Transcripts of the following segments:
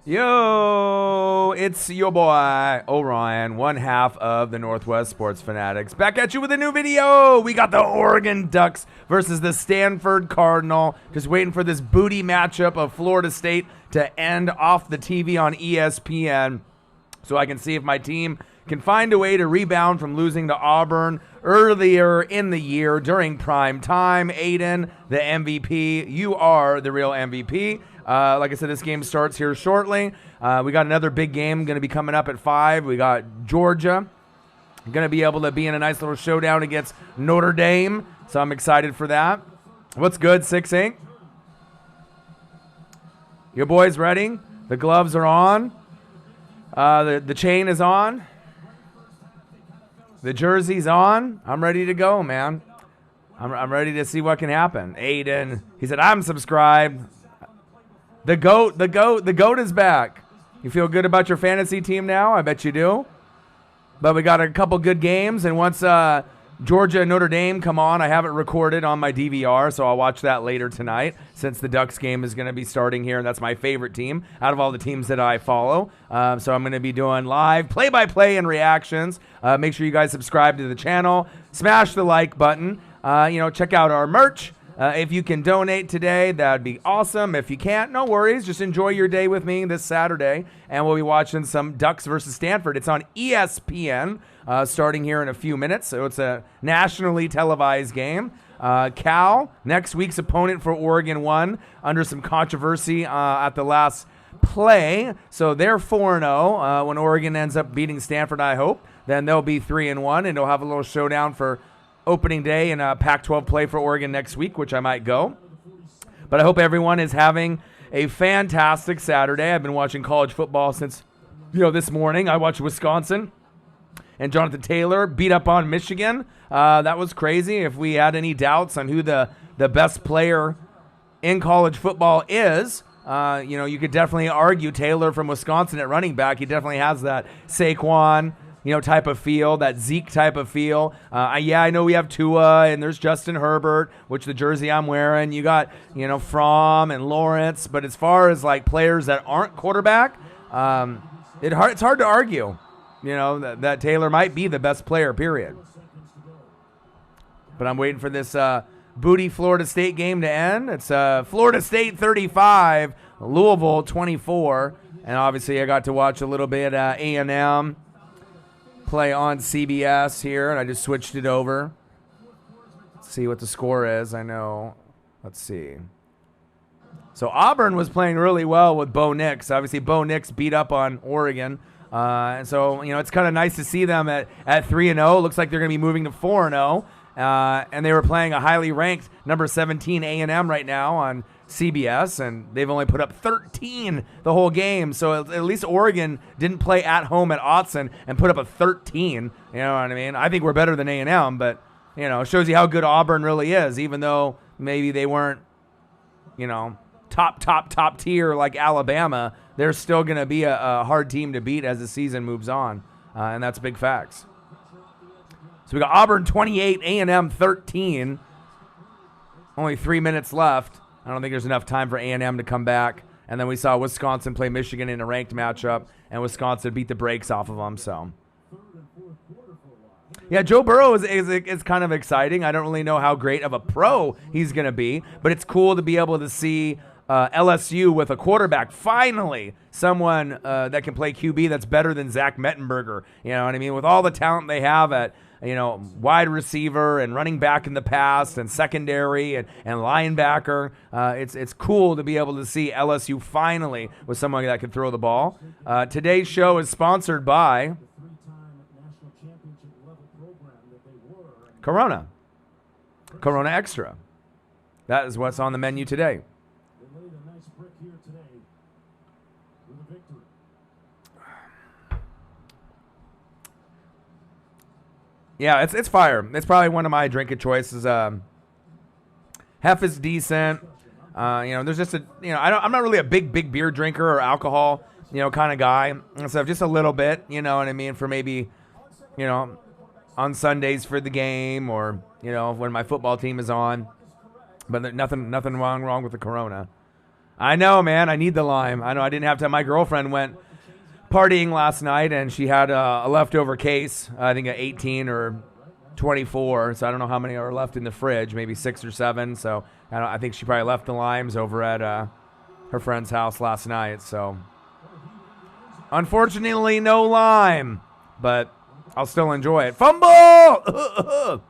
Yo, it's your boy, Orion, one half of the Northwest Sports Fanatics. Back at you with a new video. We got the Oregon Ducks versus the Stanford Cardinal. Just waiting for this booty matchup of Florida State to end off the TV on ESPN so I can see if my team can find a way to rebound from losing to Auburn earlier in the year during prime time. Aiden, the MVP. You are the real MVP. Like I said, this game starts here shortly. We got another big game going to be coming up at 5. We got Georgia going to be able to be in a nice little showdown against Notre Dame. So I'm excited for that. What's good, 6-8? Your boys ready? The gloves are on. The chain is on. The jersey's on. I'm ready to go, man. I'm ready to see what can happen. Aiden, he said, I'm subscribed. The GOAT is back. You feel good about your fantasy team now? I bet you do. But we got a couple good games, and once Georgia and Notre Dame come on, I have it recorded on my DVR, so I'll watch that later tonight since the Ducks game is going to be starting here, and that's my favorite team out of all the teams that I follow. So I'm going to be doing live play-by-play and reactions. Make sure you guys subscribe to the channel. Smash the like button. Check out our merch. If you can donate today, that'd be awesome. If you can't, no worries. Just enjoy your day with me this Saturday, and we'll be watching some Ducks versus Stanford. It's on ESPN starting here in a few minutes, so it's a nationally televised game. Cal, next week's opponent for Oregon, won under some controversy at the last play, so they're 4-0. When Oregon ends up beating Stanford, I hope, then they'll be 3-1, and they'll have a little showdown for opening day and Pac-12 play for Oregon next week, which I might go. But I hope everyone is having a fantastic Saturday. I've been watching college football since, this morning. I watched Wisconsin and Jonathan Taylor beat up on Michigan. That was crazy. If we had any doubts on who the best player in college football is, you could definitely argue Taylor from Wisconsin at running back. He definitely has that Saquon type of feel, that Zeke type of feel. I know we have Tua, and there's Justin Herbert, which the jersey I'm wearing. You got, Fromm and Lawrence. But as far as, players that aren't quarterback, it's hard to argue, that Taylor might be the best player, period. But I'm waiting for this booty Florida State game to end. It's Florida State 35, Louisville 24. And obviously I got to watch a little bit A&M play on CBS here, and I just switched it over. Let's see what the score is. I know. Let's see. So Auburn was playing really well with Bo Nix. Obviously, Bo Nix beat up on Oregon. And so, it's kind of nice to see them at 3-0. Looks like they're going to be moving to 4-0. And they were playing a highly ranked number 17 A&M right now on CBS, and they've only put up 13 the whole game. So at least Oregon didn't play at home at Autzen and put up a 13. You know what I mean? I think we're better than A&M, but it shows you how good Auburn really is. Even though maybe they weren't, top tier like Alabama, they're still going to be a hard team to beat as the season moves on, and that's big facts. So we got Auburn 28, A&M 13. Only 3 minutes left. I don't think there's enough time for A&M to come back. And then we saw Wisconsin play Michigan in a ranked matchup, and Wisconsin beat the brakes off of them. So, yeah, Joe Burrow is kind of exciting. I don't really know how great of a pro he's going to be, but it's cool to be able to see LSU with a quarterback. Finally, someone that can play QB that's better than Zach Mettenberger. You know what I mean? With all the talent they have at wide receiver and running back in the past and secondary and linebacker. It's cool to be able to see LSU finally with someone that can throw the ball. Today's show is sponsored by Corona Extra. That is what's on the menu today. Yeah, it's fire. It's probably one of my drinking choices. Hef is decent. There's just I'm not really a big beer drinker or alcohol, kind of guy. And so just a little bit, you know what I mean, for maybe, on Sundays for the game or, when my football team is on. But nothing wrong with the Corona. I know, man. I need the lime. I know I didn't have to. My girlfriend went partying last night, and she had a leftover case, I think 18 or 24, so I don't know how many are left in the fridge, maybe 6 or 7. So I think she probably left the limes over at her friend's house last night. So unfortunately, no lime, but I'll still enjoy it. Fumble!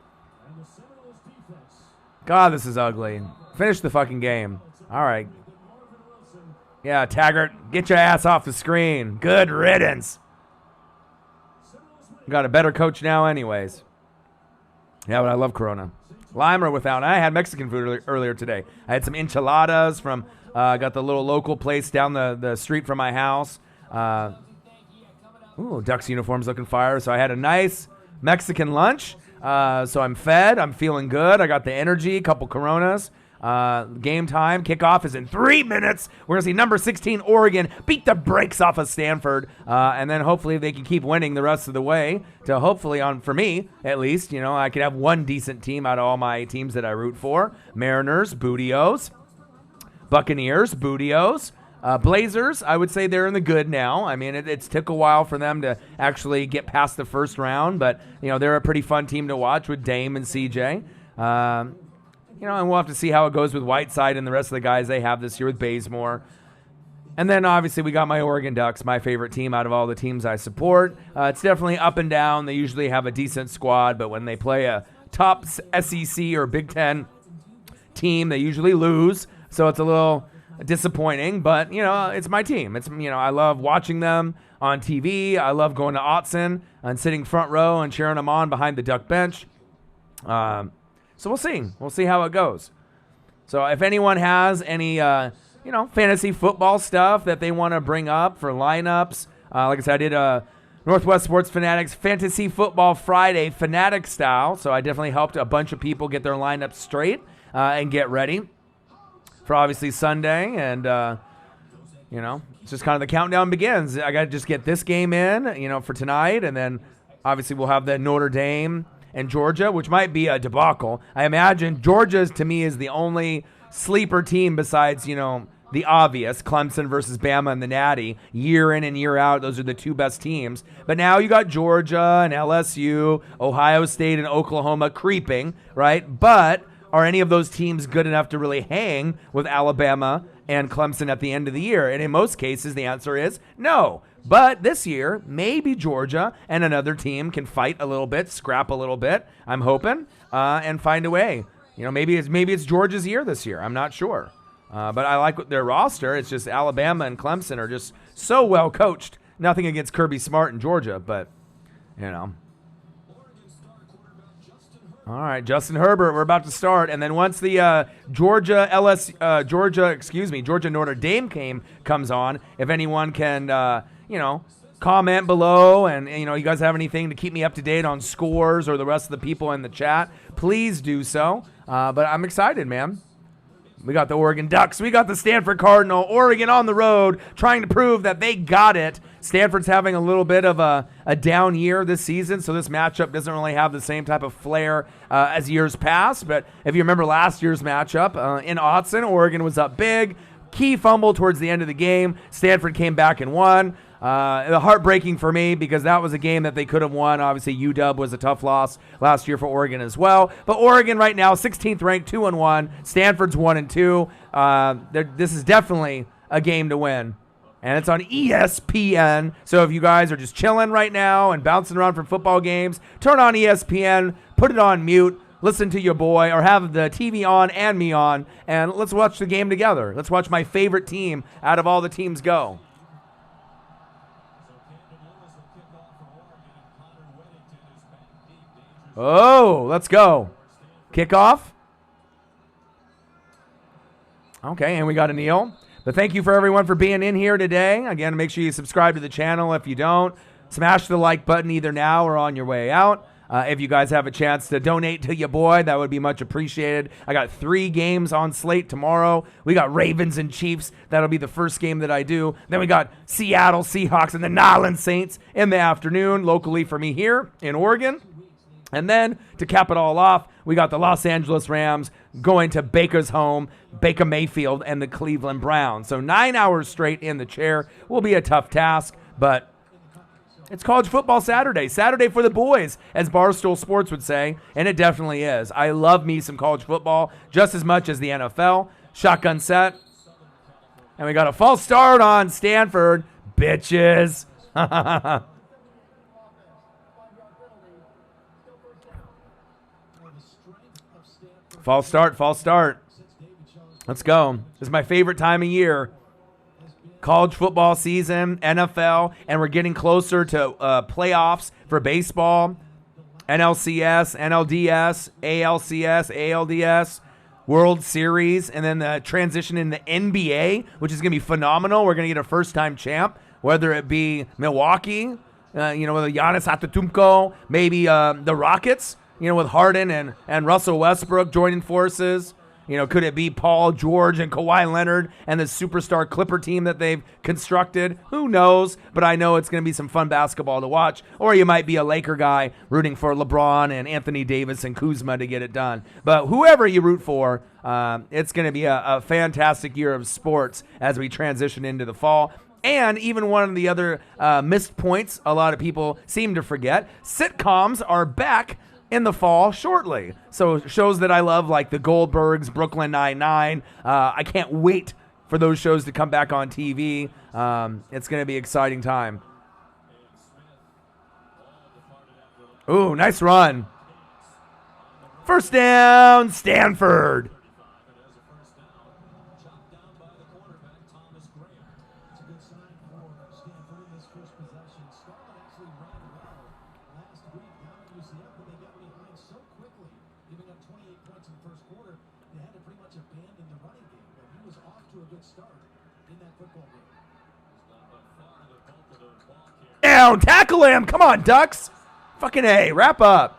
God, this is ugly. Finish the fucking game. All right. Yeah, Taggart, get your ass off the screen. Good riddance. Got a better coach now anyways. Yeah, but I love Corona. Lime or without. I had Mexican food earlier today. I had some enchiladas from, got the little local place down the street from my house. Ducks uniforms looking fire. So I had a nice Mexican lunch. So I'm fed. I'm feeling good. I got the energy, a couple Coronas. Game time. Kickoff is in 3 minutes. We're going to see number 16 Oregon beat the brakes off of Stanford. And then hopefully they can keep winning the rest of the way to hopefully, for me at least, I could have one decent team out of all my teams that I root for. Mariners, Bootios. Buccaneers, Bootios. Blazers, I would say they're in the good now. I mean, it's took a while for them to actually get past the first round, but, they're a pretty fun team to watch with Dame and CJ. And we'll have to see how it goes with Whiteside and the rest of the guys they have this year with Bazemore. And then, obviously, we got my Oregon Ducks, my favorite team out of all the teams I support. It's definitely up and down. They usually have a decent squad, but when they play a top SEC or Big Ten team, they usually lose. So it's a little disappointing, but, it's my team. It's, I love watching them on TV. I love going to Autzen and sitting front row and cheering them on behind the Duck bench. So we'll see. We'll see how it goes. So if anyone has any, fantasy football stuff that they want to bring up for lineups, like I said, I did Northwest Sports Fanatics Fantasy Football Friday Fanatic style. So I definitely helped a bunch of people get their lineups straight and get ready for obviously Sunday. And, it's just kind of the countdown begins. I got to just get this game in, for tonight. And then obviously we'll have the Notre Dame and Georgia, which might be a debacle. I imagine Georgia, to me, is the only sleeper team besides, the obvious, Clemson versus Bama and the Natty. Year in and year out, those are the two best teams. But now you got Georgia and LSU, Ohio State and Oklahoma creeping, right? But are any of those teams good enough to really hang with Alabama and Clemson at the end of the year? And in most cases, the answer is no. But this year, maybe Georgia and another team can fight a little bit, scrap a little bit, I'm hoping, and find a way. Maybe it's Georgia's year this year. I'm not sure. But I like their roster. It's just Alabama and Clemson are just so well coached. Nothing against Kirby Smart in Georgia, but, All right, Justin Herbert, we're about to start. And then once the Georgia Notre Dame game comes on, if anyone can, comment below and, you guys have anything to keep me up to date on scores or the rest of the people in the chat, please do so. But I'm excited, man. We got the Oregon Ducks. We got the Stanford Cardinal. Oregon on the road trying to prove that they got it. Stanford's having a little bit of a down year this season, so this matchup doesn't really have the same type of flair as years past. But if you remember last year's matchup in Autzen, Oregon was up big. Key fumble towards the end of the game. Stanford came back and won. Heartbreaking for me because that was a game that they could have won. Obviously, UW was a tough loss last year for Oregon as well. But Oregon right now, 16th ranked, 2-1. Stanford's 1-2. This is definitely a game to win. And it's on ESPN. So if you guys are just chilling right now and bouncing around from football games, turn on ESPN, put it on mute, listen to your boy, or have the TV on and me on, and let's watch the game together. Let's watch my favorite team out of all the teams go. Oh, let's go. Kickoff. Okay, and we got a kneel. But thank you for everyone for being in here today. Again, make sure you subscribe to the channel. If you don't, smash the like button either now or on your way out. If you guys have a chance to donate to your boy, that would be much appreciated. I got 3 games on slate tomorrow. We got Ravens and Chiefs. That'll be the first game that I do. Then we got Seattle Seahawks and the Nolens Saints in the afternoon, locally for me here in Oregon. And then, to cap it all off, we got the Los Angeles Rams going to Baker's home, Baker Mayfield, and the Cleveland Browns. So 9 hours straight in the chair will be a tough task, but it's college football Saturday. Saturday for the boys, as Barstool Sports would say, and it definitely is. I love me some college football just as much as the NFL. Shotgun set. And we got a false start on Stanford. Bitches. False start. Let's go. This is my favorite time of year. College football season, NFL, and we're getting closer to playoffs for baseball, NLCS, NLDS, ALCS, ALDS, World Series, and then the transition in the NBA, which is going to be phenomenal. We're going to get a first-time champ, whether it be Milwaukee, with Giannis Antetokounmpo, maybe the Rockets, with Harden and Russell Westbrook joining forces. Could it be Paul George and Kawhi Leonard and the superstar Clipper team that they've constructed? Who knows? But I know it's going to be some fun basketball to watch. Or you might be a Laker guy rooting for LeBron and Anthony Davis and Kuzma to get it done. But whoever you root for, it's going to be a fantastic year of sports as we transition into the fall. And even one of the other missed points a lot of people seem to forget, sitcoms are back in the fall shortly. So shows that I love, like the Goldbergs, Brooklyn Nine-Nine. I can't wait for those shows to come back on TV. It's going to be an exciting time. Ooh, nice run. First down, Stanford. Down, tackle him. Come on, Ducks. Fucking A, wrap up.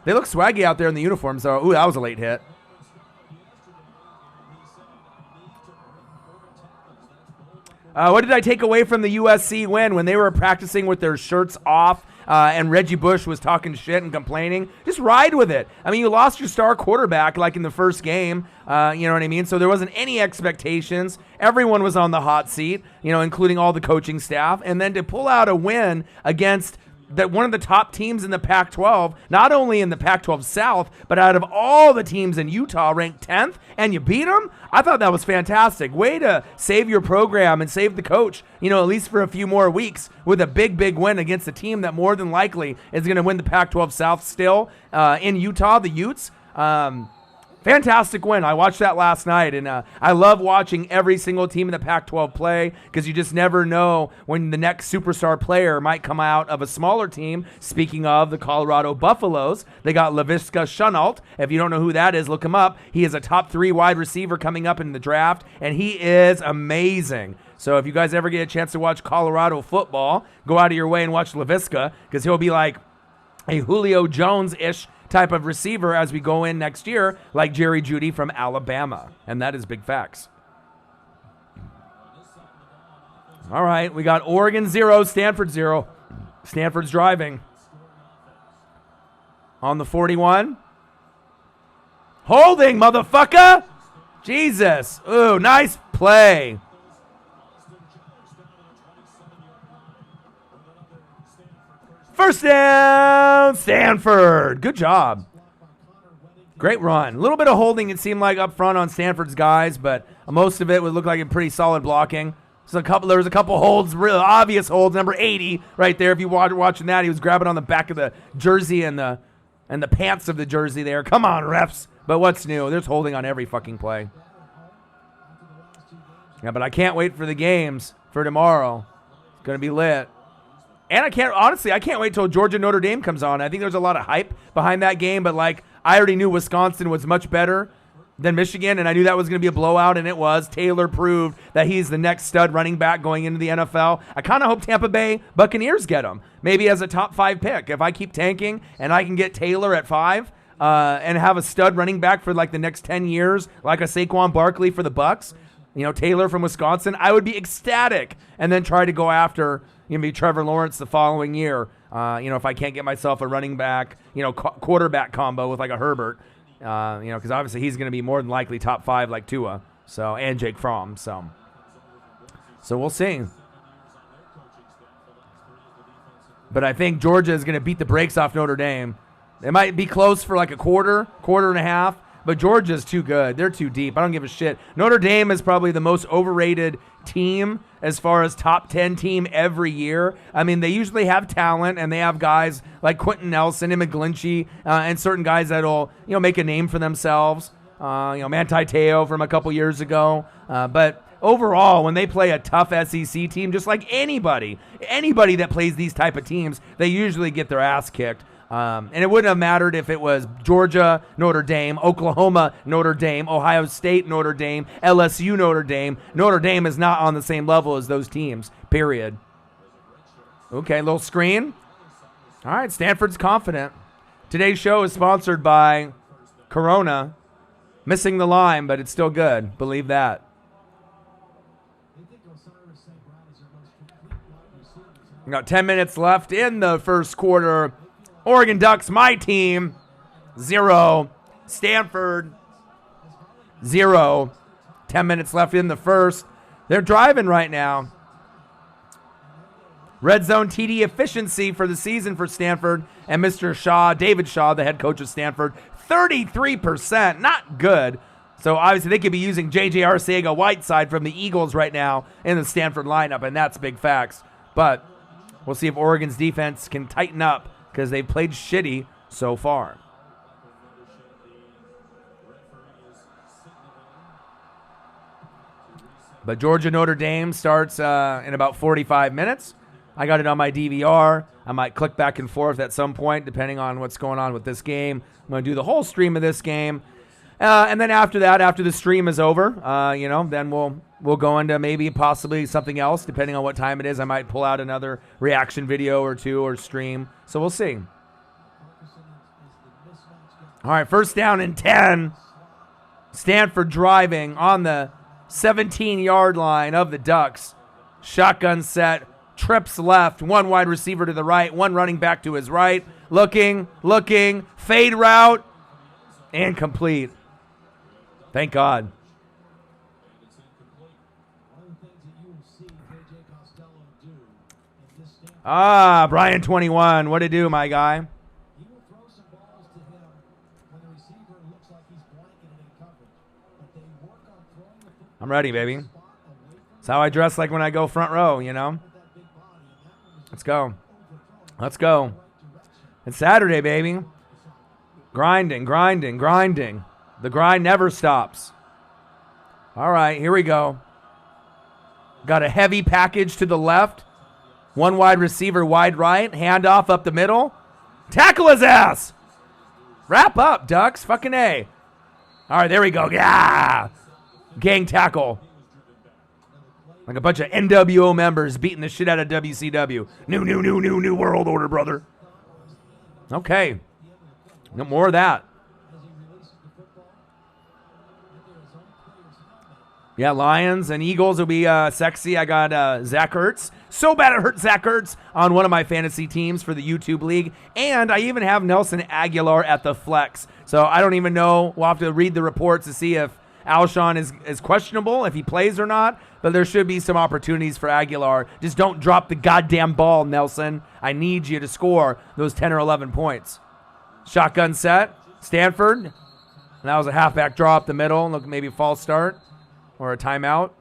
They look swaggy out there in the uniforms, though. Ooh, that was a late hit. What did I take away from the USC win when they were practicing with their shirts off and Reggie Bush was talking shit and complaining? Just ride with it. I mean, you lost your star quarterback like in the first game, you know what I mean? So there wasn't any expectations. Everyone was on the hot seat, including all the coaching staff. And then to pull out a win against one of the top teams in the Pac-12, not only in the Pac-12 South, but out of all the teams in Utah, ranked 10th, and you beat them? I thought that was fantastic. Way to save your program and save the coach, at least for a few more weeks with a big, big win against a team that more than likely is going to win the Pac-12 South still in Utah, the Utes. Fantastic win. I watched that last night, and I love watching every single team in the Pac-12 play because you just never know when the next superstar player might come out of a smaller team. Speaking of the Colorado Buffaloes, they got Laviska Shenault. If you don't know who that is, look him up. He is a top 3 wide receiver coming up in the draft, and he is amazing. So if you guys ever get a chance to watch Colorado football, go out of your way and watch Laviska because he'll be like a Julio Jones-ish type of receiver as we go in next year, like Jerry Jeudy from Alabama. And that is big facts. All right, we got Oregon 0, Stanford 0. Stanford's driving. On the 41. Holding, motherfucker! Jesus. Ooh, nice play. First down, Stanford. Good job. Great run. A little bit of holding, it seemed like, up front on Stanford's guys, but most of it would look like a pretty solid blocking. So there was a couple holds, real obvious holds. Number 80 right there. If you were watching that, he was grabbing on the back of the jersey and the pants of the jersey there. Come on, refs. But what's new? There's holding on every fucking play. Yeah, but I can't wait for the games for tomorrow. It's going to be lit. And I can't wait till Georgia Notre Dame comes on. I think there's a lot of hype behind that game, but I already knew Wisconsin was much better than Michigan, and I knew that was going to be a blowout, and it was. Taylor proved that he's the next stud running back going into the NFL. I kind of hope Tampa Bay Buccaneers get him, maybe as a top 5 pick. If I keep tanking and I can get Taylor at 5 and have a stud running back for the next 10 years, like a Saquon Barkley for the Bucs, Taylor from Wisconsin, I would be ecstatic, and then try to go after maybe Trevor Lawrence the following year. If I can't get myself a running back, quarterback combo with a Herbert, Because obviously he's going to be more than likely top 5 like Tua, and Jake Fromm. So we'll see. But I think Georgia is going to beat the brakes off Notre Dame. It might be close for like a quarter and a half, but Georgia's too good. They're too deep. I don't give a shit. Notre Dame is probably the most overrated team as far as top 10 team every year. I mean, they usually have talent, and they have guys like Quentin Nelson and McGlinchey and certain guys that'll, make a name for themselves. Manti Te'o from a couple years ago. But overall, when they play a tough SEC team, just like anybody that plays these type of teams, they usually get their ass kicked. And it wouldn't have mattered if it was Georgia, Notre Dame, Oklahoma, Notre Dame, Ohio State, Notre Dame, LSU, Notre Dame. Notre Dame is not on the same level as those teams, period. Okay, little screen. All right, Stanford's confident. Today's show is sponsored by Corona. Missing the lime, but it's still good. Believe that. We got 10 minutes left in the first quarter. Oregon Ducks, my team, 0. Stanford, 0. 10 minutes left in the first. They're driving right now. Red zone TD efficiency for the season for Stanford and Mr. Shaw, David Shaw, the head coach of Stanford, 33%. Not good. So obviously they could be using J.J. Arcega-Whiteside from the Eagles right now in the Stanford lineup, and that's big facts. But we'll see if Oregon's defense can tighten up, because they've played shitty so far. But Georgia Notre Dame starts in about 45 minutes. I got it on my DVR. I might click back and forth at some point, depending on what's going on with this game. I'm going to do the whole stream of this game. And then after that, after the stream is over, then we'll go into maybe possibly something else, depending on what time it is. I might pull out another reaction video or two or stream. So we'll see. All right, first down and 10. Stanford driving on the 17-yard line of the Ducks. Shotgun set, trips left, one wide receiver to the right, one running back to his right. Looking, fade route, and complete. Thank God. Brian 21. What'd it do, my guy? I'm ready, baby. That's how I dress like when I go front row, Let's go. It's Saturday, baby. Grinding. The grind never stops. All right, here we go. Got a heavy package to the left. One wide receiver wide right. Handoff up the middle. Tackle his ass. Wrap up, Ducks. Fucking A. All right, there we go. Yeah. Gang tackle. Like a bunch of NWO members beating the shit out of WCW. New world order, brother. Okay. No more of that. Yeah, Lions and Eagles will be sexy. I got Zach Ertz. So bad it hurt Zach Ertz on one of my fantasy teams for the YouTube League. And I even have Nelson Aguilar at the flex. So I don't even know. We'll have to read the reports to see if Alshon is questionable, if he plays or not. But there should be some opportunities for Aguilar. Just don't drop the goddamn ball, Nelson. I need you to score those 10 or 11 points. Shotgun set. Stanford. And that was a halfback draw up the middle. Look, maybe a false start. Or a timeout.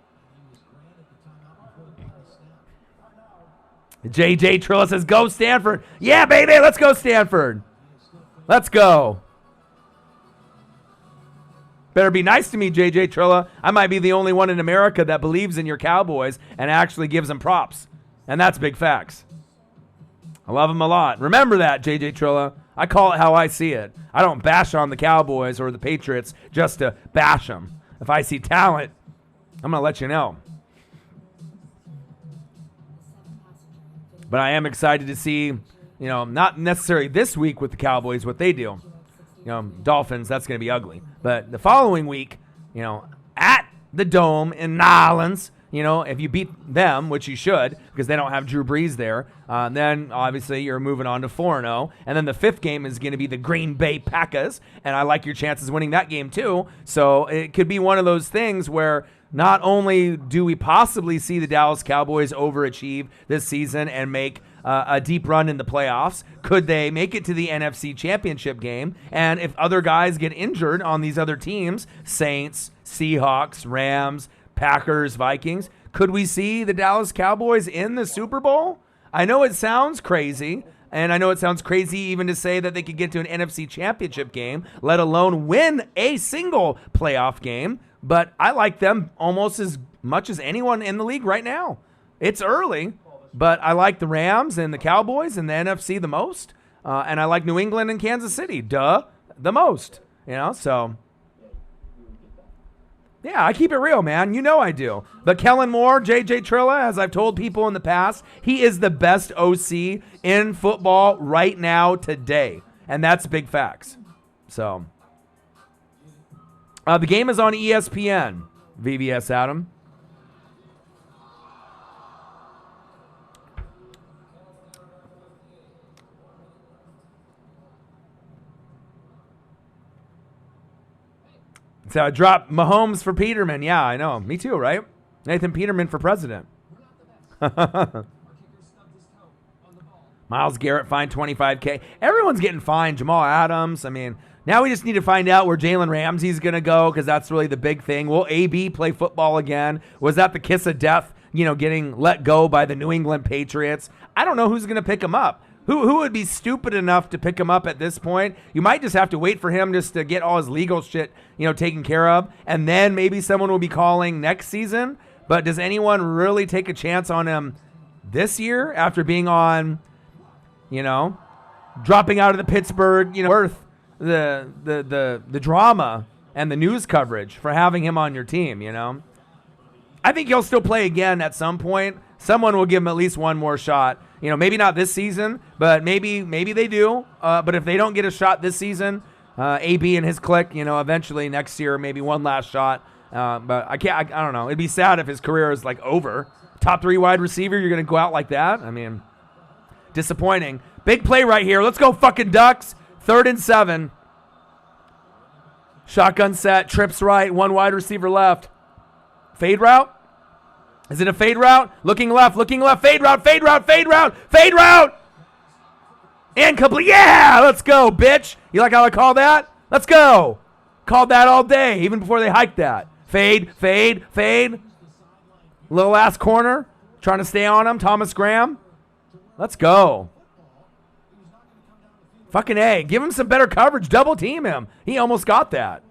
J.J. Trilla says, go Stanford. Yeah, baby, let's go Stanford. Let's go. Better be nice to me, J.J. Trilla. I might be the only one in America that believes in your Cowboys and actually gives them props. And that's big facts. I love them a lot. Remember that, J.J. Trilla. I call it how I see it. I don't bash on the Cowboys or the Patriots just to bash them. If I see talent, I'm going to let you know. But I am excited to see, not necessarily this week with the Cowboys, what they do. Dolphins, that's going to be ugly. But the following week, at the Dome in Nolans, if you beat them, which you should, because they don't have Drew Brees there, then obviously you're moving on to 4-0. And then the fifth game is going to be the Green Bay Packers, and I like your chances winning that game too. So it could be one of those things where not only do we possibly see the Dallas Cowboys overachieve this season and make a deep run in the playoffs, could they make it to the NFC Championship game? And if other guys get injured on these other teams, Saints, Seahawks, Rams, Packers, Vikings, could we see the Dallas Cowboys in the Super Bowl? I know it sounds crazy, and I know it sounds crazy even to say that they could get to an NFC Championship game, let alone win a single playoff game, but I like them almost as much as anyone in the league right now. It's early, but I like the Rams and the Cowboys and the NFC the most, and I like New England and Kansas City, the most, so... Yeah, I keep it real, man. I do. But Kellen Moore, J.J. Trilla, as I've told people in the past, he is the best OC in football right now today. And that's big facts. So, the game is on ESPN, VBS Adam. So I dropped Mahomes for Peterman. Yeah, I know. Me too, right? Nathan Peterman for president. Myles Garrett fined $25K. Everyone's getting fined. Jamal Adams. I mean, now we just need to find out where Jalen Ramsey's going to go, because that's really the big thing. Will AB play football again? Was that the kiss of death, getting let go by the New England Patriots? I don't know who's going to pick him up. Who would be stupid enough to pick him up at this point? You might just have to wait for him just to get all his legal shit, taken care of, and then maybe someone will be calling next season. But does anyone really take a chance on him this year after being on, dropping out of the Pittsburgh, worth the drama and the news coverage for having him on your team, I think he'll still play again at some point. Someone will give him at least one more shot. Maybe not this season, but maybe they do. But if they don't get a shot this season, AB and his clique, eventually next year, maybe one last shot. But I don't know. It'd be sad if his career is over. Top 3 wide receiver, you're going to go out like that? I mean, disappointing. Big play right here. Let's go fucking Ducks. 3rd and 7. Shotgun set, trips right, 1 wide receiver left. Fade route? Is it a fade route? Looking left, fade route. And complete. Yeah, let's go, bitch. You like how I call that? Let's go. Called that all day, even before they hiked that. Fade. Little ass corner. Trying to stay on him. Thomas Graham. Let's go. Fucking A. Give him some better coverage. Double team him. He almost got that.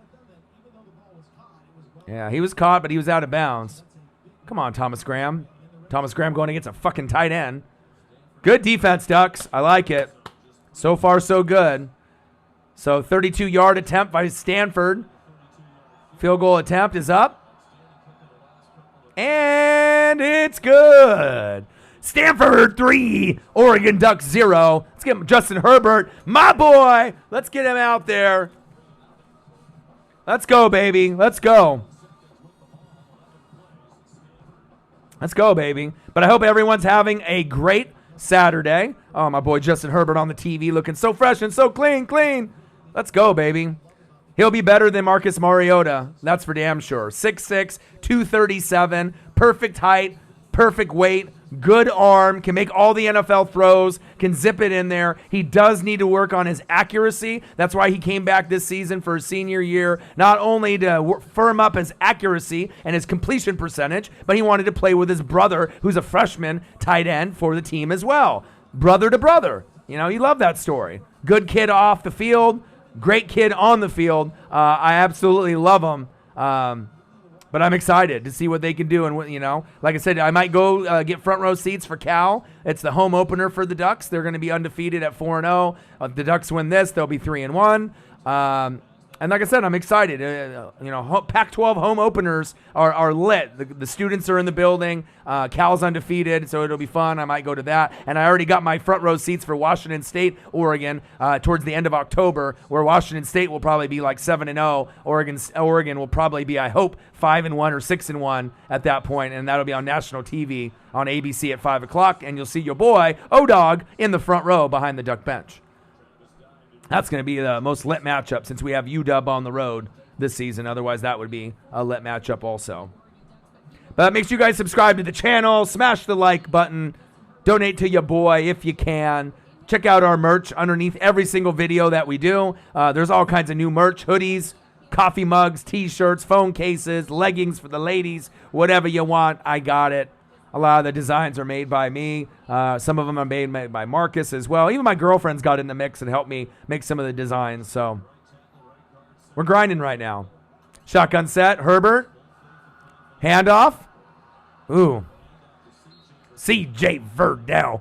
Yeah, he was caught, but he was out of bounds. Come on, Thomas Graham. Thomas Graham going against a fucking tight end. Good defense, Ducks. I like it. So far, so good. So 32-yard attempt by Stanford. Field goal attempt is up. And it's good. Stanford 3, Oregon Ducks 0. Let's get Justin Herbert, my boy. Let's get him out there. Let's go, baby. Let's go. Let's go, baby. But I hope everyone's having a great Saturday. Oh, my boy Justin Herbert on the TV looking so fresh and so clean. Let's go, baby. He'll be better than Marcus Mariota. That's for damn sure. 6'6", 237, perfect height, perfect weight, good arm, can make all the NFL throws, can zip it in there. He does need to work on his accuracy. That's why he came back this season for his senior year, not only to firm up his accuracy and his completion percentage, but he wanted to play with his brother, who's a freshman tight end for the team as well. Brother to brother. You love that story. Good kid off the field, great kid on the field. I absolutely love him. But I'm excited to see what they can do. And, like I said, I might go get front row seats for Cal. It's the home opener for the Ducks. They're going to be undefeated at 4-0. If the Ducks win this, they'll be 3-1. And And like I said, I'm excited. Pac-12 home openers are lit. The students are in the building. Cal's undefeated, so it'll be fun. I might go to that. And I already got my front row seats for Washington State, Oregon, towards the end of October, where Washington State will probably be like 7-0. Oregon will probably be, I hope, 5-1 or 6-1 at that point, and that'll be on national TV on ABC at 5 o'clock. And you'll see your boy O-Dog in the front row behind the duck bench. That's going to be the most lit matchup since we have UW on the road this season. Otherwise, that would be a lit matchup also. But make sure you guys subscribe to the channel. Smash the like button. Donate to your boy if you can. Check out our merch underneath every single video that we do. There's all kinds of new merch, hoodies, coffee mugs, T-shirts, phone cases, leggings for the ladies, whatever you want, I got it. A lot of the designs are made by me. Some of them are made by Marcus as well. Even my girlfriend's got in the mix and helped me make some of the designs. So we're grinding right now. Shotgun set, Herbert. Handoff. Ooh. C.J. Verdell.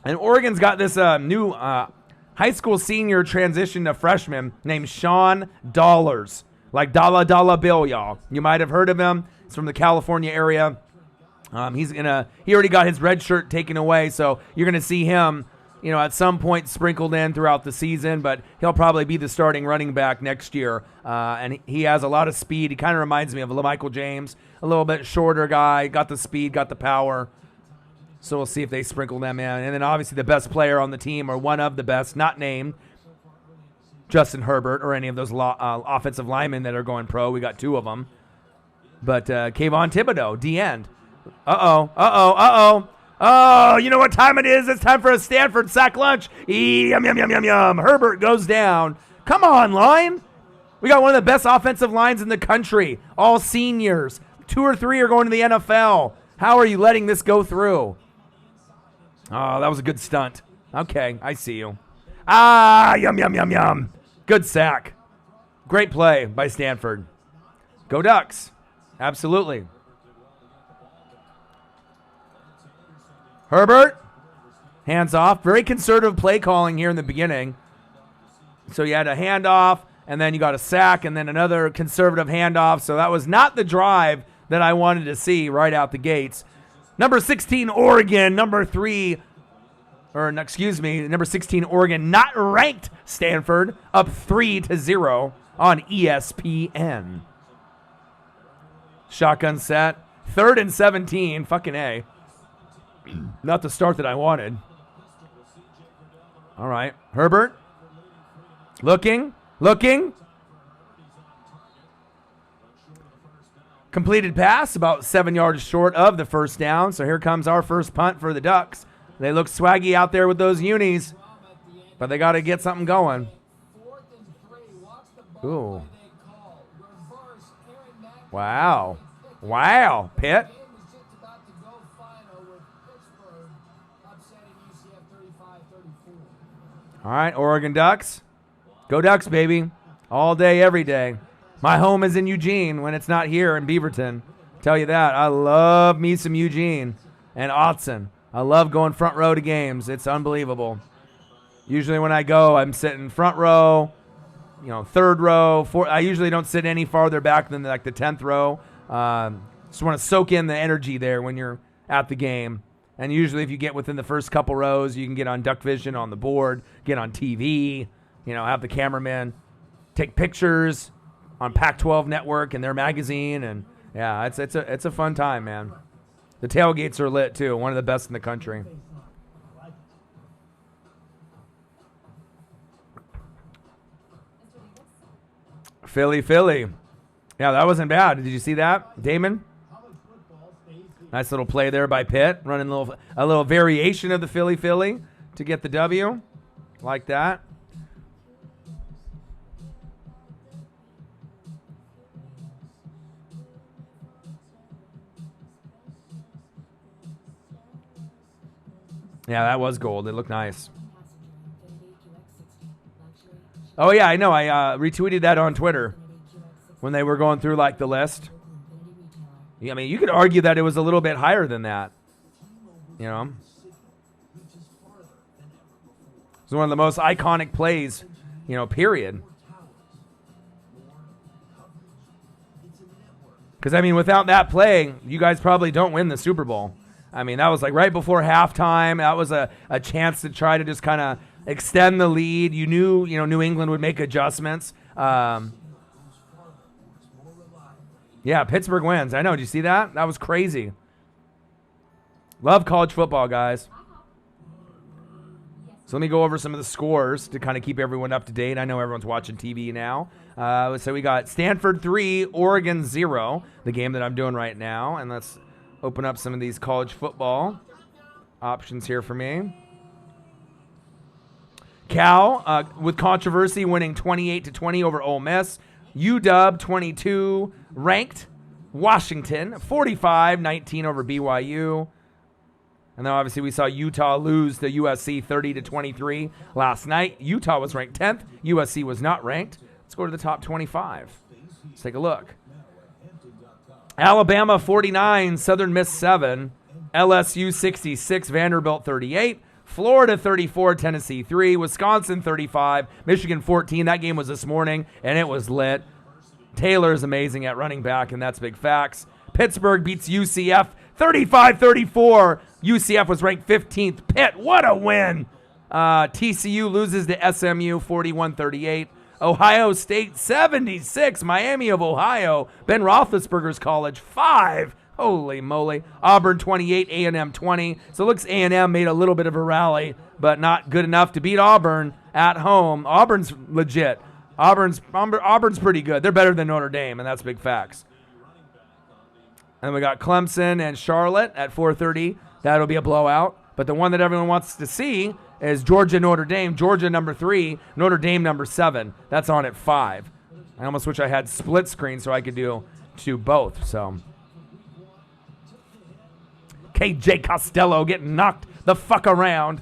And Oregon's got this new high school senior transition to freshman named Sean Dollars. Like dollar bill, y'all. You might have heard of him. He's from the California area. He already got his red shirt taken away, so you're gonna see him, at some point sprinkled in throughout the season. But he'll probably be the starting running back next year. And he has a lot of speed. He kind of reminds me of Michael James, a little bit shorter guy. Got the speed, got the power. So we'll see if they sprinkle them in. And then obviously the best player on the team, or one of the best, not named, Justin Herbert or any of those offensive linemen that are going pro. We got two of them. But Kayvon Thibodeau, D-end. Oh, you know what time it is? It's time for a Stanford sack lunch. Yum, yum, yum, yum, yum. Herbert goes down. Come on, line. We got one of the best offensive lines in the country. All seniors. 2 or 3 are going to the NFL. How are you letting this go through? Oh, that was a good stunt. Okay, I see you. Yum, yum, yum, yum. Good sack. Great play by Stanford. Go Ducks. Absolutely. Herbert. Hands off. Very conservative play calling here in the beginning. So you had a handoff, and then you got a sack, and then another conservative handoff. So that was not the drive that I wanted to see right out the gates. Number 16, Oregon. Number 16, Oregon, not ranked Stanford, up 3-0 on ESPN. Shotgun set, 3rd and 17, fucking A. Not the start that I wanted. All right, Herbert, looking. Completed pass, about 7 yards short of the first down. So here comes our first punt for the Ducks. They look swaggy out there with those unis, but they got to get something going. Ooh. Wow. Pitt. All right, Oregon Ducks. Go Ducks, baby. All day, every day. My home is in Eugene when it's not here in Beaverton. Tell you that. I love me some Eugene and Autzen. I love going front row to games. It's unbelievable. Usually when I go, I'm sitting front row, 3rd row, 4th. I usually don't sit any farther back than like the 10th row. Just want to soak in the energy there when you're at the game. And usually if you get within the first couple rows, you can get on Duck Vision on the board, get on TV, have the cameraman take pictures on Pac-12 Network and their magazine. And yeah, it's a fun time, man. The tailgates are lit, too. One of the best in the country. Philly. Yeah, that wasn't bad. Did you see that, Damon? Nice little play there by Pitt. Running a little variation of the Philly to get the W. Like that. Yeah, that was gold. It looked nice. Oh, yeah, I know. I retweeted that on Twitter when they were going through, the list. I mean, you could argue that it was a little bit higher than that. There's one of the most iconic plays, period. Because, I mean, without that play, you guys probably don't win the Super Bowl. I mean, that was like right before halftime. That was a chance to try to just kind of extend the lead. You knew, New England would make adjustments. Yeah, Pittsburgh wins. I know. Did you see that? That was crazy. Love college football, guys. So let me go over some of the scores to kind of keep everyone up to date. I know everyone's watching TV now. So we got Stanford 3, Oregon 0, the game that I'm doing right now. And let's open up some of these college football options here for me. Cal, with controversy, winning 28-20 over Ole Miss. UW 22, ranked. Washington 45-19 over BYU. And then obviously we saw Utah lose to USC 30-23 last night. Utah was ranked 10th. USC was not ranked. Let's go to the top 25. Let's take a look. Alabama 49, Southern Miss 7, LSU 66, Vanderbilt 38, Florida 34, Tennessee 3, Wisconsin 35, Michigan 14. That game was this morning, and it was lit. Taylor's amazing at running back, and that's big facts. Pittsburgh beats UCF 35-34. UCF was ranked 15th. Pitt, what a win. TCU loses to SMU 41-38. Ohio State 76. Miami of Ohio. Ben Roethlisberger's college 5. Holy moly. Auburn 28, A&M 20. So it looks A&M made a little bit of a rally, but not good enough to beat Auburn at home. Auburn's legit. Auburn's pretty good. They're better than Notre Dame, and that's big facts. And we got Clemson and Charlotte at 4:30. That'll be a blowout. But the one that everyone wants to see is Georgia Notre Dame. Georgia number 3, Notre Dame number 7. That's on at 5. I almost wish I had split screen so I could do both. So KJ Costello getting knocked the fuck around.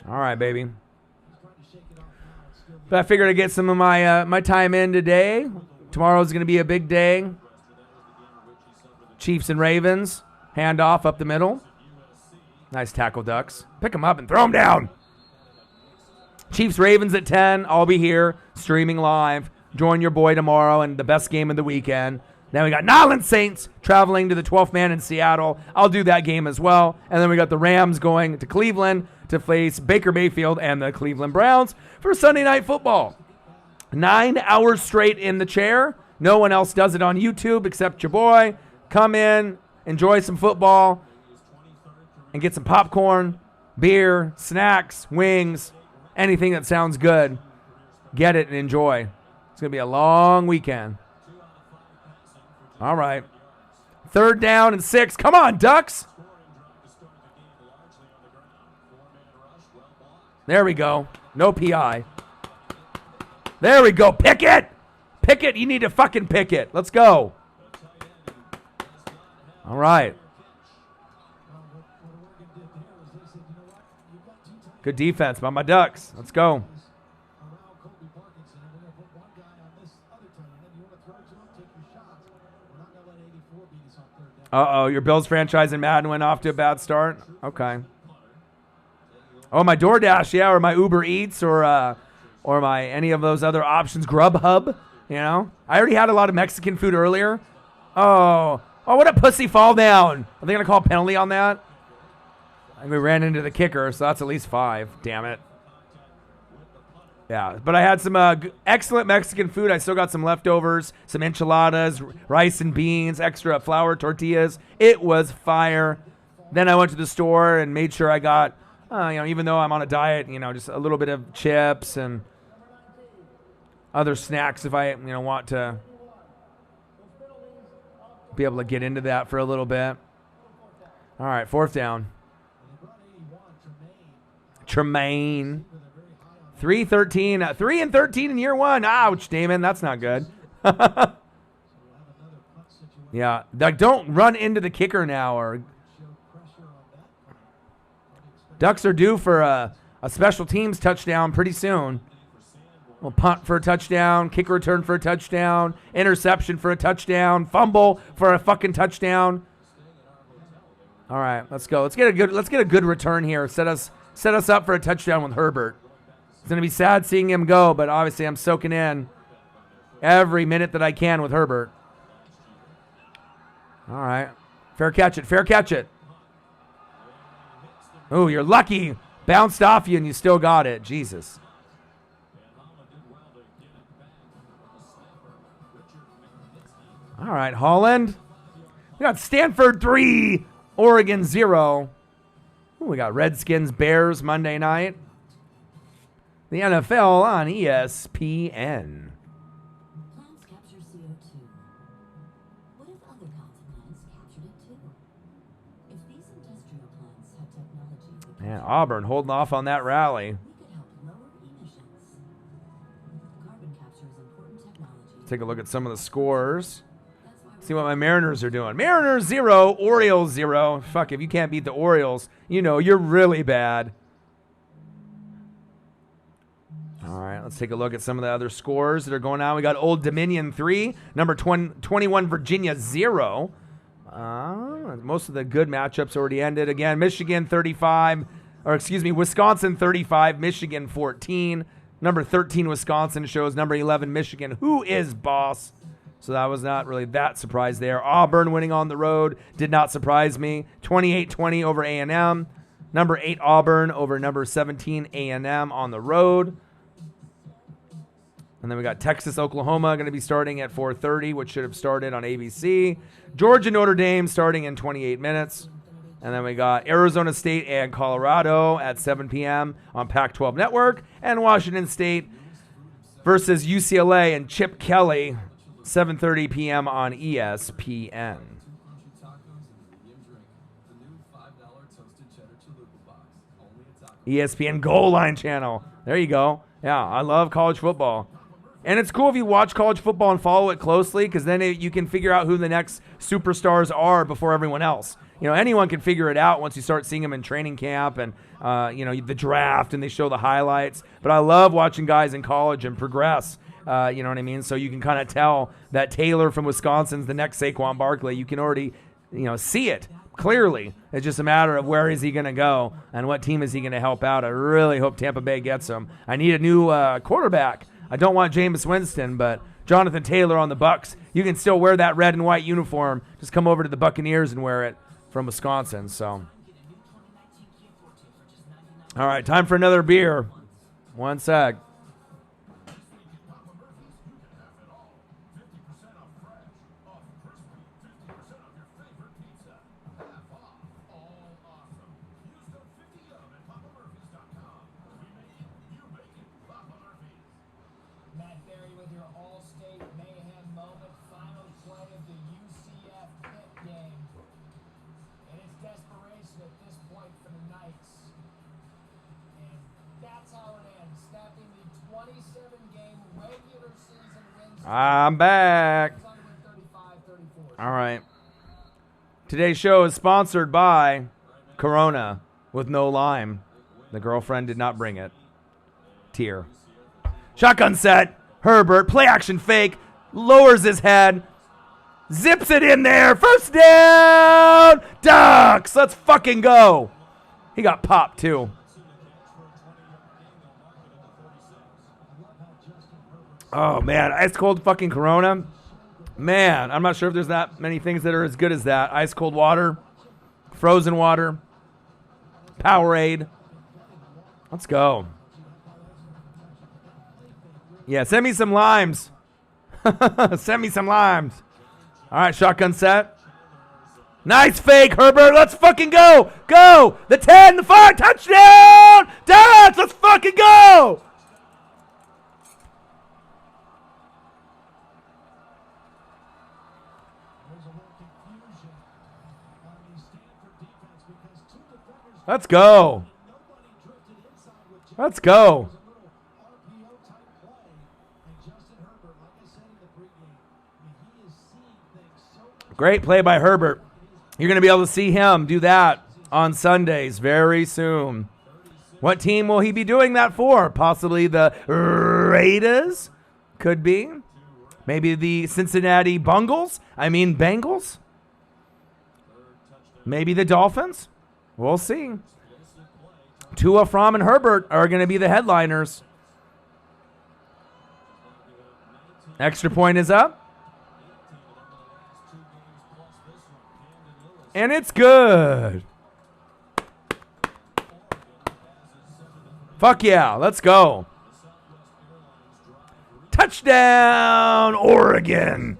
All right, baby. But I figured I'd get some of my time in today. Tomorrow's going to be a big day. Chiefs and Ravens. Handoff up the middle. Nice tackle, Ducks. Pick them up and throw them down. Chiefs Ravens at 10. I'll be here streaming live. Join your boy tomorrow and the best game of the weekend. Then we got Nolans Saints traveling to the 12th man in Seattle. I'll do that game as well. And then we got the Rams going to Cleveland to face Baker Mayfield and the Cleveland Browns for Sunday Night Football. 9 hours straight in the chair. No one else does it on YouTube except your boy. Come in, enjoy some football, and get some popcorn, beer, snacks, wings, anything that sounds good. Get it and enjoy. It's going to be a long weekend. All right. 3rd down and 6. Come on, Ducks. There we go. No PI. There we go. Pick it. Pick it. You need to fucking pick it. Let's go. All right. Good defense by my Ducks. Let's go. Uh-oh, your Bills franchise in Madden went off to a bad start? Okay. Oh, my DoorDash, yeah, or my Uber Eats, or my any of those other options, Grubhub, I already had a lot of Mexican food earlier. Oh, what a pussy fall down. Are they going to call a penalty on that? And we ran into the kicker, so that's at least 5. Damn it. Yeah, but I had some excellent Mexican food. I still got some leftovers, some enchiladas, rice and beans, extra flour tortillas. It was fire. Then I went to the store and made sure I got, even though I'm on a diet, just a little bit of chips and other snacks if I, want to be able to get into that for a little bit. All right, 4th down. Tremaine. 3-13. 3-13 in year 1. Ouch, Damon. That's not good. Yeah. Don't run into the kicker now. Or Ducks are due for a special teams touchdown pretty soon. Well, punt for a touchdown, kick return for a touchdown, interception for a touchdown, fumble for a fucking touchdown. All right, let's go. Let's get a good return here. Set us up for a touchdown with Herbert. It's going to be sad seeing him go, but obviously I'm soaking in every minute that I can with Herbert. All right. Fair catch it. Oh, you're lucky. Bounced off you and you still got it. Jesus. All right, Holland. We got Stanford 3, Oregon 0. Ooh, we got Redskins, Bears Monday night. The NFL on ESPN. Plants capture CO2. What if other kinds of plants captured it too? If these industrial plants had technology that Man, Auburn holding off on that rally. we could help lower emissions. Carbon capture is important technology. Take a look at some of the scores. That's why See what my Mariners are doing. Mariners 0, Orioles 0. Fuck, if you can't beat the Orioles, you know you're really bad. All right, let's take a look at some of the other scores that are going on. We got Old Dominion 3, number 21 Virginia 0. Most of the good matchups already ended. Again, Wisconsin 35, Michigan 14. Number 13 Wisconsin shows number 11 Michigan. Who is boss? So that was not really that surprise there. Auburn winning on the road did not surprise me. 28-20 over A&M. Number 8 Auburn over number 17 A&M on the road. And then we got Texas, Oklahoma going to be starting at 4:30, which should have started on ABC. Georgia, Notre Dame starting in 28 minutes. And then we got Arizona State and Colorado at 7 p.m. on Pac-12 Network. And Washington State versus UCLA and Chip Kelly, 7:30 p.m. on ESPN. ESPN Goal Line channel. There you go. Yeah, I love college football. And it's cool if you watch college football and follow it closely, because then you can figure out who the next superstars are before everyone else. You know, anyone can figure it out once you start seeing them in training camp and, the draft, and they show the highlights. But I love watching guys in college and progress, you know what I mean? So you can kind of tell that Taylor from Wisconsin's the next Saquon Barkley. You can already, see it clearly. It's just a matter of where is he going to go and what team is he going to help out. I really hope Tampa Bay gets him. I need a new quarterback. I don't want Jameis Winston, but Jonathan Taylor on the Bucs. You can still wear that red and white uniform. Just come over to the Buccaneers and wear it from Wisconsin. So, all right, time for another beer. One sec. I'm back. All right. Today's show is sponsored by Corona with no lime. The girlfriend did not bring it. Tear. Shotgun set. Herbert. Play action fake. Lowers his head. Zips it in there. First down. Ducks. Let's fucking go. He got popped too. Oh, man, ice cold fucking Corona. Man, I'm not sure if there's that many things that are as good as that. Ice cold water, frozen water, Powerade. Let's go. Yeah, send me some limes. Send me some limes. All right, shotgun set. Nice fake, Herbert. Let's fucking go. Go. The 10, the 5, touchdown. Dodge. Let's fucking go. Let's go. Let's go. Great play by Herbert. You're going to be able to see him do that on Sundays very soon. What team will he be doing that for? Possibly the Raiders. Could be. Maybe the Cincinnati Bengals. Bengals. Maybe the Dolphins. We'll see. Tua, Fromm, and Herbert are going to be the headliners. Extra point is up. And it's good. Fuck yeah, let's go. Touchdown, Oregon.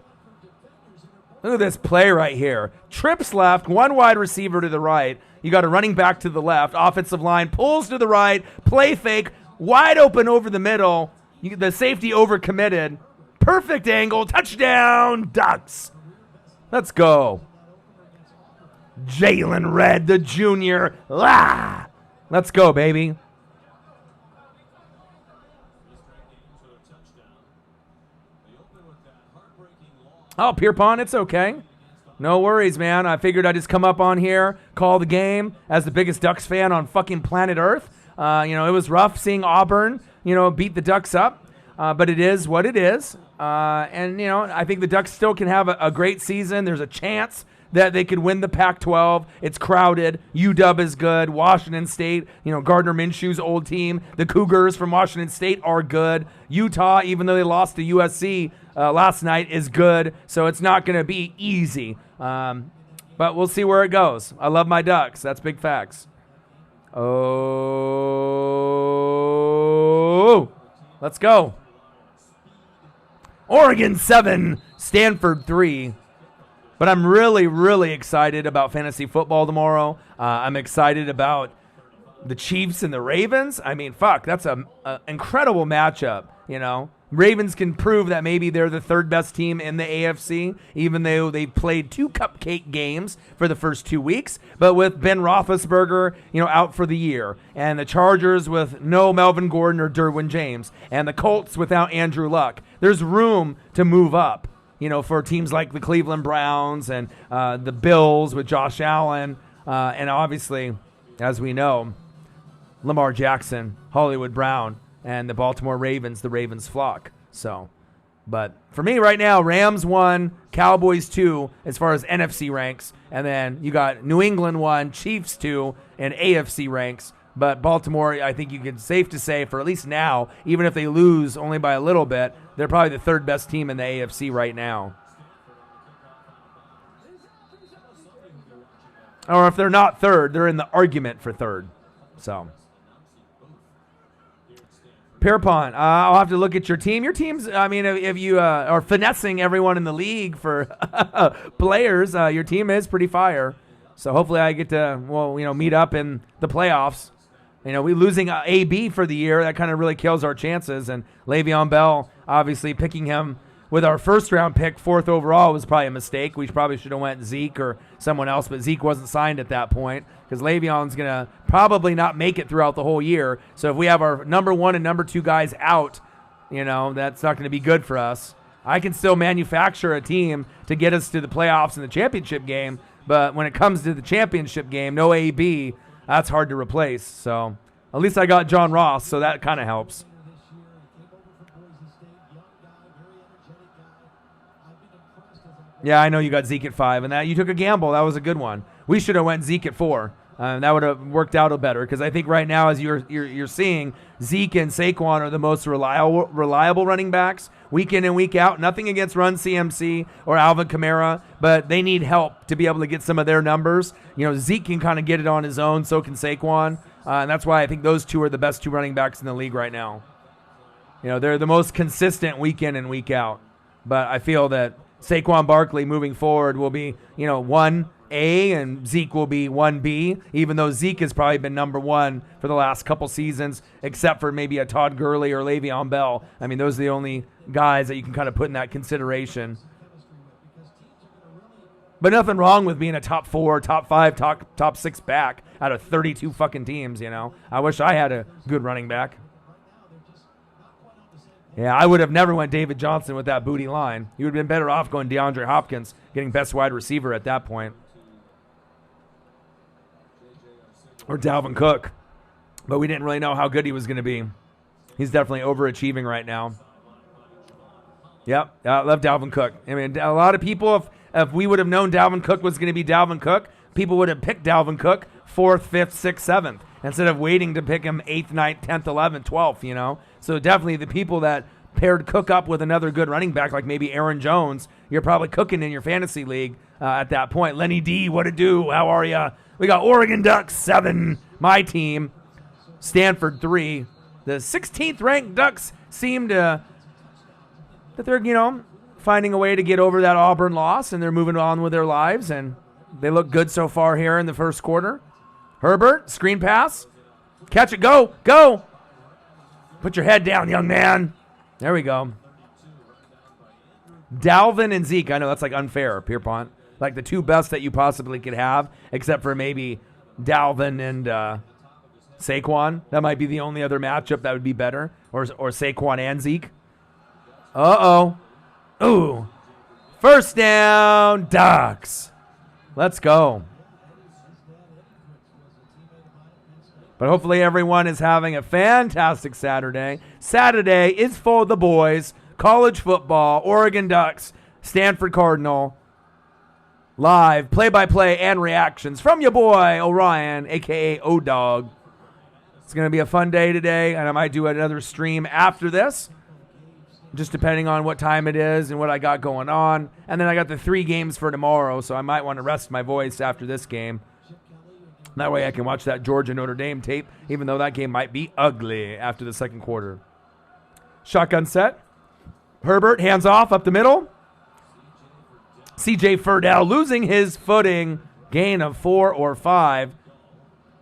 Look at this play right here. Trips left, one wide receiver to the right. You got a running back to the left. Offensive line pulls to the right. Play fake, wide open over the middle. The safety overcommitted. Perfect angle, touchdown, Ducks. Let's go. Jalen Red, the junior. Let's go, baby. Oh, Pierpont, it's okay. No worries, man. I figured I'd just come up on here, call the game as the biggest Ducks fan on fucking planet Earth. It was rough seeing Auburn, beat the Ducks up, but it is what it is. I think the Ducks still can have a great season. There's a chance that they could win the Pac-12. It's crowded. UW is good. Washington State, Gardner Minshew's old team. The Cougars from Washington State are good. Utah, even though they lost to USC last night, is good. So it's not going to be easy. But we'll see where it goes. I love my Ducks. That's big facts. Oh, let's go. Oregon 7, Stanford 3. But I'm really, really excited about fantasy football tomorrow. I'm excited about the Chiefs and the Ravens. That's an incredible matchup, Ravens can prove that maybe they're the third best team in the AFC, even though they played 2 cupcake games for the first 2 weeks. But with Ben Roethlisberger, out for the year, and the Chargers with no Melvin Gordon or Derwin James, and the Colts without Andrew Luck, there's room to move up. For teams like the Cleveland Browns and the Bills with Josh Allen, and obviously, as we know, Lamar Jackson, Hollywood Brown, and the Baltimore Ravens, the Ravens flock. But for me right now, Rams 1, Cowboys 2 as far as NFC ranks, and then you got New England 1, Chiefs 2, and AFC ranks. But Baltimore, I think you can safe to say, for at least now, even if they lose only by a little bit, they're probably the third best team in the AFC right now. Or if they're not third, they're in the argument for third. Pierpont, I'll have to look at your team. Your team's, if you are finessing everyone in the league for players, your team is pretty fire. So hopefully I get to, meet up in the playoffs. We losing AB for the year, that kind of really kills our chances. And Le'Veon Bell, obviously picking him with our first-round pick, 4th overall, was probably a mistake. We probably should have went Zeke or someone else, but Zeke wasn't signed at that point because Le'Veon's going to probably not make it throughout the whole year. So if we have our number 1 and number 2 guys out, that's not going to be good for us. I can still manufacture a team to get us to the playoffs and the championship game, but when it comes to the championship game, no AB, that's hard to replace. So at least I got John Ross, so that kind of helps. Yeah, I know you got Zeke at 5, and that you took a gamble. That was a good one. We should have went Zeke at 4. That would have worked out a better because I think right now, as you're seeing, Zeke and Saquon are the most reliable running backs week in and week out. Nothing against Run CMC or Alvin Kamara, but they need help to be able to get some of their numbers. Zeke can kind of get it on his own, so can Saquon, and that's why I think those two are the best 2 running backs in the league right now. They're the most consistent week in and week out, but I feel that Saquon Barkley moving forward will be, 1A and Zeke will be 1B, even though Zeke has probably been number 1 for the last couple seasons, except for maybe a Todd Gurley or Le'Veon Bell. Those are the only guys that you can kind of put in that consideration. But nothing wrong with being a top 4, top 5, top 6 back out of 32 fucking teams, I wish I had a good running back. Yeah, I would have never went David Johnson with that booty line. You would have been better off going DeAndre Hopkins, getting best wide receiver at that point. Or Dalvin Cook. But we didn't really know how good he was going to be. He's definitely overachieving right now. Yep, I love Dalvin Cook. I mean, a lot of people, if we would have known Dalvin Cook was going to be Dalvin Cook, people would have picked Dalvin Cook 4th, 5th, 6th, 7th, instead of waiting to pick him 8th, 9th, 10th, 11th, 12th, you know? So definitely the people that paired Cook up with another good running back like maybe Aaron Jones, you're probably cooking in your fantasy league at that point. Lenny D, what to do? How are ya? We got Oregon Ducks 7, my team. Stanford 3. The 16th ranked Ducks seem to that they're, you know, finding a way to get over that Auburn loss, and they're moving on with their lives, and they look good so far here in the first quarter. Herbert, screen pass. Catch it, go, go. Put your head down, young man. There we go. Dalvin and Zeke, I know that's like unfair, Pierpont. Like the two best that you possibly could have, except for maybe Dalvin and Saquon. That might be the only other matchup that would be better, or Saquon and Zeke. Uh-oh. Ooh. First down, Ducks. Let's go. But hopefully everyone is having a fantastic Saturday. Saturday is for the boys. College football, Oregon Ducks, Stanford Cardinal. Live, play-by-play, and reactions from your boy, Orion, a.k.a. O-Dog. It's going to be a fun day today, and I might do another stream after this, just depending on what time it is and what I got going on. And then I got the 3 games for tomorrow, so I might want to rest my voice after this game. That way I can watch that Georgia-Notre Dame tape, even though that game might be ugly after the second quarter. Shotgun set. Herbert, hands off, up the middle. C.J. Furdell losing his footing. Gain of 4 or 5.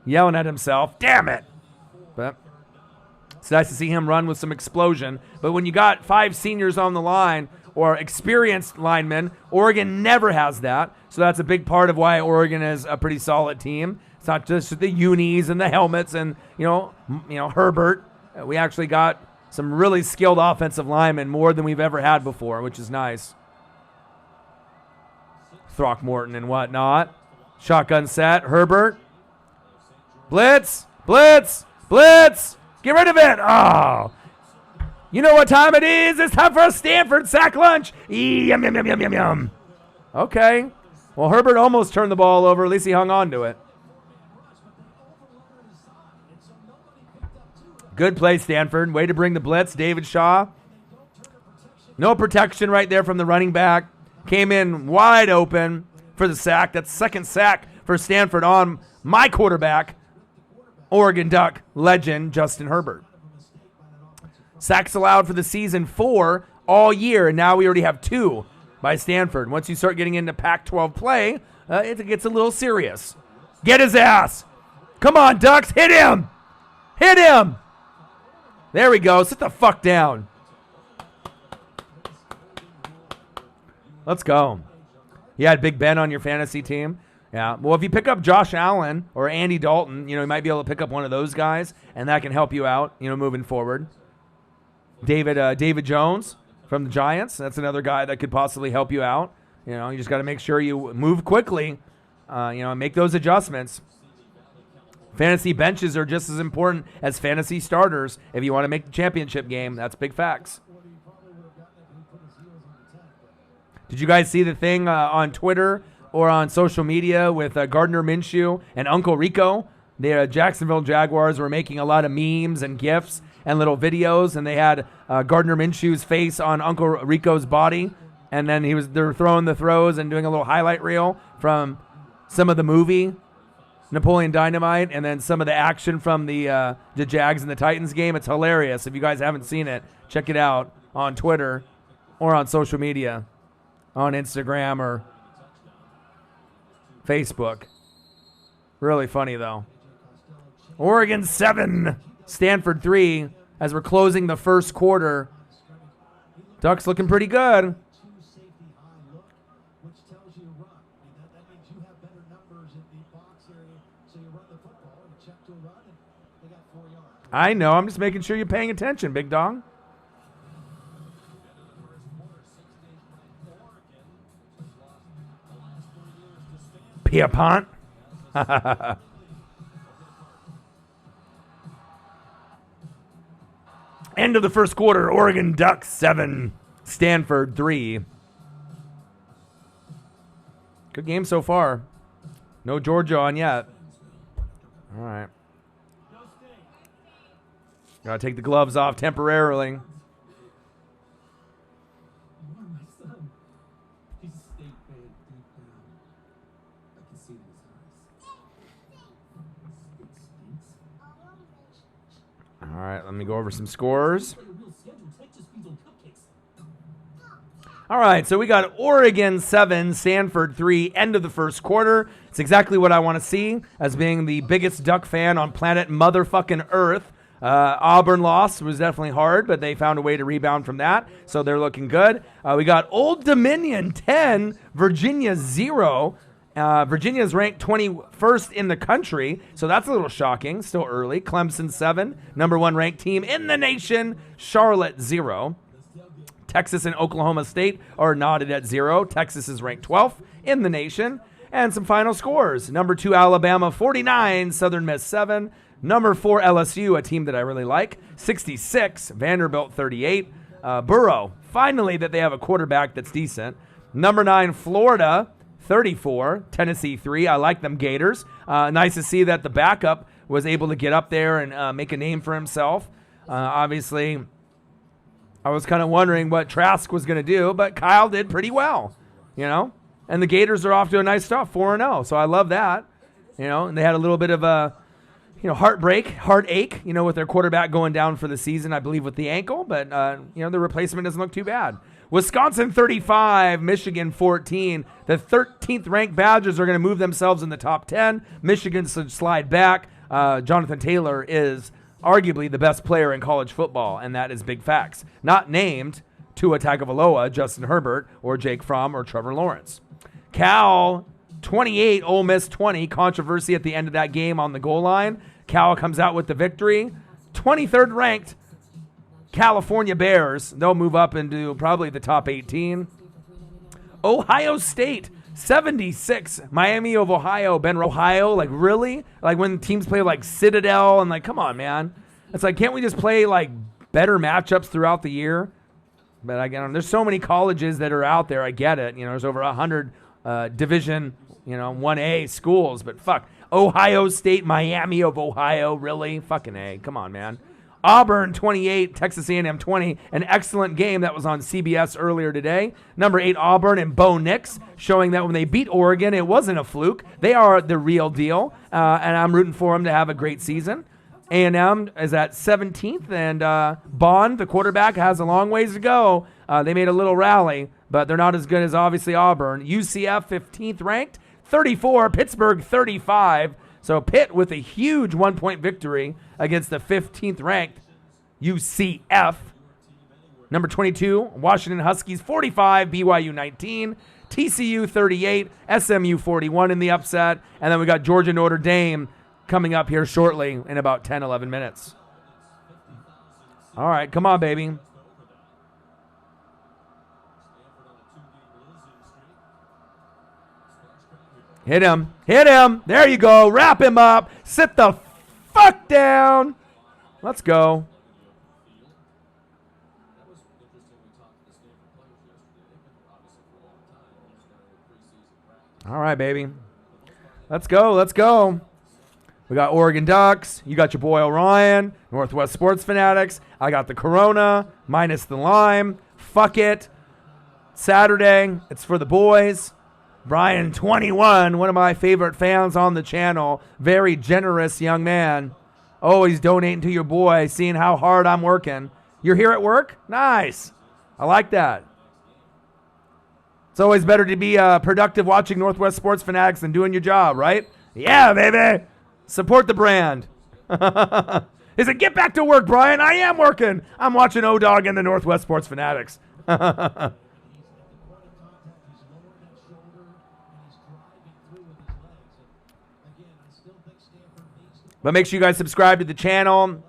Yelling at himself. Damn it. But it's nice to see him run with some explosion. But when you got 5 seniors on the line or experienced linemen, Oregon never has that. So that's a big part of why Oregon is a pretty solid team. It's not just the unis and the helmets and, you know, Herbert. We actually got some really skilled offensive linemen, more than we've ever had before, which is nice. Throckmorton and whatnot. Shotgun set. Herbert. Blitz. Blitz. Blitz. Get rid of it. Oh. You know what time it is? It's time for a Stanford sack lunch. Yum, yum, yum, yum, yum, yum. Okay. Well, Herbert almost turned the ball over. At least he hung on to it. Good play, Stanford. Way to bring the blitz. David Shaw. No protection right there from the running back. Came in wide open for the sack. That's second sack for Stanford on my quarterback, Oregon Duck legend, Justin Herbert. Sacks allowed for the season 4 all year, and now we already have 2 by Stanford. Once you start getting into Pac-12 play, it gets a little serious. Get his ass. Come on, Ducks. Hit him. Hit him. There we go. Sit the fuck down. Let's go. You had Big Ben on your fantasy team? Yeah. Well, if you pick up Josh Allen or Andy Dalton, you know, you might be able to pick up one of those guys, and that can help you out, you know, moving forward. David Jones from the Giants. That's another guy that could possibly help you out. You know, you just got to make sure you move quickly, and make those adjustments. Fantasy benches are just as important as fantasy starters if you want to make the championship game. That's big facts. Did you guys see the thing on Twitter or on social media with Gardner Minshew and Uncle Rico? The Jacksonville Jaguars were making a lot of memes and GIFs and little videos, and they had Gardner Minshew's face on Uncle Rico's body, and then they're throwing the throws and doing a little highlight reel from some of the movie Napoleon Dynamite, and then some of the action from the Jags and the Titans game. It's hilarious. If you guys haven't seen it, check it out on Twitter or on social media, on Instagram or Facebook. Really funny, though. Oregon 7, Stanford 3, as we're closing the first quarter. Ducks looking pretty good. I know. I'm just making sure you're paying attention, big dog. Pierpont. End of the first quarter, Oregon Ducks 7, Stanford 3. Good game so far. No Georgia on yet. All right. Gotta take the gloves off temporarily. All right, let me go over some scores. All right, so we got Oregon 7, Stanford 3, end of the first quarter. It's exactly what I want to see as being the biggest Duck fan on planet motherfucking Earth. Auburn loss was definitely hard, but they found a way to rebound from that, so they're looking good. We got Old Dominion 10, Virginia 0. Virginia is ranked 21st in the country, so that's a little shocking. Still early. Clemson 7, number 1 ranked team in the nation. Charlotte 0. Texas and Oklahoma State are knotted at 0. Texas is ranked 12th in the nation. And some final scores. Number 2 Alabama 49, Southern Miss 7. Number 4 LSU, a team that I really like, 66. Vanderbilt 38. Burrow, finally that they have a quarterback that's decent. Number 9 Florida 34, Tennessee 3. I like them Gators. Nice to see that the backup was able to get up there and make a name for himself. Obviously, I was kind of wondering what Trask was going to do, but Kyle did pretty well, you know. And the Gators are off to a nice start, 4-0. So I love that, you know. And they had a little bit of a, heartache, with their quarterback going down for the season, I believe, with the ankle. But, the replacement doesn't look too bad. Wisconsin 35, Michigan 14. The 13th ranked Badgers are going to move themselves in the top 10. Michigan should slide back. Jonathan Taylor is arguably the best player in college football, and that is big facts. Not named Tua Tagovailoa, Justin Herbert, or Jake Fromm, or Trevor Lawrence. Cal 28, Ole Miss 20. Controversy at the end of that game on the goal line. Cal comes out with the victory. 23rd ranked California Bears. They'll move up into probably the top 18. Ohio State 76. Miami of Ohio. Ben Ohio, like really? Like when teams play like Citadel and like, come on, man. It's like, can't we just play like better matchups throughout the year? But again, there's so many colleges that are out there. I get it. There's over 100 division, 1A schools. But fuck, Ohio State, Miami of Ohio, really? Fucking A. Come on, man. Auburn 28, Texas A&M 20. An excellent game that was on CBS earlier today. Number 8 Auburn and Bo Nix showing that when they beat Oregon, it wasn't a fluke. They are the real deal, and I'm rooting for them to have a great season. A&M is at 17th, and Bond, the quarterback, has a long ways to go. They made a little rally, but they're not as good as obviously Auburn. UCF 15th ranked, 34. Pittsburgh 35. So Pitt with a huge 1-point victory against the 15th ranked UCF. Number 22, Washington Huskies 45, BYU 19, TCU 38, SMU 41 in the upset. And then we got Georgia Notre Dame coming up here shortly in about 10, 11 minutes. All right, come on, baby. Hit him. Hit him. There you go. Wrap him up. Sit the fuck down. Let's go. All right, baby. Let's go. Let's go. We got Oregon Ducks. You got your boy Orion. Northwest Sports Fanatics. I got the Corona minus the lime. Fuck it. Saturday. It's for the boys. Brian, 21, one of my favorite fans on the channel. Very generous young man. Always donating to your boy, seeing how hard I'm working. You're here at work? Nice. I like that. It's always better to be productive watching Northwest Sports Fanatics than doing your job, right? Yeah, baby. Support the brand. He said, get back to work, Brian. I am working. I'm watching O-Dog and the Northwest Sports Fanatics. But make sure you guys subscribe to the channel.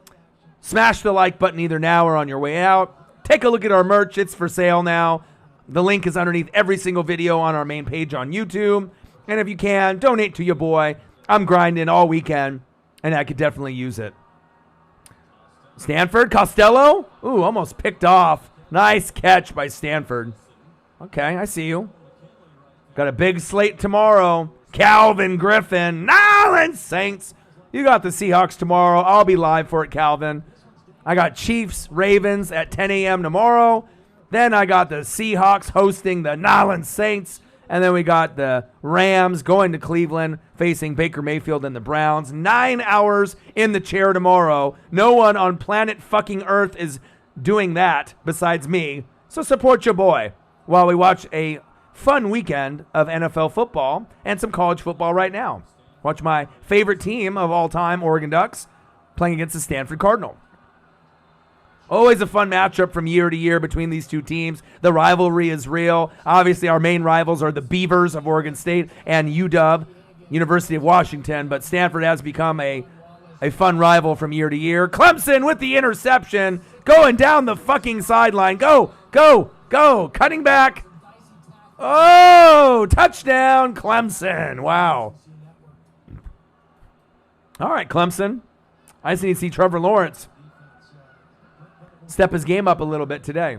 Smash the like button either now or on your way out. Take a look at our merch. It's for sale now. The link is underneath every single video on our main page on YouTube. And if you can, donate to your boy. I'm grinding all weekend, and I could definitely use it. Stanford, Costello. Ooh, almost picked off. Nice catch by Stanford. Okay, I see you. Got a big slate tomorrow. Calvin Griffin, Nolans Saints. You got the Seahawks tomorrow. I'll be live for it, Calvin. I got Chiefs, Ravens at 10 a.m. tomorrow. Then I got the Seahawks hosting the Nolans Saints. And then we got the Rams going to Cleveland, facing Baker Mayfield and the Browns. 9 hours in the chair tomorrow. No one on planet fucking Earth is doing that besides me. So support your boy while we watch a fun weekend of NFL football and some college football right now. Watch my favorite team of all time, Oregon Ducks, playing against the Stanford Cardinal. Always a fun matchup from year to year between these two teams. The rivalry is real. Obviously, our main rivals are the Beavers of Oregon State and UW, University of Washington, but Stanford has become a fun rival from year to year. Clemson with the interception, going down the fucking sideline. Go, go, go, cutting back. Oh, touchdown, Clemson. Wow. All right, Clemson. I just need to see Trevor Lawrence step his game up a little bit today.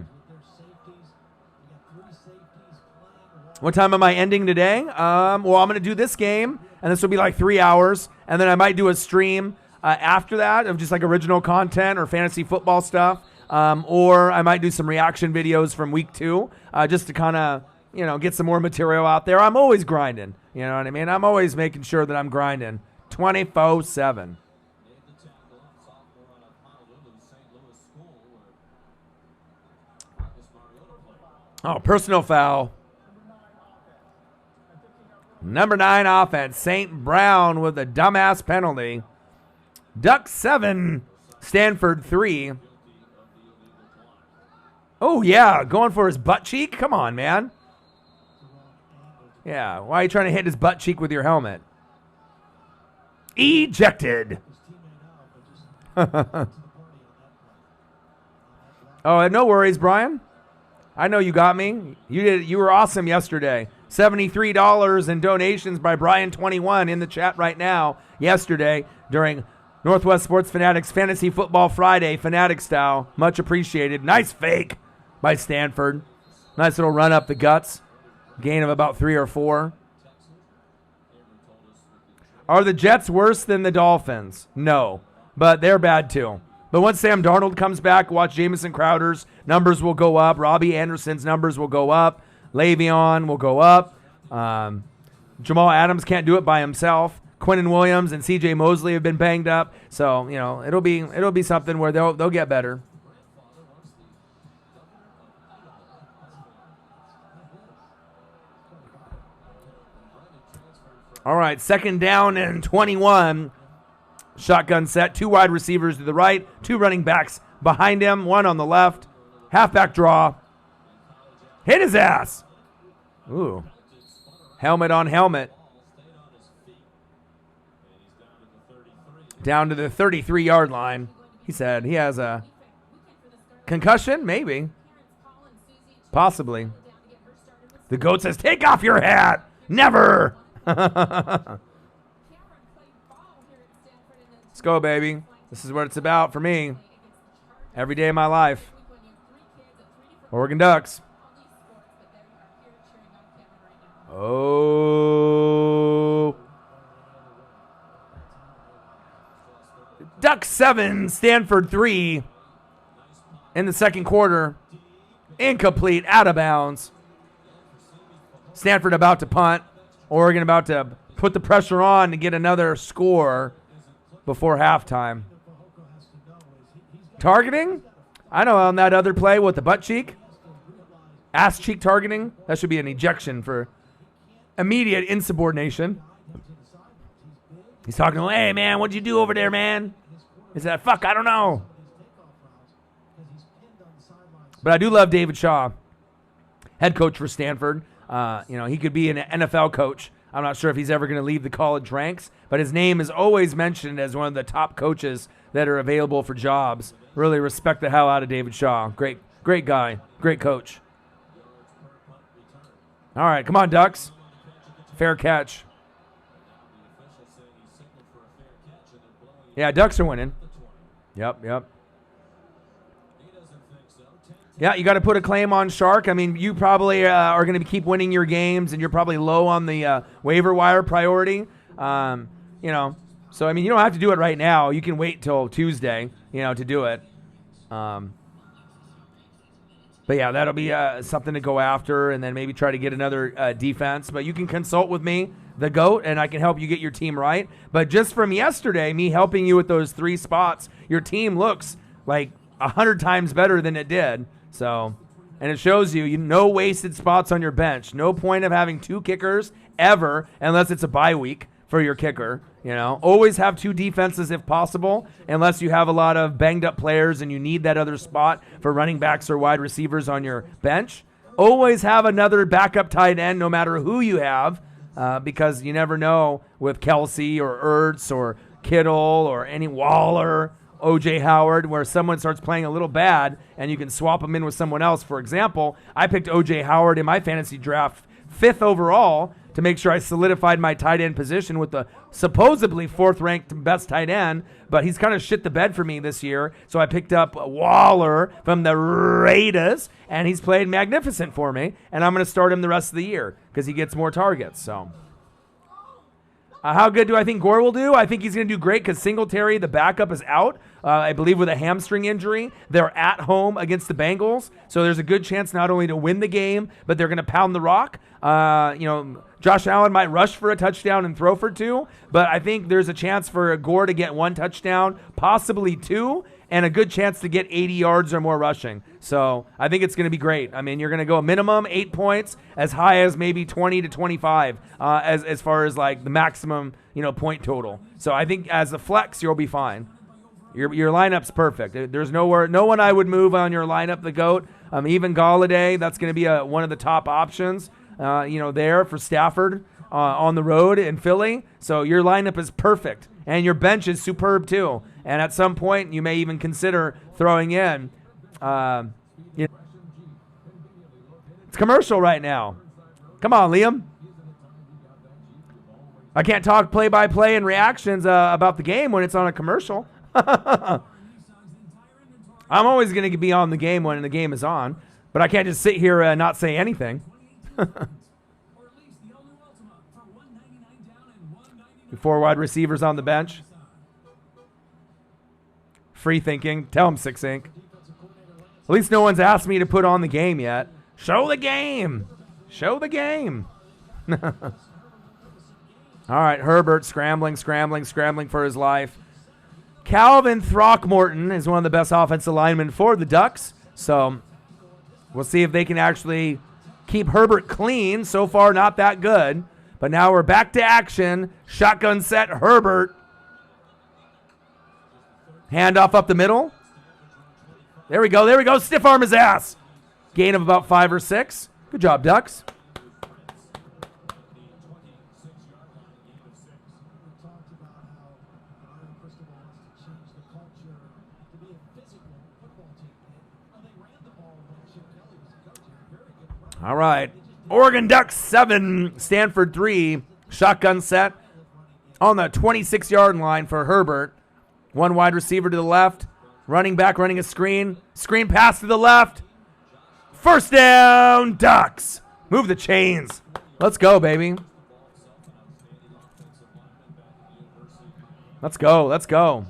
What time am I ending today? Well, I'm going to do this game, and this will be like 3 hours, and then I might do a stream after that of just like original content or fantasy football stuff, or I might do some reaction videos from week 2 just to kind of, get some more material out there. I'm always grinding, you know what I mean? I'm always making sure that I'm grinding 24/7. Oh, personal foul. Number 9 offense. St. Brown with a dumbass penalty. Ducks 7. Stanford 3. Oh, yeah. Going for his butt cheek? Come on, man. Yeah. Why are you trying to hit his butt cheek with your helmet? Ejected. Oh, no worries, Brian. I know you got me. You were awesome yesterday. $73 in donations by Brian21 in the chat right now. Yesterday during Northwest Sports Fanatics Fantasy Football Friday, Fanatic style. Much appreciated. Nice fake by Stanford. Nice little run up the guts. Gain of about 3 or 4. Are the Jets worse than the Dolphins? No, but they're bad too. But once Sam Darnold comes back, watch Jamison Crowder's numbers will go up. Robbie Anderson's numbers will go up. Le'Veon will go up. Jamal Adams can't do it by himself. Quinnen Williams and C.J. Mosley have been banged up. So, it'll be something where they'll get better. All right, 2nd down and 21. Shotgun set, 2 wide receivers to the right, 2 running backs behind him, 1 on the left. Halfback draw. Hit his ass. Ooh. Helmet on helmet. Down to the 33-yard line. He said he has a concussion, maybe. Possibly. The GOAT says, take off your hat. Never. Let's go, baby. This is what it's about for me. Every day of my life. Oregon Ducks. Oh. Ducks 7, Stanford 3 in the second quarter. Incomplete, out of bounds. Stanford about to punt. Oregon about to put the pressure on to get another score before halftime. Targeting? I know on that other play with the butt cheek. Ass cheek targeting. That should be an ejection for immediate insubordination. He's talking to him, hey, man, what'd you do over there, man? He said, fuck, I don't know. But I do love David Shaw, head coach for Stanford. He could be an NFL coach. I'm not sure if he's ever going to leave the college ranks, but his name is always mentioned as one of the top coaches that are available for jobs. Really respect the hell out of David Shaw. Great guy. Great coach. All right, come on, Ducks. Fair catch. Yeah, Ducks are winning. Yep. Yeah, you got to put a claim on Shark. I mean, you probably are going to keep winning your games, and you're probably low on the waiver wire priority. So I mean, you don't have to do it right now. You can wait till Tuesday, to do it. But yeah, that'll be something to go after, and then maybe try to get another defense. But you can consult with me, the GOAT, and I can help you get your team right. But just from yesterday, me helping you with those 3 spots, your team looks like 100 times better than it did. So, and it shows you no wasted spots on your bench. No point of having 2 kickers ever unless it's a bye week for your kicker. Always have 2 defenses if possible, unless you have a lot of banged up players and you need that other spot for running backs or wide receivers on your bench. Always have another backup tight end no matter who you have, because you never know with Kelsey or Ertz or Kittle or any Waller, O.J. Howard, where someone starts playing a little bad and you can swap them in with someone else. For example, I picked O.J. Howard in my fantasy draft 5th overall to make sure I solidified my tight end position with the supposedly 4th-ranked best tight end, but he's kind of shit the bed for me this year. So I picked up Waller from the Raiders, and he's played magnificent for me, and I'm going to start him the rest of the year because he gets more targets. So how good do I think Gore will do? I think he's going to do great because Singletary, the backup, is out, I believe with a hamstring injury. They're at home against the Bengals, so there's a good chance not only to win the game, but they're going to pound the rock. Josh Allen might rush for a touchdown and throw for 2, but I think there's a chance for Gore to get 1 touchdown, possibly 2, and a good chance to get 80 yards or more rushing. So I think it's going to be great. I mean, you're going to go a minimum 8 points, as high as maybe 20 to 25 as far as like the maximum point total. So I think as a flex, you'll be fine. Your lineup's perfect. There's no one I would move on your lineup, the GOAT. Even Galladay, that's going to be one of the top options. There for Stafford on the road in Philly. So your lineup is perfect, and your bench is superb too. And at some point, you may even consider throwing in. It's commercial right now. Come on, Liam. I can't talk play-by-play and reactions about the game when it's on a commercial. I'm always going to be on the game when the game is on, but I can't just sit here and not say anything. 4 wide receivers on the bench. Free thinking. Tell him 6 Inc. At least no one's asked me to put on the game yet. Show the game. Show the game. All right, Herbert scrambling for his life. Calvin Throckmorton is one of the best offensive linemen for the Ducks. So we'll see if they can actually keep Herbert clean. So far, not that good. But now we're back to action. Shotgun set, Herbert. Handoff up the middle. There we go. Stiff arm his ass. Gain of about 5 or 6. Good job, Ducks. All right. Oregon Ducks 7, Stanford 3. Shotgun set on the 26-yard line for Herbert. 1 wide receiver to the left. Running back running a screen. Screen pass to the left. First down, Ducks. Move the chains. Let's go, baby. Let's go.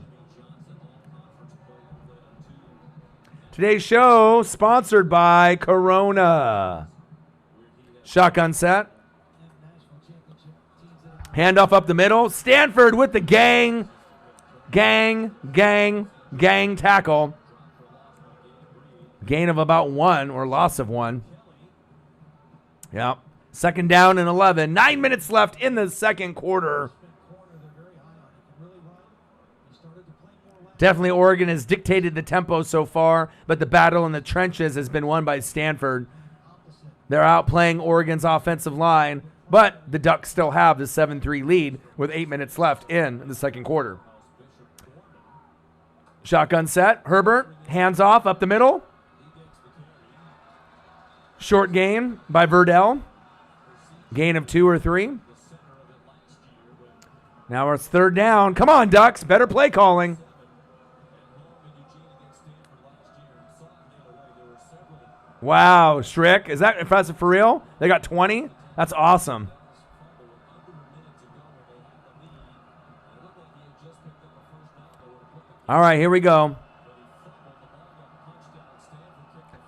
Today's show sponsored by Corona. Shotgun set. Handoff up the middle. Stanford with the gang tackle. Gain of about 1 or loss of 1. Yep. Second down and 11. 9 minutes left in the second quarter. Definitely Oregon has dictated the tempo so far, but the battle in the trenches has been won by Stanford. They're outplaying Oregon's offensive line, but the Ducks still have the 7-3 lead with 8 minutes left in the second quarter. Shotgun set. Herbert, hands off up the middle. Short gain by Verdell. Gain of 2 or 3. Now it's third down. Come on, Ducks. Better play calling. Wow, Schrick. Is that impressive for real? They got 20? That's awesome. All right, here we go.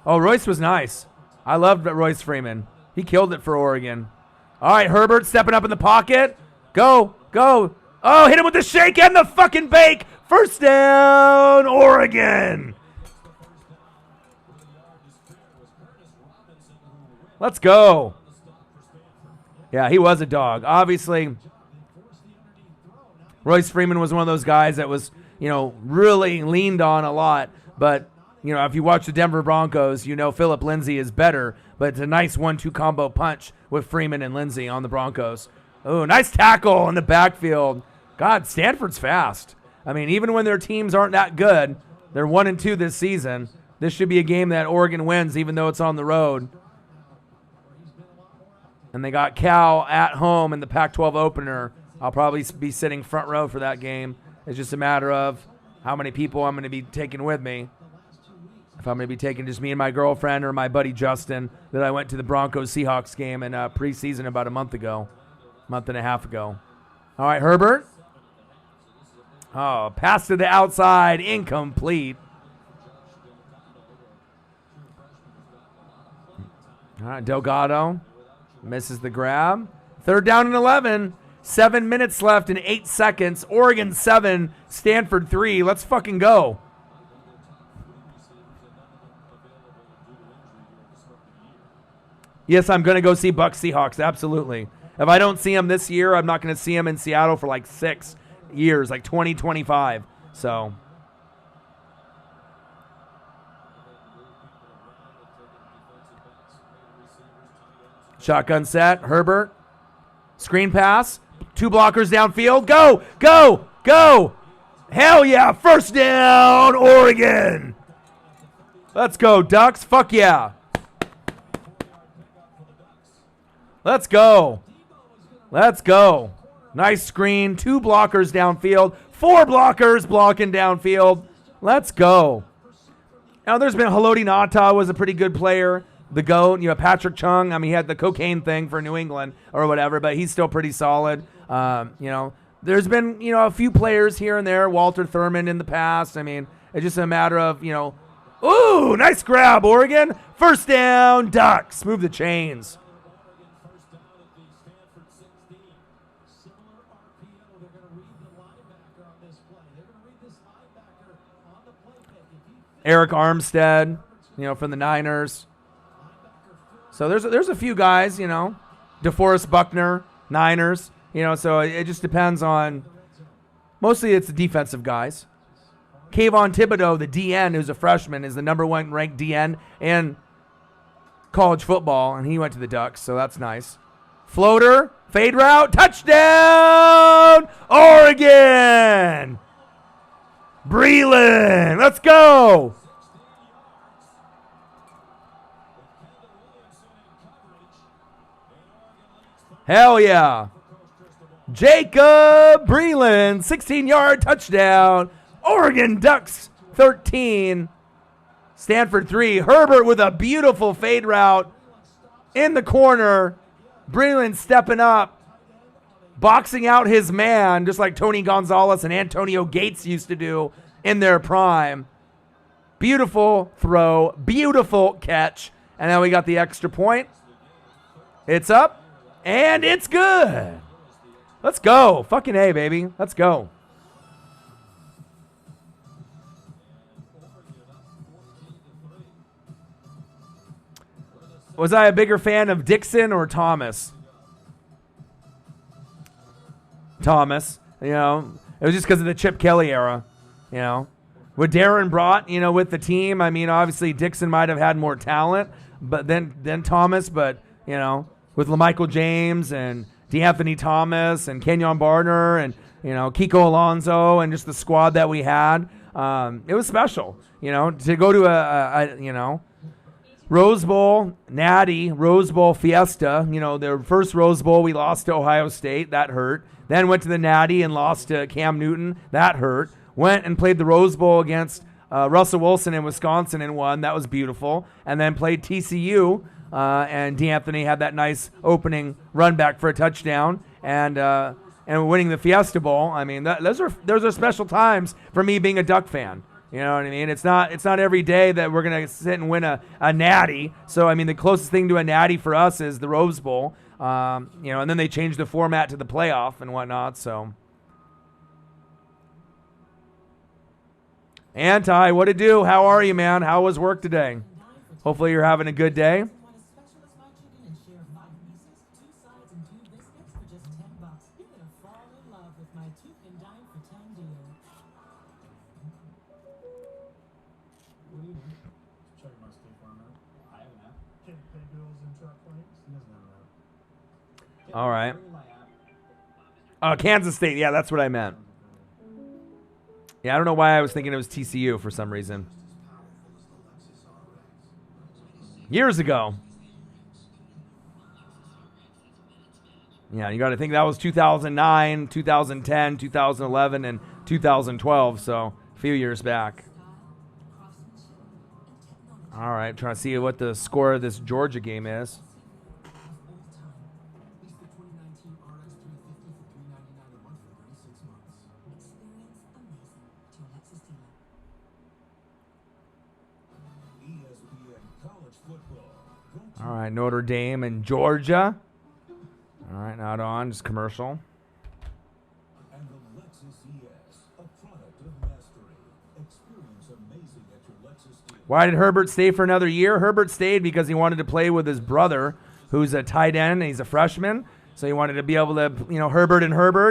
Oh, Royce was nice. I loved Royce Freeman. He killed it for Oregon. All right, Herbert stepping up in the pocket. Go. Oh, hit him with the shake and the fucking bake. First down, Oregon. Let's go. Yeah, he was a dog. Obviously, Royce Freeman was one of those guys that was, really leaned on a lot. But, if you watch the Denver Broncos, Phillip Lindsay is better. But it's a nice 1-2 combo punch with Freeman and Lindsay on the Broncos. Oh, nice tackle in the backfield. God, Stanford's fast. I mean, even when their teams aren't that good, they're 1-2 this season. This should be a game that Oregon wins, even though it's on the road. And they got Cal at home in the Pac-12 opener. I'll probably be sitting front row for that game. It's just a matter of how many people I'm going to be taking with me. If I'm going to be taking just me and my girlfriend or my buddy Justin that I went to the Broncos-Seahawks game in preseason about a month and a half ago. All right, Herbert. Oh, pass to the outside, incomplete. All right, Delgado misses the grab. 3rd down and 11. 7 minutes left and 8 seconds. Oregon 7, Stanford 3. Let's fucking go. Yes, I'm going to go see Bucs Seahawks, absolutely. If I don't see them this year, I'm not going to see them in Seattle for like 6 years, like 2025. So, shotgun set, Herbert. Screen pass, 2 blockers downfield. Go. Hell yeah, first down, Oregon. Let's go, Ducks. Fuck yeah. Let's go. Nice screen. 2 blockers downfield. 4 blockers blocking downfield. Let's go. Now, there's been Haloti Ngata was a pretty good player. The GOAT. Patrick Chung. I mean, he had the cocaine thing for New England or whatever, but he's still pretty solid. There's been, a few players here and there. Walter Thurman in the past. I mean, it's just a matter of, ooh, nice grab, Oregon. First down, Ducks. Move the chains. Eric Armstead, from the Niners. So there's a few guys, DeForest Buckner, Niners, so it just depends on, mostly it's the defensive guys. Kayvon Thibodeau, the DN, who's a freshman, is the number 1 ranked DN in college football, and he went to the Ducks, so that's nice. Floater, fade route, touchdown, Oregon! Breland, let's go! Hell yeah. Jacob Breland, 16-yard touchdown. Oregon Ducks 13, Stanford 3. Herbert with a beautiful fade route in the corner. Breland stepping up, boxing out his man, just like Tony Gonzalez and Antonio Gates used to do in their prime. Beautiful throw, beautiful catch. And then we got the extra point. It's up. And it's good. Let's go. Fucking A, baby. Let's go. Was I a bigger fan of Dixon or Thomas? Thomas. It was just because of the Chip Kelly era. What Darren brought, with the team. I mean, obviously Dixon might have had more talent, but then Thomas, but, with LaMichael James and DeAnthony Thomas and Kenyon Barner and, Kiko Alonso and just the squad that we had. It was special, to go to a Rose Bowl, Natty, Rose Bowl Fiesta. Their first Rose Bowl, we lost to Ohio State. That hurt. Then went to the Natty and lost to Cam Newton. That hurt. Went and played the Rose Bowl against Russell Wilson in Wisconsin and won. That was beautiful. And then played TCU, and D'Anthony had that nice opening run back for a touchdown, and winning the Fiesta Bowl. I mean, those are special times for me being a Duck fan. You know what I mean? It's not every day that we're gonna sit and win a natty. So I mean, the closest thing to a natty for us is the Rose Bowl. And then they changed the format to the playoff and whatnot. So, Anti, what to do? How are you, man? How was work today? Hopefully you're having a good day. All right. Kansas State. Yeah, that's what I meant. Yeah, I don't know why I was thinking it was TCU for some reason. Years ago. Yeah, you got to think that was 2009, 2010, 2011, and 2012, so a few years back. All right, trying to see what the score of this Georgia game is. All right, Notre Dame and Georgia. All right, not on, just commercial. And the Lexus ES, a product of mastery. Experience amazing at your Lexus dealer. Why did Herbert stay for another year? Herbert stayed because he wanted to play with his brother, who's a tight end, and he's a freshman. So he wanted to be able to, Herbert,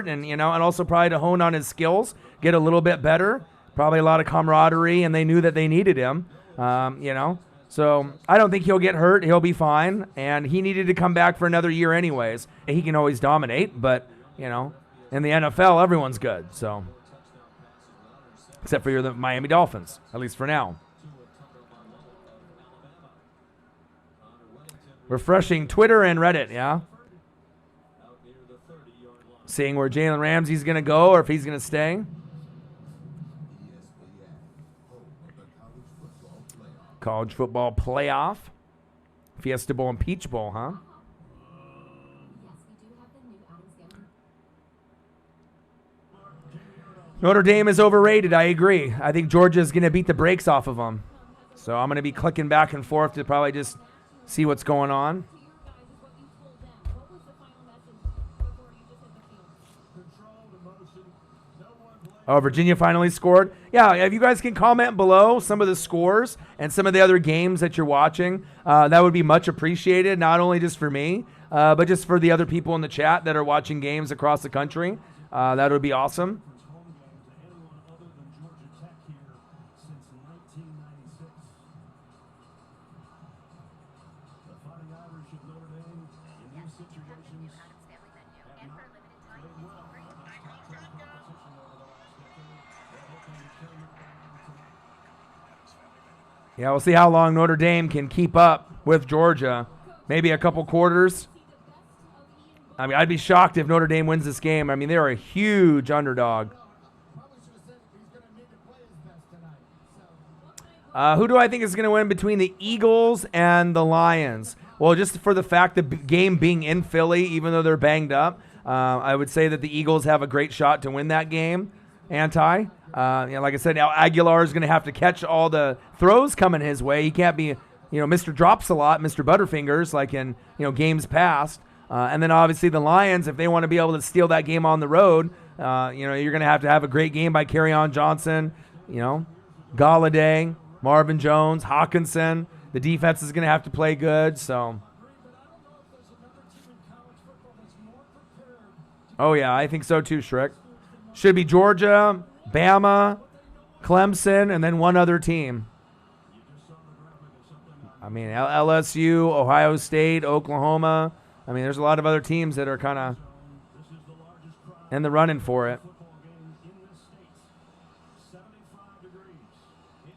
and also probably to hone on his skills, get a little bit better. Probably a lot of camaraderie, and they knew that they needed him, So I don't think he'll get hurt. He'll be fine. And he needed to come back for another year anyways. He can always dominate, but, in the NFL, everyone's good. So, except for the Miami Dolphins, at least for now. Refreshing Twitter and Reddit, yeah? Seeing where Jalen Ramsey's going to go or if he's going to stay. College football playoff. Fiesta Bowl and Peach Bowl, huh? Notre Dame is overrated. I agree. I think Georgia's going to beat the brakes off of them. So I'm going to be clicking back and forth to probably just see what's going on. Oh, Virginia finally scored. Yeah, if you guys can comment below some of the scores and some of the other games that you're watching, that would be much appreciated, not only just for me, but just for the other people in the chat that are watching games across the country. That would be awesome. Yeah, we'll see how long Notre Dame can keep up with Georgia. Maybe a couple quarters. I mean, I'd be shocked if Notre Dame wins this game. I mean, they're a huge underdog. Who do I think is going to win between the Eagles and the Lions? Well, just for the fact the game being in Philly, even though they're banged up, I would say that the Eagles have a great shot to win that game. Anti. Like I said, now Aguilar is going to have to catch all the throws coming his way. He can't be, Mr. Drops a lot, Mr. Butterfingers, like in, games past. And then obviously the Lions, if they want to be able to steal that game on the road, you're going to have a great game by Kerryon Johnson, Galladay, Marvin Jones, Hawkinson. The defense is going to have to play good. So, oh yeah, I think so too, Shrek. Should be Georgia, Bama, Clemson, and then one other team. I mean, LSU, Ohio State, Oklahoma. I mean, there's a lot of other teams that are kind of in the running for it.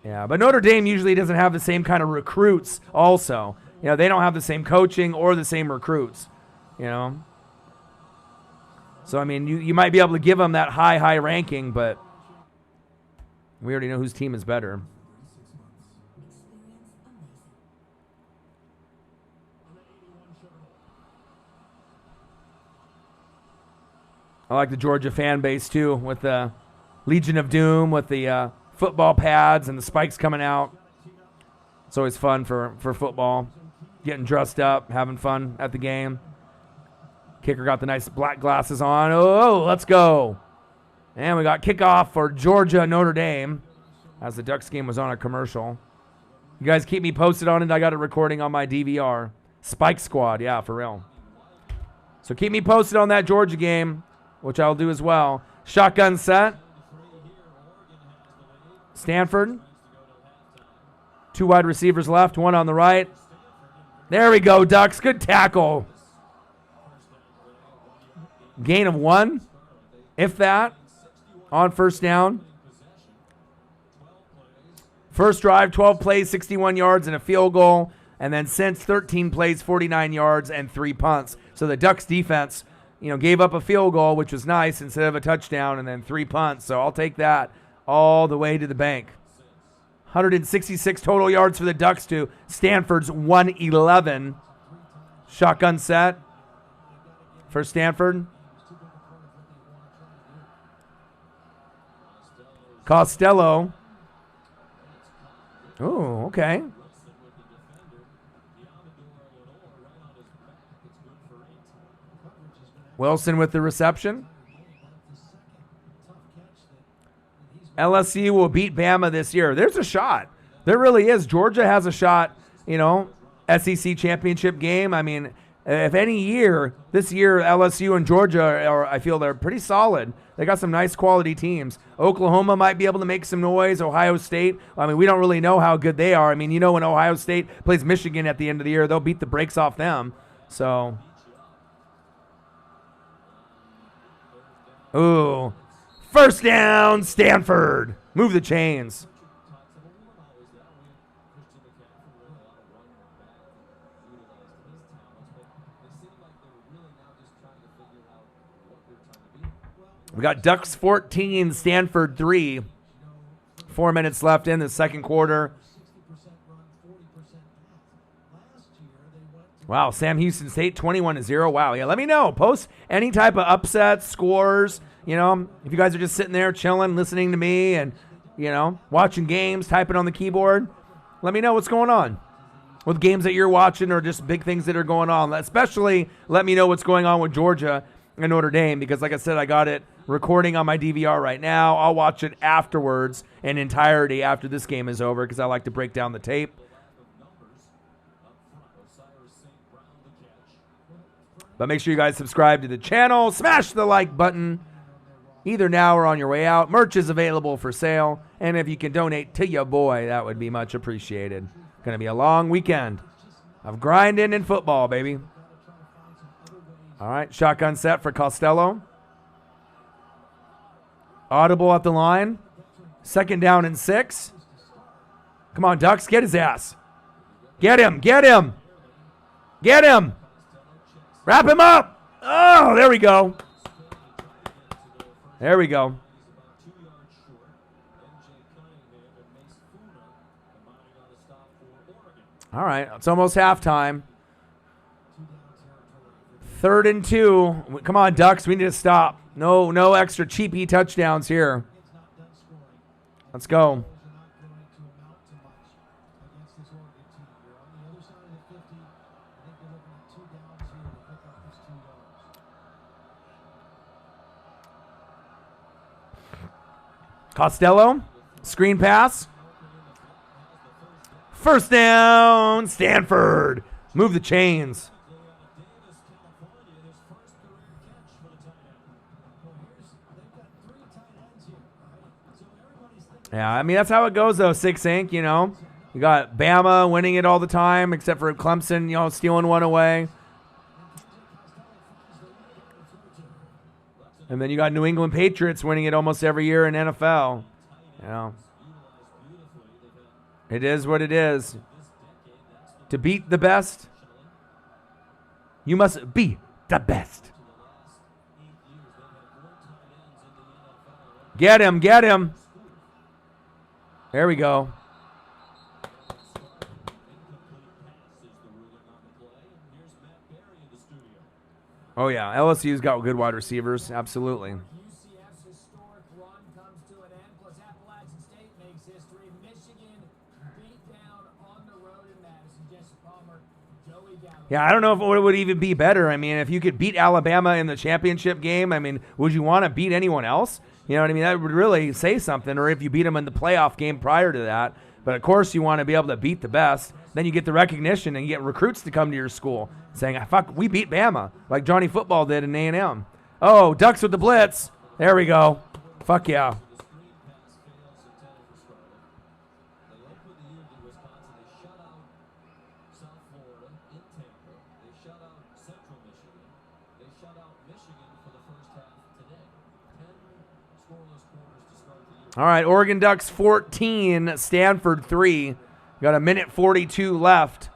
Yeah, but Notre Dame usually doesn't have the same kind of recruits also. They don't have the same coaching or the same recruits, So, I mean, you might be able to give them that high ranking, but We already know whose team is better. Experience amazing. I like the Georgia fan base too, with the Legion of Doom, with the football pads and the spikes coming out. It's always fun for football. Getting dressed up, having fun at the game. Kicker got the nice black glasses on. Oh, let's go. And we got kickoff for Georgia Notre Dame, as the Ducks game was on a commercial. You guys keep me posted on it. I got it recording on my DVR. Spike Squad, yeah, for real. So keep me posted on that Georgia game, which I'll do as well. Shotgun set. Stanford. 2 wide receivers left, 1 on the right. There we go, Ducks. Good tackle. Gain of 1, if that, on first down. First drive, 12 plays, 61 yards, and a field goal. And then since 13 plays, 49 yards, and 3 punts. So the Ducks defense, gave up a field goal, which was nice, instead of a touchdown, and then 3 punts. So I'll take that all the way to the bank. 166 total yards for the Ducks to Stanford's 111. Shotgun set for Stanford. Costello. Oh, okay. Wilson with the reception. LSU will beat Bama this year. There's a shot. There really is. Georgia has a shot, SEC championship game. I mean, if any year, this year LSU and Georgia, I feel they're pretty solid. They got some nice quality teams. Oklahoma might be able to make some noise. Ohio State, I mean, we don't really know how good they are. I mean, when Ohio State plays Michigan at the end of the year, they'll beat the brakes off them. So, ooh. First down, Stanford. Move the chains. We got Ducks 14, Stanford 3. 4 minutes left in the second quarter. Wow, Sam Houston State 21-0. Wow, yeah, let me know. Post any type of upsets, scores. If you guys are just sitting there chilling, listening to me and, watching games, typing on the keyboard, let me know what's going on with games that you're watching or just big things that are going on. Especially let me know what's going on with Georgia and Notre Dame because, like I said, I got it recording on my DVR right now. I'll watch it afterwards in entirety after this game is over because I like to break down the tape. But make sure you guys subscribe to the channel. Smash the like button. Either now or on your way out. Merch is available for sale. And if you can donate to your boy, that would be much appreciated. Going to be a long weekend of grinding in football, baby. All right, shotgun set for Costello. Audible at the line. 2nd down and 6. Come on, Ducks, get his ass. Get him, get him. Get him. Wrap him up. Oh, there we go. There we go. All right, it's almost halftime. 3rd and 2. Come on, Ducks, we need to stop. No extra cheapy touchdowns here. Let's go. Costello, screen pass. First down, Stanford. Move the chains. Yeah, I mean, that's how it goes, though, 6 Inc., You got Bama winning it all the time, except for Clemson, stealing one away. And then you got New England Patriots winning it almost every year in NFL. It is what it is. To beat the best, you must be the best. Get him, get him. There we go. Oh, yeah. LSU's got good wide receivers. Absolutely. UCF's historic run comes to an end, plus Appalachian State makes history. Michigan beat down on the road in Madison. Jesse Palmer, Joey Gallo. Yeah, I don't know if it would even be better. I mean, if you could beat Alabama in the championship game, I mean, would you want to beat anyone else? You know what I mean? That would really say something. Or if you beat them in the playoff game prior to that. But, of course, you want to be able to beat the best. Then you get the recognition and you get recruits to come to your school saying, fuck, we beat Bama, like Johnny Football did in A&M. Oh, Ducks with the blitz. There we go. Fuck yeah. All right, Oregon Ducks 14, Stanford 3. Got a minute 42 left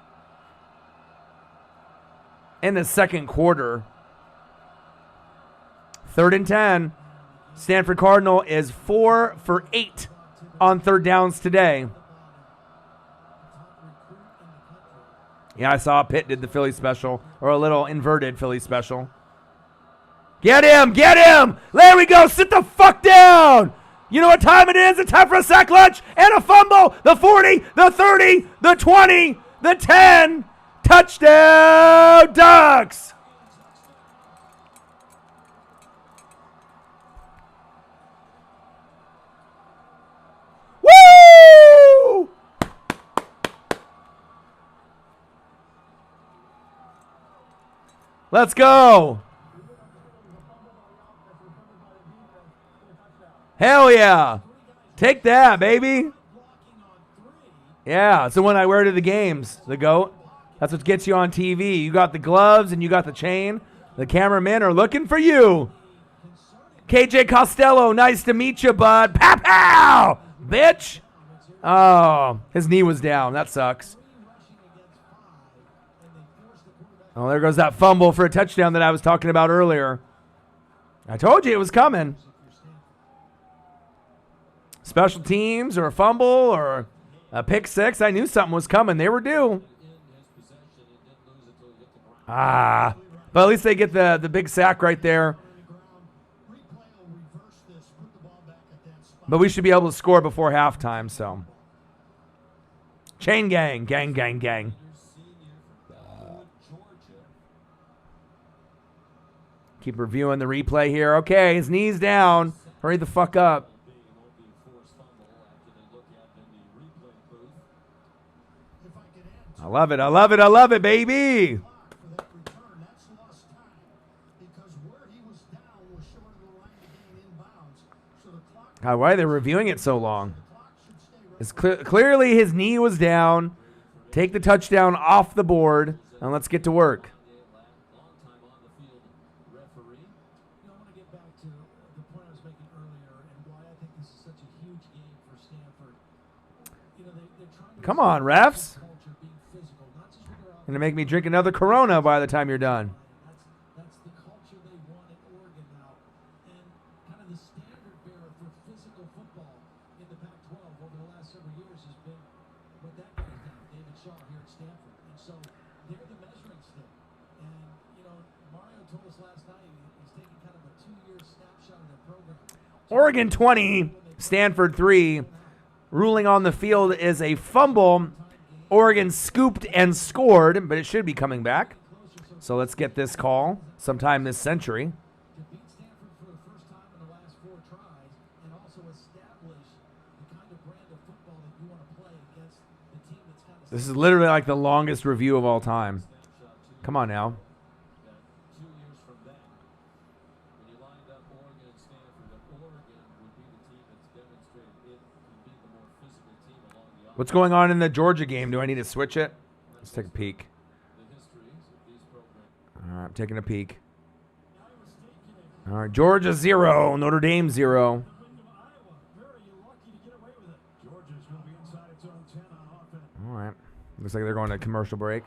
in the second quarter. 3rd and 10. Stanford Cardinal is 4 for 8 on third downs today. Yeah, I saw Pitt did the Philly special, or a little inverted Philly special. Get him! Get him! There we go! Sit the fuck down! You know what time it is? It's time for a sack lunch and a fumble. The 40, the 30, the 20, the 10. Touchdown, Ducks! Woo! Let's go. Hell yeah. Take that, baby. Yeah, it's the one I wear to the games, the GOAT. That's what gets you on TV. You got the gloves and you got the chain. The cameramen are looking for you. KJ Costello, nice to meet you, bud. Pow, pow, bitch. Oh, his knee was down. That sucks. Oh, there goes that fumble for a touchdown that I was talking about earlier. I told you it was coming. Special teams or a fumble or a pick six. I knew something was coming. They were due. But at least they get the big sack right there. But we should be able to score before halftime, so. Chain gang, gang, gang, gang. Keep reviewing the replay here. Okay, his knee's down. Hurry the fuck up. I love it, I love it, I love it, baby. God, why are they reviewing it so long? It's clearly his knee was down. Take the touchdown off the board, and let's get to work. Come on, refs. Going to make me drink another Corona by the time you're done. That's the culture they want at Oregon now. And kind of the standard bearer for physical football in the Pac-12 over the last several years has been what that guy's done, David Shaw here at Stanford. And so they're the measuring stick. And, you know, Mario told us last night he's taking kind of a 2-year snapshot of their program. Oregon 20, Stanford 3. Ruling on the field is a fumble. Oregon scooped and scored, but it should be coming back. So let's get this call sometime this century. This is literally like the longest review of all time. Come on now. What's going on in the Georgia game? Do I need to switch it? Let's take a peek. All right, I'm taking a peek. All right, Georgia 0, Notre Dame 0. All right, looks like they're going to commercial break.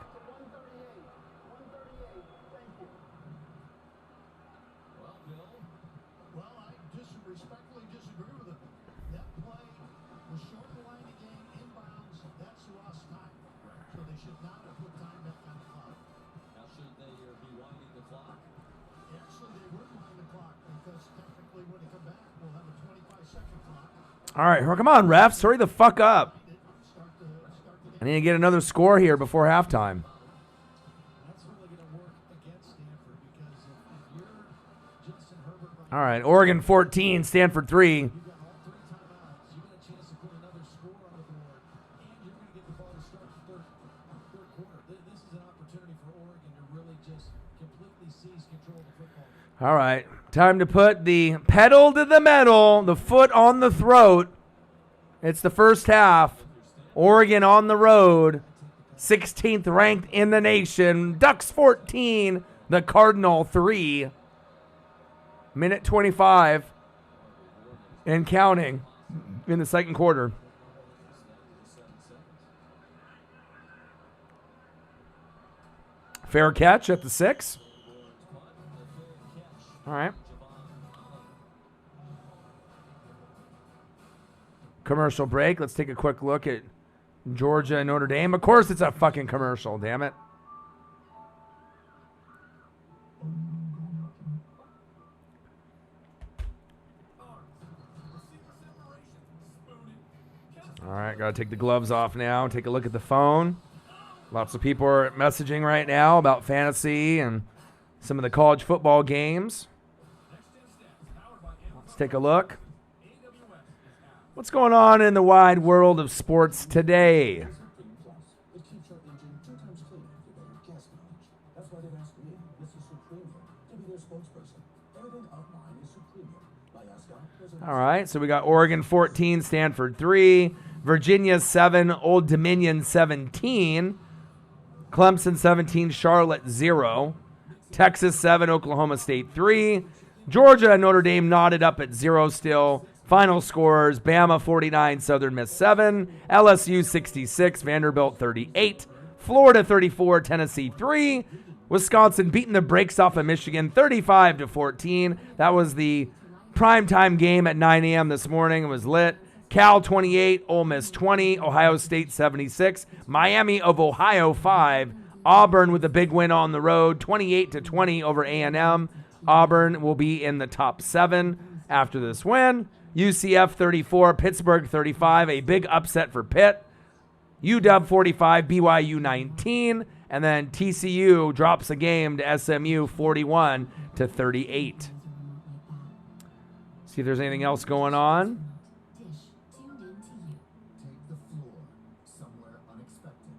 All right, come on, refs. Hurry the fuck up. I need to get another score here before halftime. That's really going to work against Stanford because if you're Justin Herbert right All right, Oregon 14, Stanford 3. you've got all 3 timeouts, you got a chance to put another score on the board, and you're going to get the ball to start the third quarter. This is an opportunity for Oregon to really just completely seize control of the football. All right, time to put the pedal to the metal, the foot on the throat. It's the first half. Oregon on the road, 16th ranked in the nation. Ducks 14, the Cardinal 3. Minute 25 and counting in the second quarter. Fair catch at the 6. All right. Commercial break. Let's take a quick look at Georgia and Notre Dame. Of course it's a fucking commercial, damn it. All right, got to take the gloves off now. Take a look at the phone. Lots of people are messaging right now about fantasy and some of the college football games. Let's take a look. What's going on in the wide world of sports today? It keeps your engine 2 times cleaner for better gas mileage. That's why they've asked me, Mr. Supremium, to be their spokesperson. Everything of mine is Supremium. By Ascot, there's a All right, so we got Oregon 14, Stanford 3, Virginia 7, Old Dominion 17, Clemson 17, Charlotte 0, Texas 7, Oklahoma State 3, Georgia and Notre Dame knotted up at 0 still. Final scores, Bama 49, Southern Miss 7, LSU 66, Vanderbilt 38, Florida 34, Tennessee 3, Wisconsin beating the brakes off of Michigan 35-14. That was the primetime game at 9 a.m. this morning. It was lit. Cal 28, Ole Miss 20, Ohio State 76, Miami of Ohio 5, Auburn with a big win on the road, 28-20 over A&M. Auburn will be in the top 7 after this win. UCF 34, Pittsburgh 35, a big upset for Pitt. UW 45, BYU 19, and then TCU drops a game to SMU 41-38. See if there's anything else going on. Dish tuned in to you. Take the floor somewhere unexpected.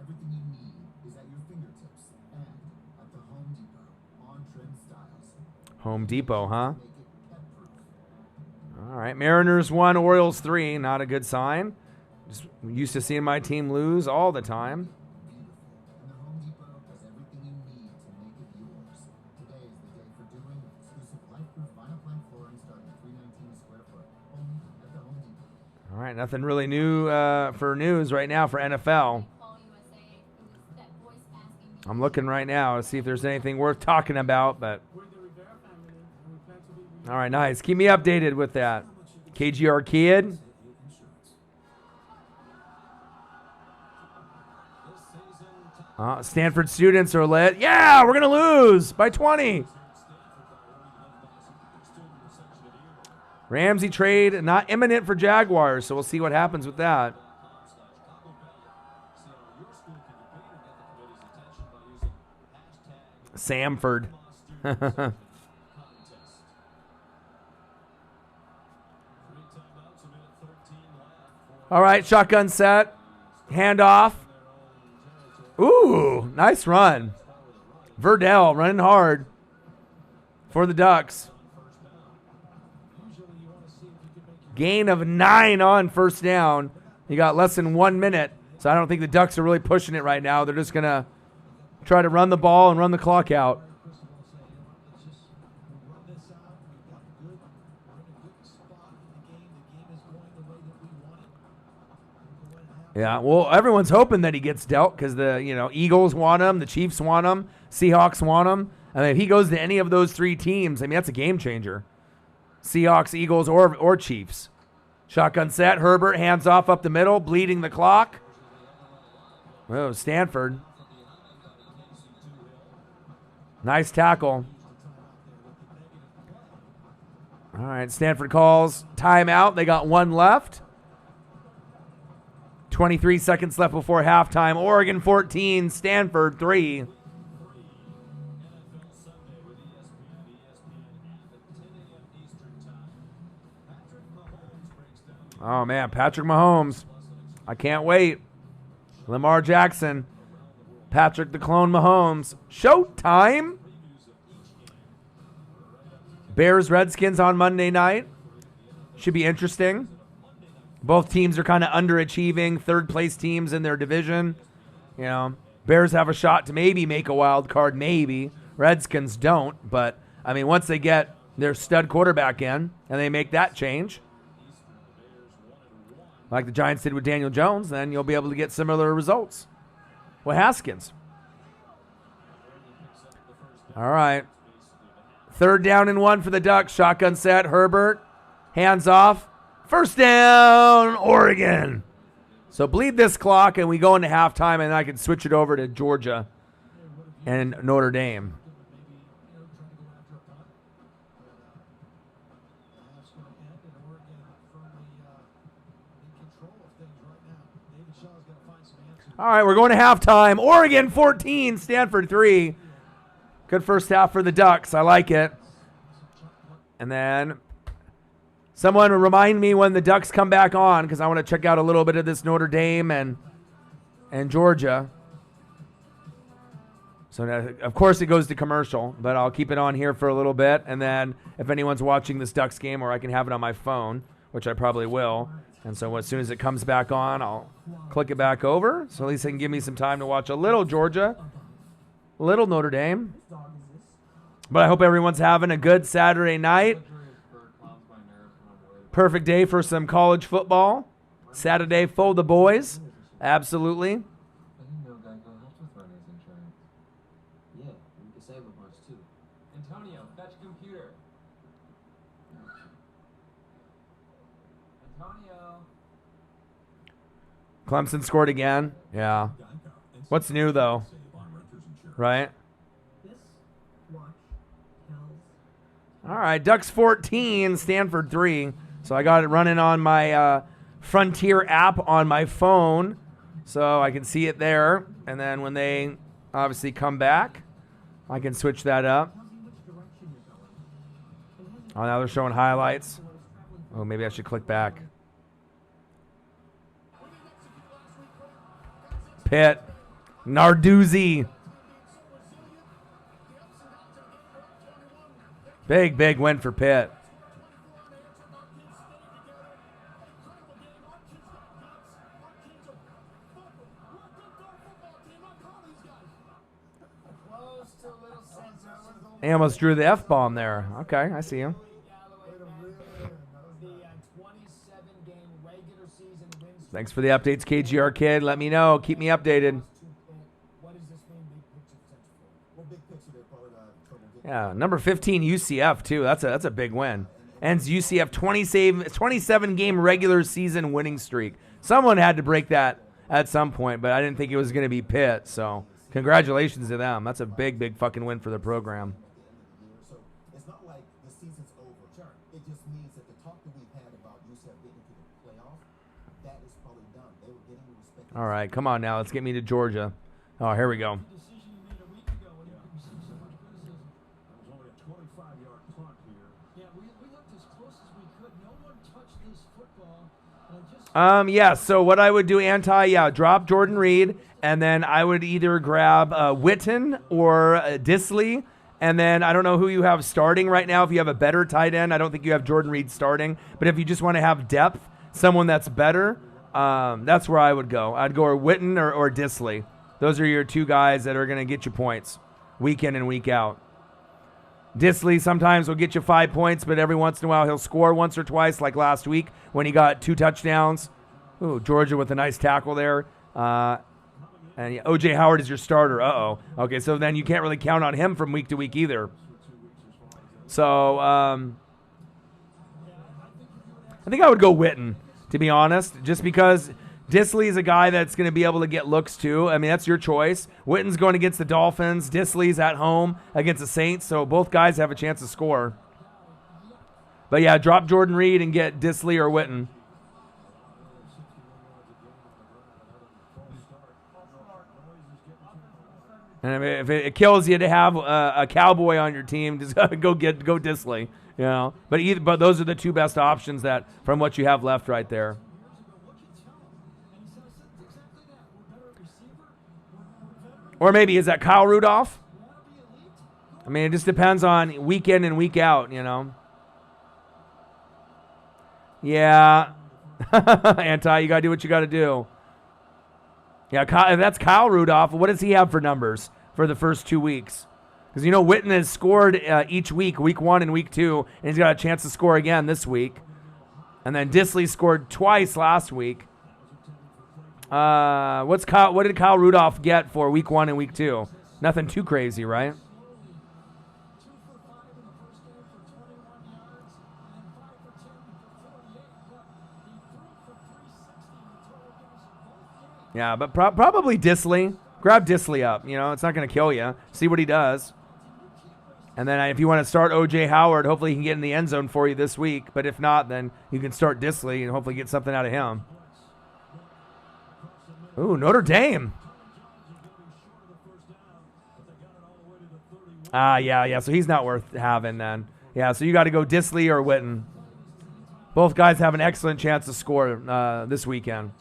Everything you need is at your fingertips and at the Home Depot on-trend styles. Home Depot, huh? Make it pet-proof. All right, Mariners 1, Orioles 3. Not a good sign. Just used to seeing my team lose all the time. And the Home Depot has everything you need to make it yours. Today is the day for doing with exclusive life-proof vinyl plank flooring starting at $319 a square foot. Only at the Home Depot. All right, nothing really new for news right now for NFL. I'm looking right now to see if there's anything worth talking about, but all right, nice. Keep me updated with that. KGR Kid. Stanford students are lit. Yeah, we're going to lose by 20. Ramsey trade not imminent for Jaguars, so we'll see what happens with that. Samford. All right, shotgun set. Handoff. Ooh, nice run. Verdell running hard for the Ducks. Gain of 9 on first down. You got less than 1 minute, so I don't think the Ducks are really pushing it right now. They're just going to try to run the ball and run the clock out. Yeah, well, everyone's hoping that he gets dealt because the Eagles want him, the Chiefs want him, Seahawks want him. I mean, if he goes to any of those 3 teams, I mean, that's a game changer. Seahawks, Eagles, or Chiefs. Shotgun set, Herbert, hands off up the middle, bleeding the clock. Oh, Stanford. Nice tackle. All All right, Stanford calls timeout. They got one left. 23 seconds left before halftime. Oregon 14, Stanford 3. Oh, man, Patrick Mahomes. I can't wait. Lamar Jackson. Patrick the Clone Mahomes. Showtime. Bears-Redskins on Monday night. Should be interesting. Both teams are kind of underachieving, third-place teams in their division. You know, Bears have a shot to maybe make a wild card, maybe. Redskins don't, but, I mean, once they get their stud quarterback in and they make that change, like the Giants did with Daniel Jones, then you'll be able to get similar results with Haskins. All right. 3rd down and 1 for the Ducks. Shotgun set. Herbert. Hands off. First down, Oregon. So bleed this clock, and we go into halftime, and I can switch it over to Georgia and Notre Dame. All right, we're going to halftime. Oregon 14, Stanford 3. Good first half for the Ducks. I like it. And then someone remind me when the Ducks come back on, because I want to check out a little bit of this Notre Dame and Georgia. So, of course, it goes to commercial, but I'll keep it on here for a little bit. And then if anyone's watching this Ducks game, or I can have it on my phone, which I probably will. And so as soon as it comes back on, I'll click it back over. So at least they can give me some time to watch a little Georgia, a little Notre Dame. But I hope everyone's having a good Saturday night. Perfect day for some college football. Saturday for the boys. Absolutely. I didn't know Geico helps with runners insurance. Yeah, we can save a bunch too. Antonio, fetch computer. Antonio. Clemson scored again. Yeah. What's new, though? Right? All right, Ducks 14, Stanford 3. So I got it running on my Frontier app on my phone, so I can see it there. And then when they obviously come back, I can switch that up. Oh, now they're showing highlights. Oh, maybe I should click back. Pitt, Narduzzi. Big win for Pitt. He almost drew the F-bomb there. Okay, I see him. Thanks for the updates, KGR Kid. Let me know. Keep me updated. Yeah, number 15 UCF too. That's a big win. Ends UCF 27 game regular season winning streak. Someone had to break that at some point, but I didn't think it was going to be Pitt. So congratulations to them. That's a big fucking win for the program. So it's not like the season's over. Sure. It just means that the talk that we've had about UCF getting to the playoff, that is probably done. They were getting the respect. All right, come on now. Let's get me to Georgia. Oh, here we go. Yeah, so what I would do, drop Jordan Reed, and then I would either grab Witten or Disley, and then I don't know who you have starting right now. If you have a better tight end, I don't think you have Jordan Reed starting, but if you just want to have depth, someone that's better, that's where I would go. I'd go Witten or Disley. Those are your two guys that are going to get you points week in and week out. Disley sometimes will get you 5 points, but every once in a while he'll score once or twice, like last week when he got 2 touchdowns. Ooh, Georgia with a nice tackle there. And O.J. Howard is your starter. Okay, so then you can't really count on him from week to week either. So I think I would go Witten, to be honest, just because Disley is a guy that's going to be able to get looks too. I mean, that's your choice. Witten's going against the Dolphins. Disley's at home against the Saints, so both guys have a chance to score. But yeah, drop Jordan Reed and get Disley or Witten. And if it kills you to have a Cowboy on your team, just go Disley. You know, but those are the two best options that from what you have left right there. Or maybe is that Kyle Rudolph? I mean, it just depends on week in and week out, you know. Yeah. Anti, you got to do what you got to do. Yeah, if that's Kyle Rudolph, what does he have for numbers for the first 2 weeks? Because, you know, Witten has scored each week 1 and week 2, and he's got a chance to score again this week. And then Disley scored twice last week. What did Kyle Rudolph get for week 1 and week 2? Nothing too crazy, right? Yeah, but probably Disley. Grab Disley up. You know, it's not going to kill you. See what he does. And then if you want to start O.J. Howard, hopefully he can get in the end zone for you this week. But if not, then you can start Disley and hopefully get something out of him. Ooh, Notre Dame. Yeah. So he's not worth having then. Yeah, so you got to go Disley or Witten. Both guys have an excellent chance to score this weekend.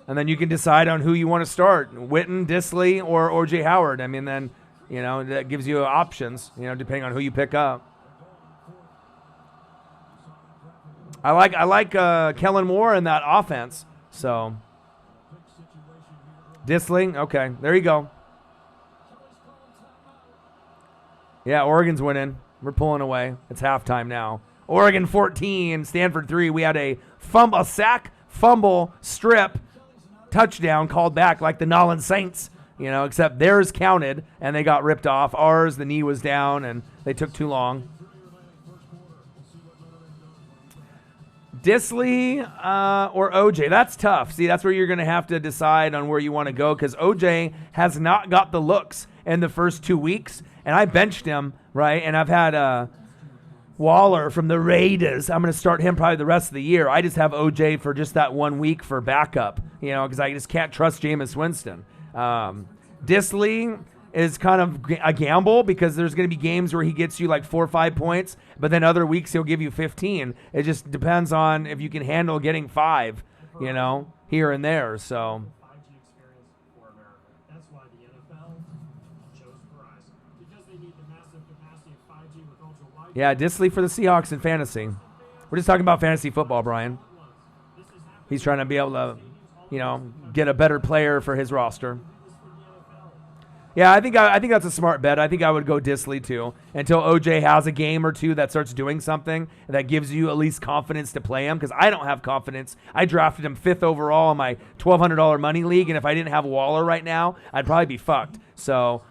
And then you can decide on who you want to start, Witten, Disley, or O.J. Howard. I mean, then, you know, that gives you options, you know, depending on who you pick up. I like Kellen Moore in that offense. So, Disley, okay, there you go. Yeah, Oregon's winning. We're pulling away. It's halftime now. Oregon 14, Stanford 3. We had a sack, fumble, strip, touchdown called back like the Nolan Saints, you know, except theirs counted and they got ripped off. Ours, the knee was down and they took too long. Disley or OJ, that's tough. See, that's where you're going to have to decide on where you want to go because OJ has not got the looks in the first 2 weeks, and I benched him, right? And I've had Waller from the Raiders. I'm going to start him probably the rest of the year. I just have OJ for just that 1 week for backup, you know, because I just can't trust Jameis Winston. Disley is kind of a gamble because there's going to be games where he gets you like 4 or 5 points, but then other weeks he'll give you 15. It just depends on if you can handle getting 5, you know, here and there. So. 5G experience for America. That's why the NFL chose Verizon, because they need the massive capacity of 5G with ultra wide. Yeah, Disley for the Seahawks in fantasy. We're just talking about fantasy football, Brian. He's trying to be able to, you know, get a better player for his roster. Yeah, I think that's a smart bet. I think I would go Disley too until OJ has a game or two that starts doing something that gives you at least confidence to play him, because I don't have confidence. I drafted him 5th overall in my $1,200 money league, and if I didn't have Waller right now, I'd probably be fucked. So,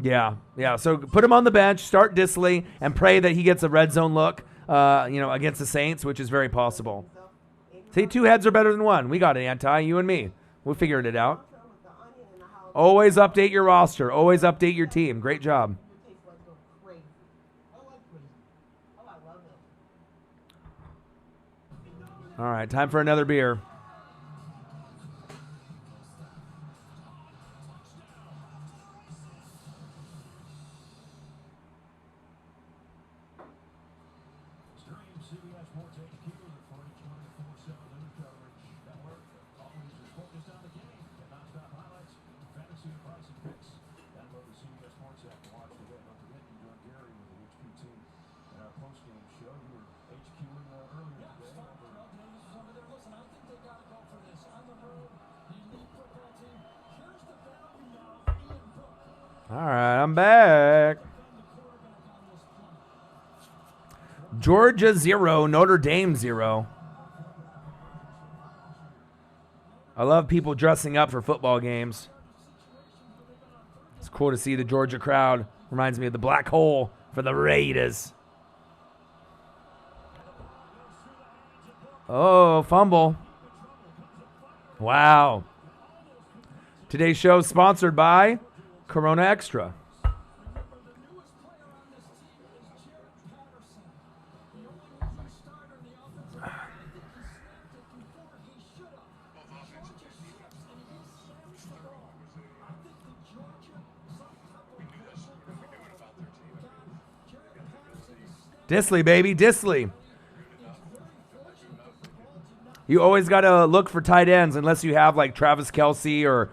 yeah. So put him on the bench, start Disley, and pray that he gets a red zone look, you know, against the Saints, which is very possible. See, 2 heads are better than 1. We got it, Anti, you and me. We're figuring it out. Always update your roster. Always update your team. Great job. All right, time for another beer. All right, I'm back. Georgia 0, Notre Dame 0. I love people dressing up for football games. It's cool to see the Georgia crowd. Reminds me of the black hole for the Raiders. Oh, fumble. Wow. Today's show is sponsored by Corona Extra. Disley, baby, Disley. You always got to look for tight ends unless you have like Travis Kelce or,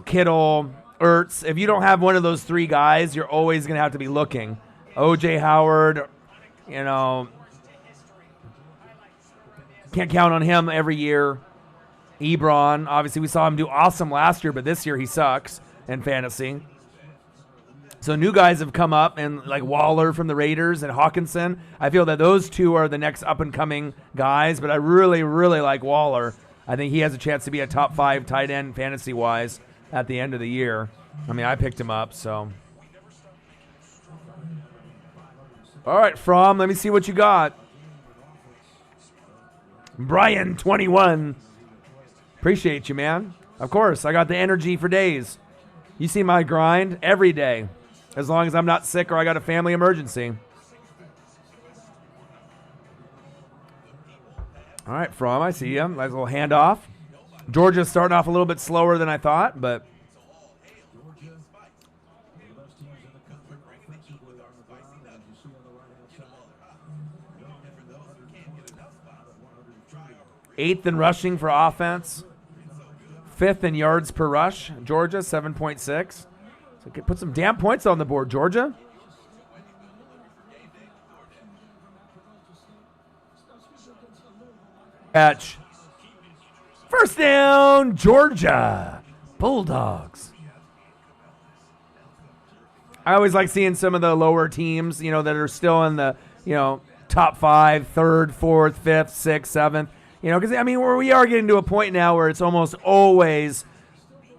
Kittle, Ertz. If you don't have one of those three guys, you're always going to have to be looking. O.J. Howard, can't count on him every year. Ebron, obviously we saw him do awesome last year, but this year he sucks in fantasy. So new guys have come up, and like Waller from the Raiders and Hawkinson. I feel that those two are the next up-and-coming guys, but I really, really like Waller. I think he has a chance to be a top 5 tight end fantasy-wise at the end of the year. I mean, I picked him up, so. All right, Fromm, let me see what you got. Brian, 21. Appreciate you, man. Of course, I got the energy for days. You see my grind every day, as long as I'm not sick or I got a family emergency. All right, Fromm, I see you. Nice little handoff. Georgia's starting off a little bit slower than I thought, but. Eighth in rushing for offense. 5th in yards per rush. Georgia, 7.6. So put some damn points on the board, Georgia. Catch. First down, Georgia. Bulldogs. I always like seeing some of the lower teams, that are still in the, top 5, 3rd, 4th, 5th, 6th, 7th. Because, we are getting to a point now where it's almost always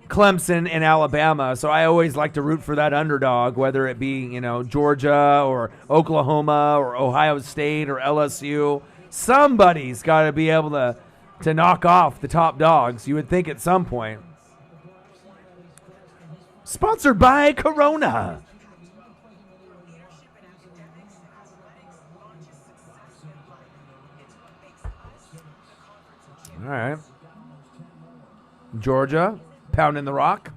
Clemson and Alabama. So I always like to root for that underdog, whether it be, Georgia or Oklahoma or Ohio State or LSU. Somebody's got to be able to knock off the top dogs, you would think at some point. Sponsored by Corona. All right. Georgia, pounding the rock.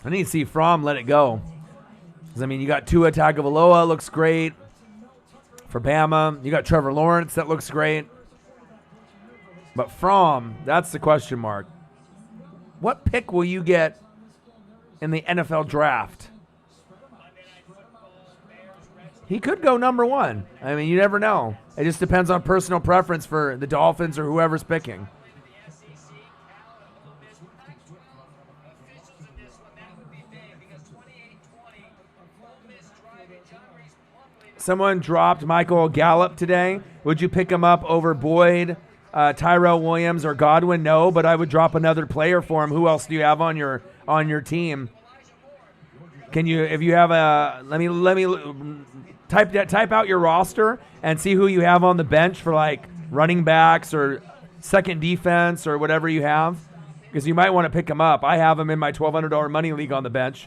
I need to see Fromm let it go. Because, you got Tua Tagovailoa, looks great for Bama. You got Trevor Lawrence, that looks great. But Fromm, that's the question mark. What pick will you get in the NFL draft? He could go number 1. You never know. It just depends on personal preference for the Dolphins or whoever's picking. Someone dropped Michael Gallup today. Would you pick him up over Boyd, Tyrell Williams, or Godwin? No, but I would drop another player for him. Who else do you have on your team? Can you, if you have let me type out your roster and see who you have on the bench for like running backs or second defense or whatever you have, because you might want to pick him up. I have him in my $1,200 money league on the bench.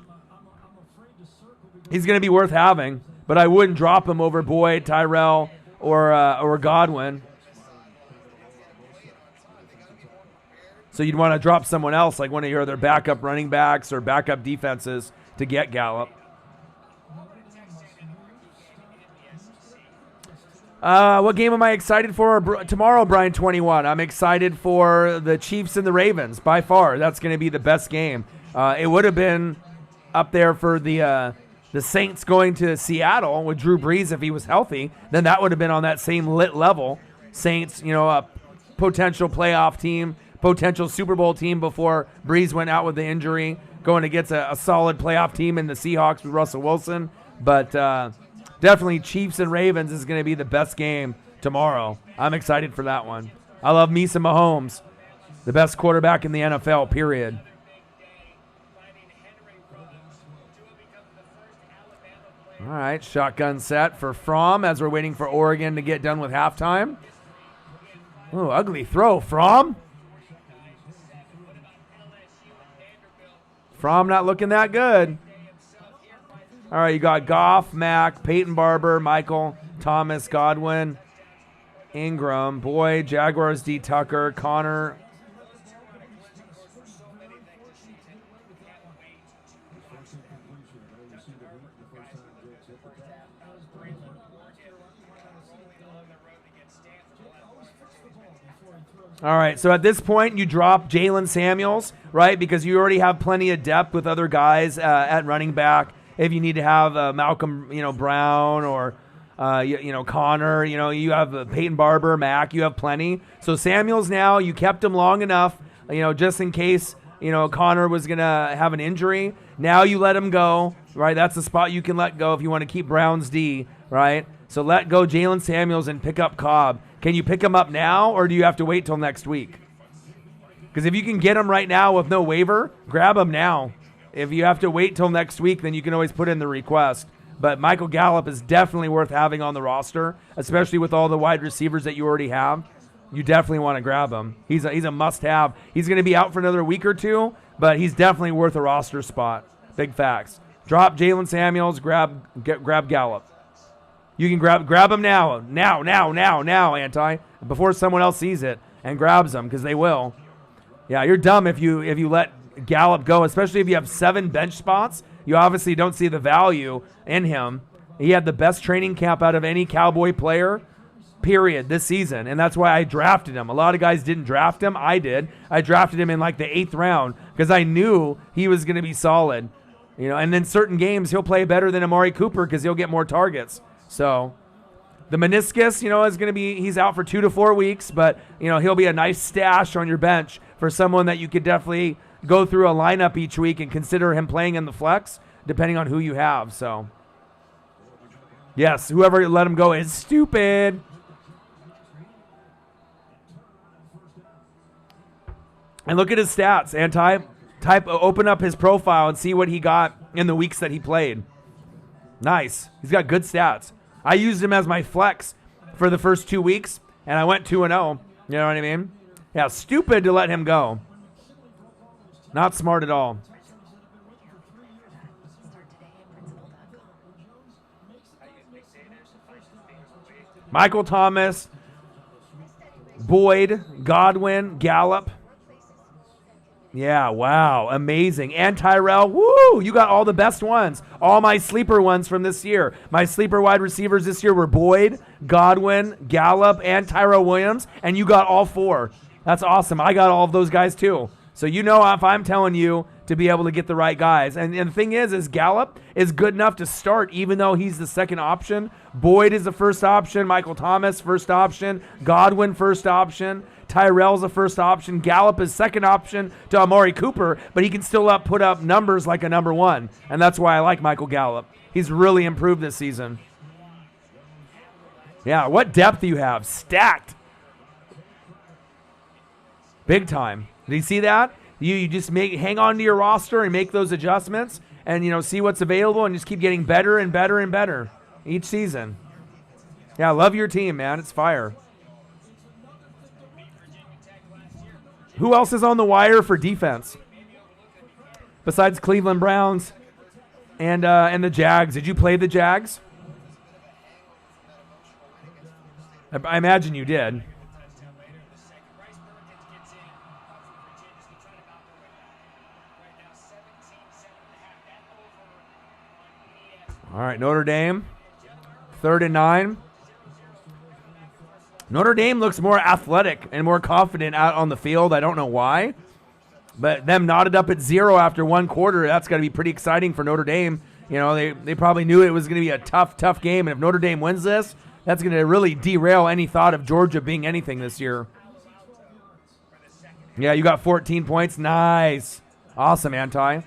He's going to be worth having, but I wouldn't drop him over Boyd, Tyrell, or Godwin. So you'd want to drop someone else, like one of your other backup running backs or backup defenses, to get Gallup. What game am I excited for tomorrow, Brian 21? I'm excited for the Chiefs and the Ravens. By far, that's going to be the best game. It would have been up there for the Saints going to Seattle with Drew Brees if he was healthy. Then that would have been on that same lit level. Saints, a potential playoff team, potential Super Bowl team before Brees went out with the injury, going against a solid playoff team in the Seahawks with Russell Wilson. But definitely Chiefs and Ravens is going to be the best game tomorrow. I'm excited for that one. I love me some Mahomes, the best quarterback in the NFL, period. All right, shotgun set for Fromm as we're waiting for Oregon to get done with halftime. Oh, ugly throw, Fromm. Fromm not looking that good. All right, you got Goff, Mack, Peyton Barber, Michael, Thomas, Godwin. Ingram, Boyd, Jaguars D. Tucker, Connor. All right, so at this point, you drop Jalen Samuels, right, because you already have plenty of depth with other guys at running back. If you need to have Malcolm, Brown or Connor, you have Peyton Barber, Mack, you have plenty. So Samuels now, you kept him long enough, just in case, Connor was going to have an injury. Now you let him go, right? That's the spot you can let go if you want to keep Brown's D, right? So let go Jalen Samuels and pick up Cobb. Can you pick him up now, or do you have to wait till next week? Because if you can get him right now with no waiver, grab him now. If you have to wait till next week, then you can always put in the request. But Michael Gallup is definitely worth having on the roster, especially with all the wide receivers that you already have. You definitely want to grab him. He's a must-have. He's going to be out for another week or two, but he's definitely worth a roster spot. Big facts. Drop Jalen Samuels, grab Gallup. You can grab him now, Anti, before someone else sees it and grabs him, because they will. Yeah, you're dumb if you let Gallup go, especially if you have 7 bench spots. You obviously don't see the value in him. He had the best training camp out of any Cowboy player, period, this season, and that's why I drafted him. A lot of guys didn't draft him. I did. I drafted him in like the 8th round because I knew he was going to be solid. And then certain games he'll play better than Amari Cooper because he'll get more targets. So the meniscus, is going to be, he's out for 2 to 4 weeks, but, he'll be a nice stash on your bench for someone that you could definitely go through a lineup each week and consider him playing in the flex, depending on who you have. So, yes, whoever let him go is stupid. And look at his stats, open up his profile and see what he got in the weeks that he played. Nice. He's got good stats. I used him as my flex for the first 2 weeks, and I went 2-0. You know what I mean? Yeah, stupid to let him go. Not smart at all. Michael Thomas, Boyd, Godwin, Gallup. Yeah, wow, amazing. And Tyrell, woo, you got all the best ones. All my sleeper ones from this year. My sleeper wide receivers this year were Boyd, Godwin, Gallup, and Tyrell Williams, and you got all 4. That's awesome. I got all of those guys too. So if I'm telling you to be able to get the right guys. And the thing is Gallup is good enough to start even though he's the second option. Boyd is the first option. Michael Thomas, first option. Godwin, first option. Tyrell's a first option. Gallup is second option to Amari Cooper, but he can still put up numbers like a number 1. And that's why I like Michael Gallup. He's really improved this season. Yeah, what depth you have. Stacked. Big time. Did you see that? You just hang on to your roster and make those adjustments and, see what's available and just keep getting better and better and better each season. Yeah, I love your team, man. It's fire. Who else is on the wire for defense besides Cleveland Browns and the Jags? Did you play the Jags? I imagine you did. All right, Notre Dame, 3rd and 9. Notre Dame looks more athletic and more confident out on the field. I don't know why, but them knotted up at 0 after 1 quarter, that's got to be pretty exciting for Notre Dame. They probably knew it was going to be a tough game, and if Notre Dame wins this, that's going to really derail any thought of Georgia being anything this year. Yeah, you got 14 points. Nice. Awesome, Anti.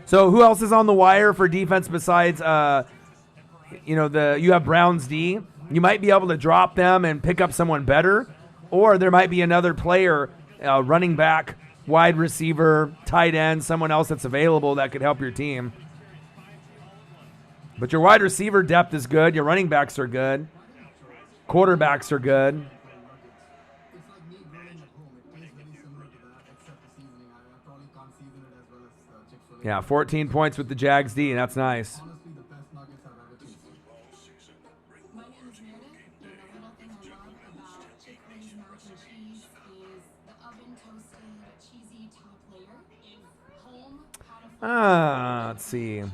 So who else is on the wire for defense besides, you have Browns D? You might be able to drop them and pick up someone better, or there might be another player, running back, wide receiver, tight end, someone else that's available that could help your team. But your wide receiver depth is good. Your running backs are good. Quarterbacks are good. It's like me grilling at home. It tastes very similar to that, except the seasoning. I probably can't season it as well as Chick-fil-A. Yeah, 14 points with the Jags D, and that's nice. Honestly, the best nuggets I've ever tasted. My name is Meredith, and the little thing I love about Let's see. I'm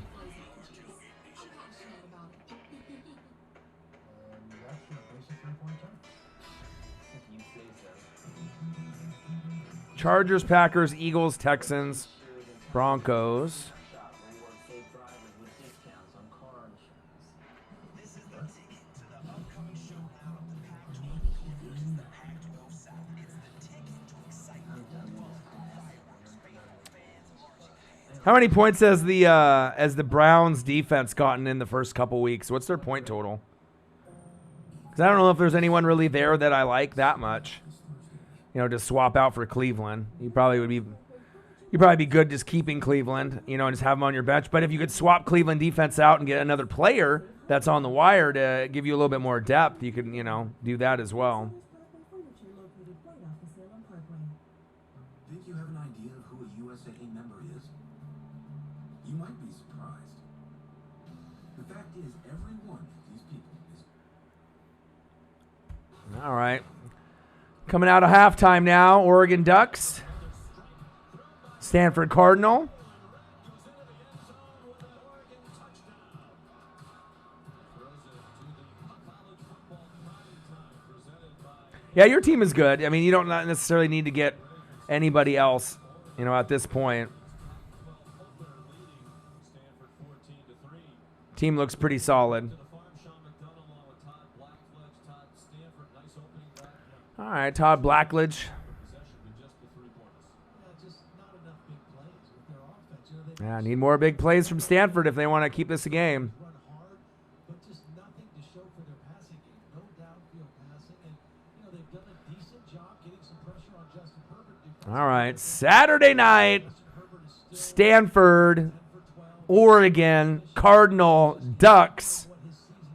passionate about it. That's your basic 3-point turn. If you say so. Chargers, Packers, Eagles, Texans, Broncos. Shop reward safe drivers with discounts on car insurance. This is the ticket to the upcoming showdown of the Pac-12 versus the Pac-12 South. It's the ticket to excitement, football, fireworks, baseball fans marching. How many points has the Browns defense gotten in the first couple weeks? What's their point total? Because I don't know if there's anyone really there that I like that much. You know, to swap out for Cleveland. You'd probably be good just keeping Cleveland, you know, and just have them on your bench. But if you could swap Cleveland defense out and get another player that's on the wire to give you a little bit more depth, you could, you know, do that as well. Think you have an idea of who a USAA member is? You might be surprised. The fact is, every one of these people is All right. Coming out of halftime now, Oregon Ducks, Stanford Cardinal. Yeah, your team is good. I mean, you don't not necessarily need to get anybody else, you know, at this point. Team looks pretty solid. All right, Todd Blackledge. Yeah, need more big plays from Stanford if they want to keep this a game. Run hard, but just nothing to show for their passing game. No downfield passing, and they've done a decent job getting some pressure on Justin Herbert. All right, Saturday night, Stanford, Oregon, Cardinal, Ducks.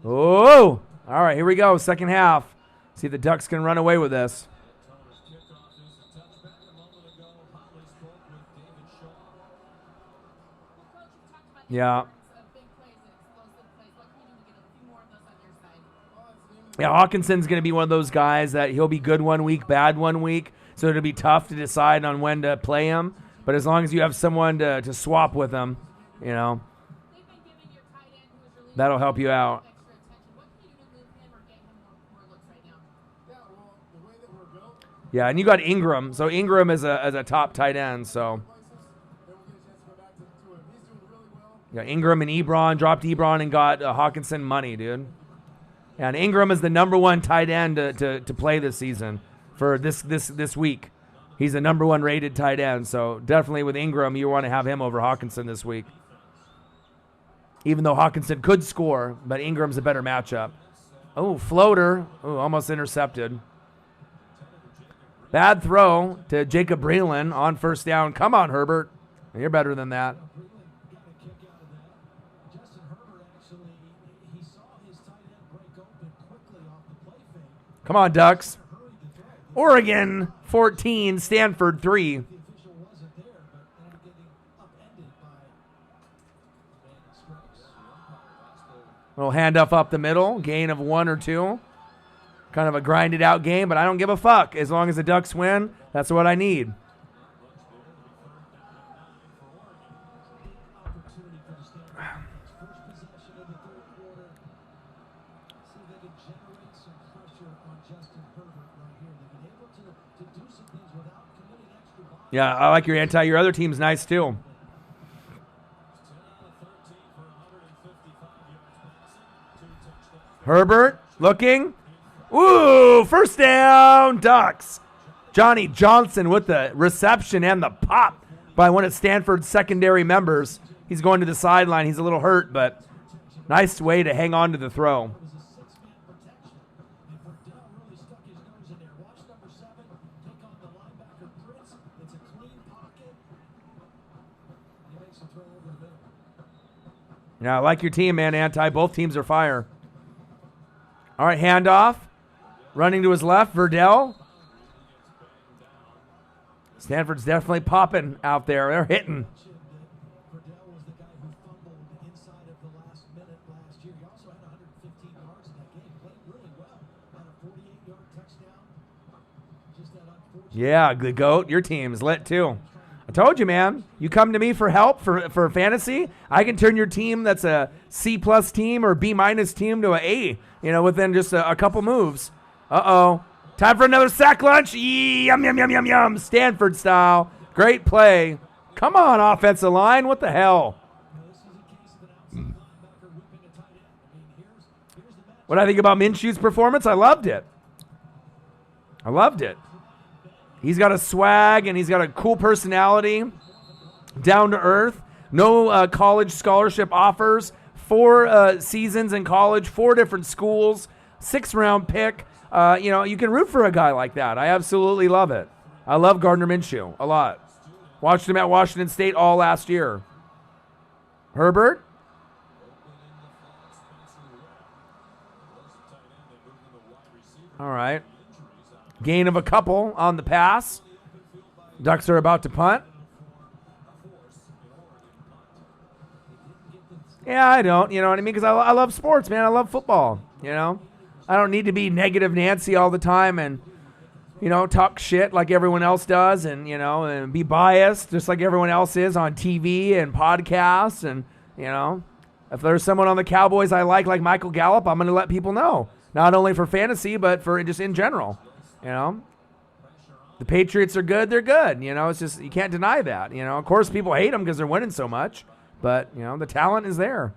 Oh, all right, here we go, second half. See if the Ducks can run away with this. Yeah. Yeah, Hawkinson's going to be one of those guys that he'll be good one week, bad one week. So it'll be tough to decide on when to play him. But as long as you have someone to swap with him, you know, that'll help you out. Yeah, and you got Ingram. So Ingram is a top tight end. So yeah, Ingram and Ebron, dropped Ebron and got Hawkinson money, dude. And Ingram is the number one tight end to play this season for this week. He's the number one rated tight end. So definitely with Ingram, you want to have him over Hawkinson this week. Even though Hawkinson could score, but Ingram's a better matchup. Oh, floater. Oh, almost intercepted. Bad throw to Jacob Breland on first down. Come on, Herbert. You're better than that. Come on, Ducks. Oregon 14, Stanford 3. Little handoff up the middle, gain of 1 or 2. Kind of a grinded out game, but I don't give a fuck. As long as the Ducks win, that's what I need. Yeah, I like your other team's nice too. Herbert looking. Ooh, first down, Ducks. Johnny Johnson with the reception and the pop by one of Stanford's secondary members. He's going to the sideline. He's a little hurt, but nice way to hang on to the throw. Yeah, I like your team, man, Anti. Both teams are fire. All right, handoff. Running to his left, Verdell. Stanford's definitely popping out there. They're hitting. Yeah, the GOAT. Your team's lit, too. I told you, man. You come to me for help for fantasy, I can turn your team that's a C+ team or B- team to an A, within just a couple moves. Uh-oh. Time for another sack lunch. Yum, yum, yum, yum, yum. Stanford style. Great play. Come on, offensive line. What the hell? What do I think about Minshew's performance? I loved it. He's got a swag and he's got a cool personality, down to earth. No college scholarship offers. 4 seasons in college, 4 different schools, 6th-round pick. You can root for a guy like that. I absolutely love it. I love Gardner Minshew a lot. Watched him at Washington State all last year. Herbert. All right. Gain of a couple on the pass. Ducks are about to punt. Yeah, I don't. You know what I mean? Because I love sports, man. I love football. I don't need to be negative Nancy all the time and, talk shit like everyone else does and be biased just like everyone else is on TV and podcasts. And, if there's someone on the Cowboys I like Michael Gallup, I'm going to let people know. Not only for fantasy, but for just in general. The Patriots are good. They're good. It's just, you can't deny that. Of course, people hate them because they're winning so much. But, the talent is there.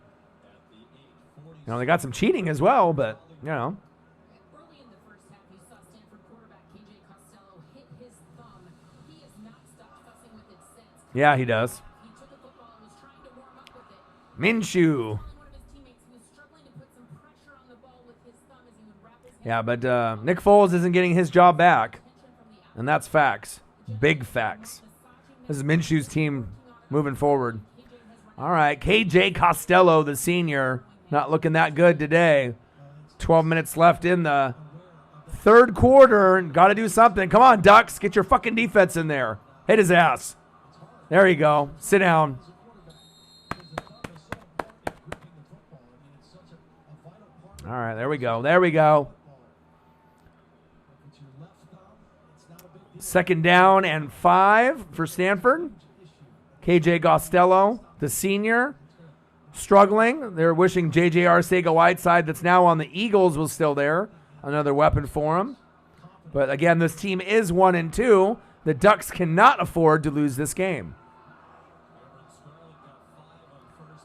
They got some cheating as well, but, Early in the first half, you saw Stanford quarterback KJ Costello hit his thumb. He has not stopped fussing with it since. Yeah, he does. He took a football and was trying to warm up with it. Minshew. One of his teammates was struggling to put some pressure on the ball with his thumb as he would wrap his hand. Yeah, but Nick Foles isn't getting his job back. And that's facts. Big facts. This is Minshew's team moving forward. All right, KJ Costello, the senior, not looking that good today. 12 minutes left in the third quarter. Got to do something. Come on, Ducks. Get your fucking defense in there. Hit his ass. There you go. Sit down. All right, there we go. There we go. 2nd down and 5 for Stanford. KJ Costello, the senior, struggling. They're wishing J.J. Arcega-Whiteside, that's now on the Eagles, was still there. Another weapon for him. But again, this team is 1-2. The Ducks cannot afford to lose this game.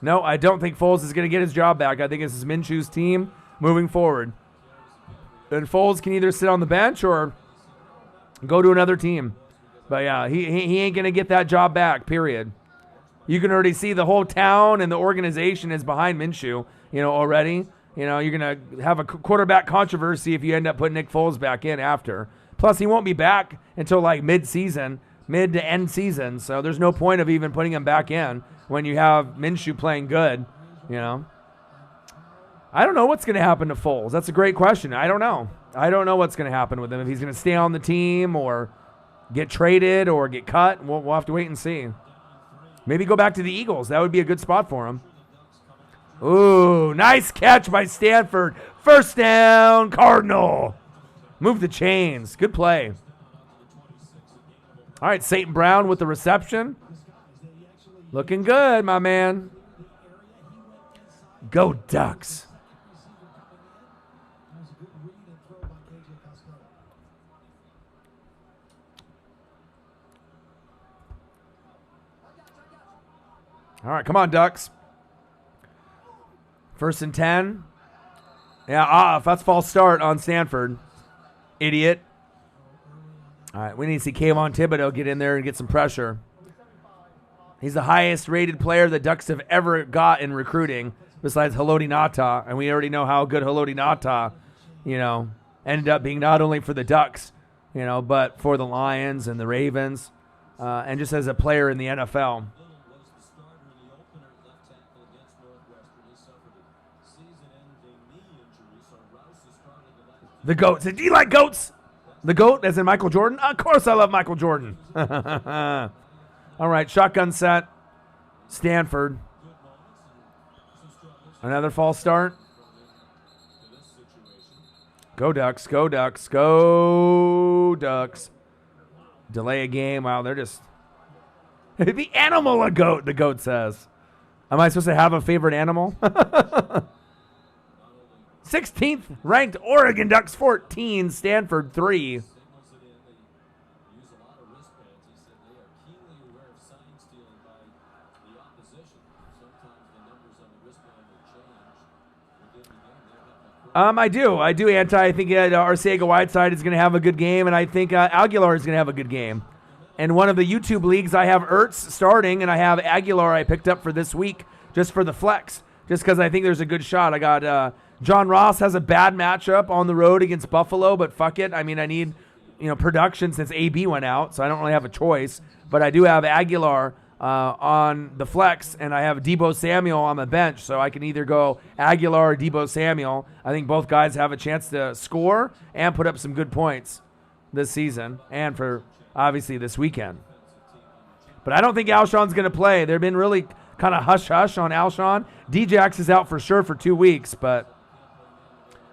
No, I don't think Foles is going to get his job back. I think this is Minshew's team moving forward. And Foles can either sit on the bench or go to another team. But yeah, he ain't going to get that job back, period. You can already see the whole town and the organization is behind Minshew, already. You're going to have a quarterback controversy if you end up putting Nick Foles back in after. Plus, he won't be back until like mid-season, mid to end season. So there's no point of even putting him back in when you have Minshew playing good, I don't know what's going to happen to Foles. That's a great question. I don't know. I don't know what's going to happen with him. If he's going to stay on the team or get traded or get cut, we'll have to wait and see. Maybe go back to the Eagles. That would be a good spot for him. Ooh, nice catch by Stanford. 1st down, Cardinal. Move the chains. Good play. All right, St. Brown with the reception. Looking good, my man. Go Ducks. All right, come on, Ducks. 1st and 10. Yeah, that's false start on Stanford. Idiot. All right, we need to see Kayvon Thibodeau get in there and get some pressure. He's the highest rated player the Ducks have ever got in recruiting, besides Haloti Ngata, and we already know how good Haloti Ngata, ended up being not only for the Ducks, but for the Lions and the Ravens, and just as a player in the NFL. The GOAT. Do you like goats? The GOAT, as in Michael Jordan? Of course I love Michael Jordan. All right, shotgun set. Stanford. Another false start. Go Ducks, go Ducks, go Ducks. Delay a game. Wow, they're just The animal a goat, the goat says. Am I supposed to have a favorite animal? 16th ranked Oregon Ducks 14, Stanford 3. Signals it in. They use a lot of wristbands. He said they are keenly aware of sign stealing by the opposition. Sometimes the numbers on the wristband will change within the game. They have that I do, Anti. I think Arcega-Whiteside is going to have a good game, and I think Aguilar is going to have a good game. And one of the YouTube leagues, I have Ertz starting, and I have Aguilar I picked up for this week just for the flex, just because I think there's a good shot. I got John Ross has a bad matchup on the road against Buffalo, but fuck it. I mean, I need production since AB went out, so I don't really have a choice. But I do have Aguilar on the flex, and I have Deebo Samuel on the bench, so I can either go Aguilar or Deebo Samuel. I think both guys have a chance to score and put up some good points this season and for obviously this weekend. But I don't think Alshon's going to play. They've been really kind of hush-hush on Alshon. Djax is out for sure for 2 weeks, but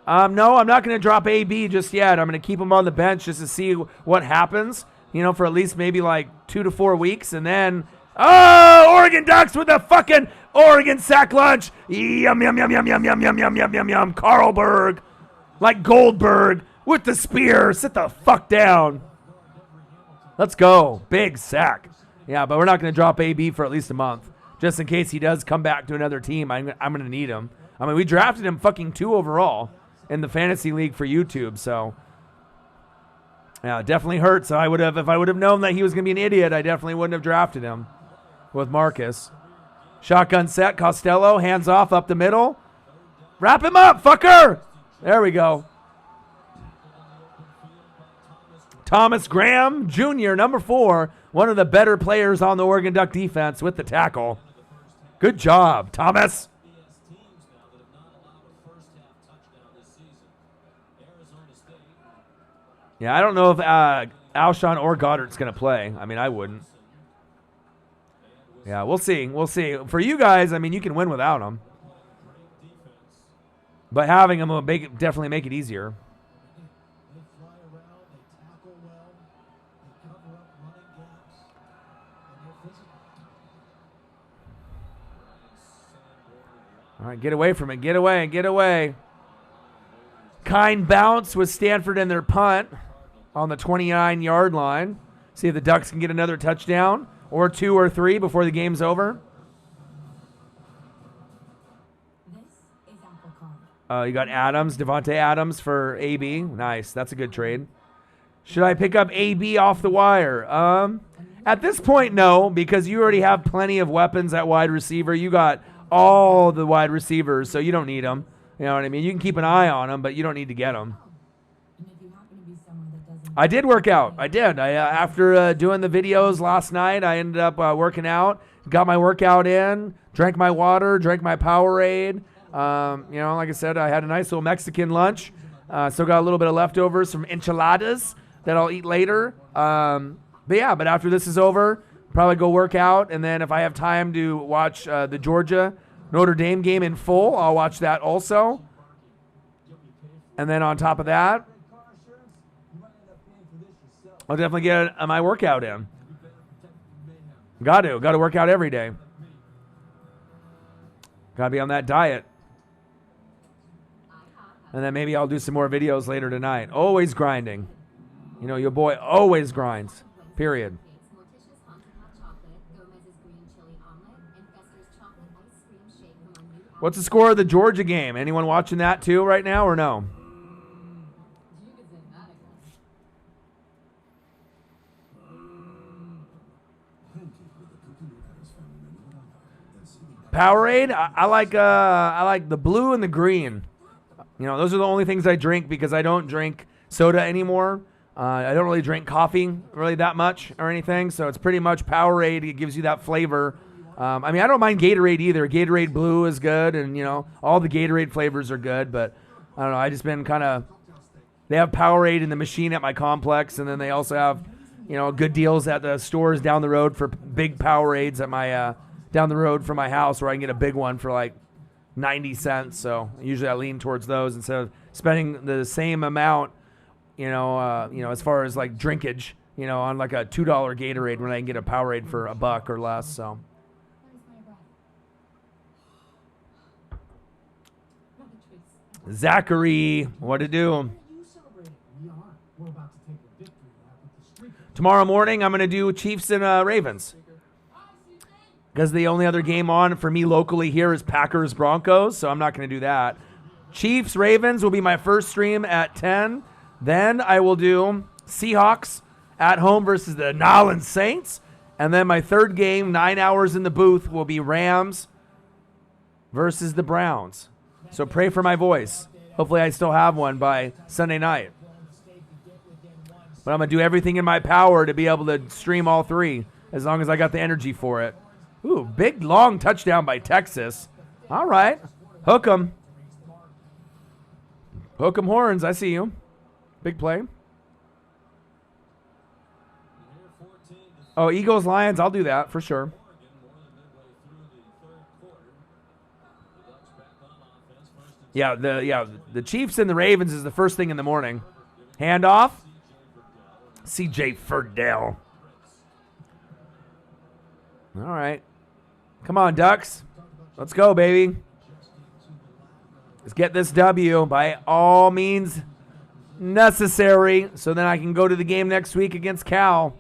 no, I'm not going to drop AB just yet. I'm going to keep him on the bench just to see what happens, for at least maybe like 2 to 4 weeks. And then, Oregon Ducks with the fucking Oregon sack lunch. Yum, yum, yum, yum, yum, yum, yum, yum, yum, yum, yum. Carlberg, like Goldberg with the spear. Sit the fuck down. Let's go. Big sack. Yeah, but we're not going to drop AB for at least a month. Just in case he does come back to another team, I'm going to need him. I mean, we drafted him fucking 2 overall in the fantasy league for YouTube, so yeah, it definitely hurts. So if I would have known that he was going to be an idiot, I definitely wouldn't have drafted him with Marcus. Shotgun set, Costello, hands off up the middle. Wrap him up, fucker! There we go. Thomas Graham Jr., number 4, one of the better players on the Oregon Duck defense with the tackle. Good job, Thomas. Yeah, I don't know if Alshon or Goddard's going to play. I mean, I wouldn't. Yeah, we'll see. We'll see. For you guys, I mean, you can win without him. But having him will definitely make it easier. They fly around, they tackle well, they cover up running gaps, and they're physical. All right, get away from it. Get away. Get away. Kind bounce with Stanford in their punt on the 29-yard line. See if the Ducks can get another touchdown or 2 or 3 before the game's over. This is Apple Card. You got Adams, Devontae Adams for AB. Nice. That's a good trade. Should I pick up AB off the wire? At this point, no, because you already have plenty of weapons at wide receiver. You got all the wide receivers, so you don't need them. You know what I mean? You can keep an eye on them, but you don't need to get them. And if you happen to be someone that doesn't I did work out. I did. After doing the videos last night, I ended up working out, got my workout in, drank my water, drank my Powerade. Like I said, I had a nice little Mexican lunch. Still got a little bit of leftovers from enchiladas that I'll eat later. But after this is over, probably go work out. And then if I have time to watch the Georgia Notre Dame game in full, I'll watch that also. And then on top of that, I'll definitely get my workout in. Got to work out every day. Got to be on that diet. And then maybe I'll do some more videos later tonight. Always grinding. Your boy always grinds. Period. Morticia's Haunted Hot Chocolate, Gomez's Green Chili Omelet, and Fester's Chocolate Ice Cream Shake from our new What's the score of the Georgia game? Anyone watching that too right now or no? You could say that again. Powerade? I like the blue and the green. Those are the only things I drink because I don't drink soda anymore. I don't really drink coffee really that much or anything, so it's pretty much Powerade. It gives you that flavor. I don't mind Gatorade either. Gatorade Blue is good, and all the Gatorade flavors are good. But I don't know. I just been kind of. They have Powerade in the machine at my complex, and then they also have good deals at the stores down the road for big Powerades at my down the road from my house, where I can get a big one for like 90 cents. So usually I lean towards those instead of spending the same amount. As far as like drinkage you know, on like a $2 Gatorade when I can get a Powerade for $1 or less. So. Zachary, what to do? Tomorrow morning, I'm going to do Chiefs and Ravens. Because the only other game on for me locally here is Packers-Broncos, so I'm not going to do that. Chiefs-Ravens will be my first stream at 10. Then I will do Seahawks at home versus the Nolans Saints. And then my third game, 9 hours in the booth, will be Rams versus the Browns. So pray for my voice. Hopefully I still have one by Sunday night. But I'm going to do everything in my power to be able to stream all three as long as I got the energy for it. Ooh, big, long touchdown by Texas. All right. Hook 'em. Hook 'em horns. I see you. Big play. Oh, Eagles, Lions. I'll do that for sure. Yeah, the Chiefs and the Ravens is the first thing in the morning. Handoff. CJ Furdell. All right. Come on, Ducks. Let's go, baby. Let's get this W by all means necessary so then I can go to the game next week against Cal.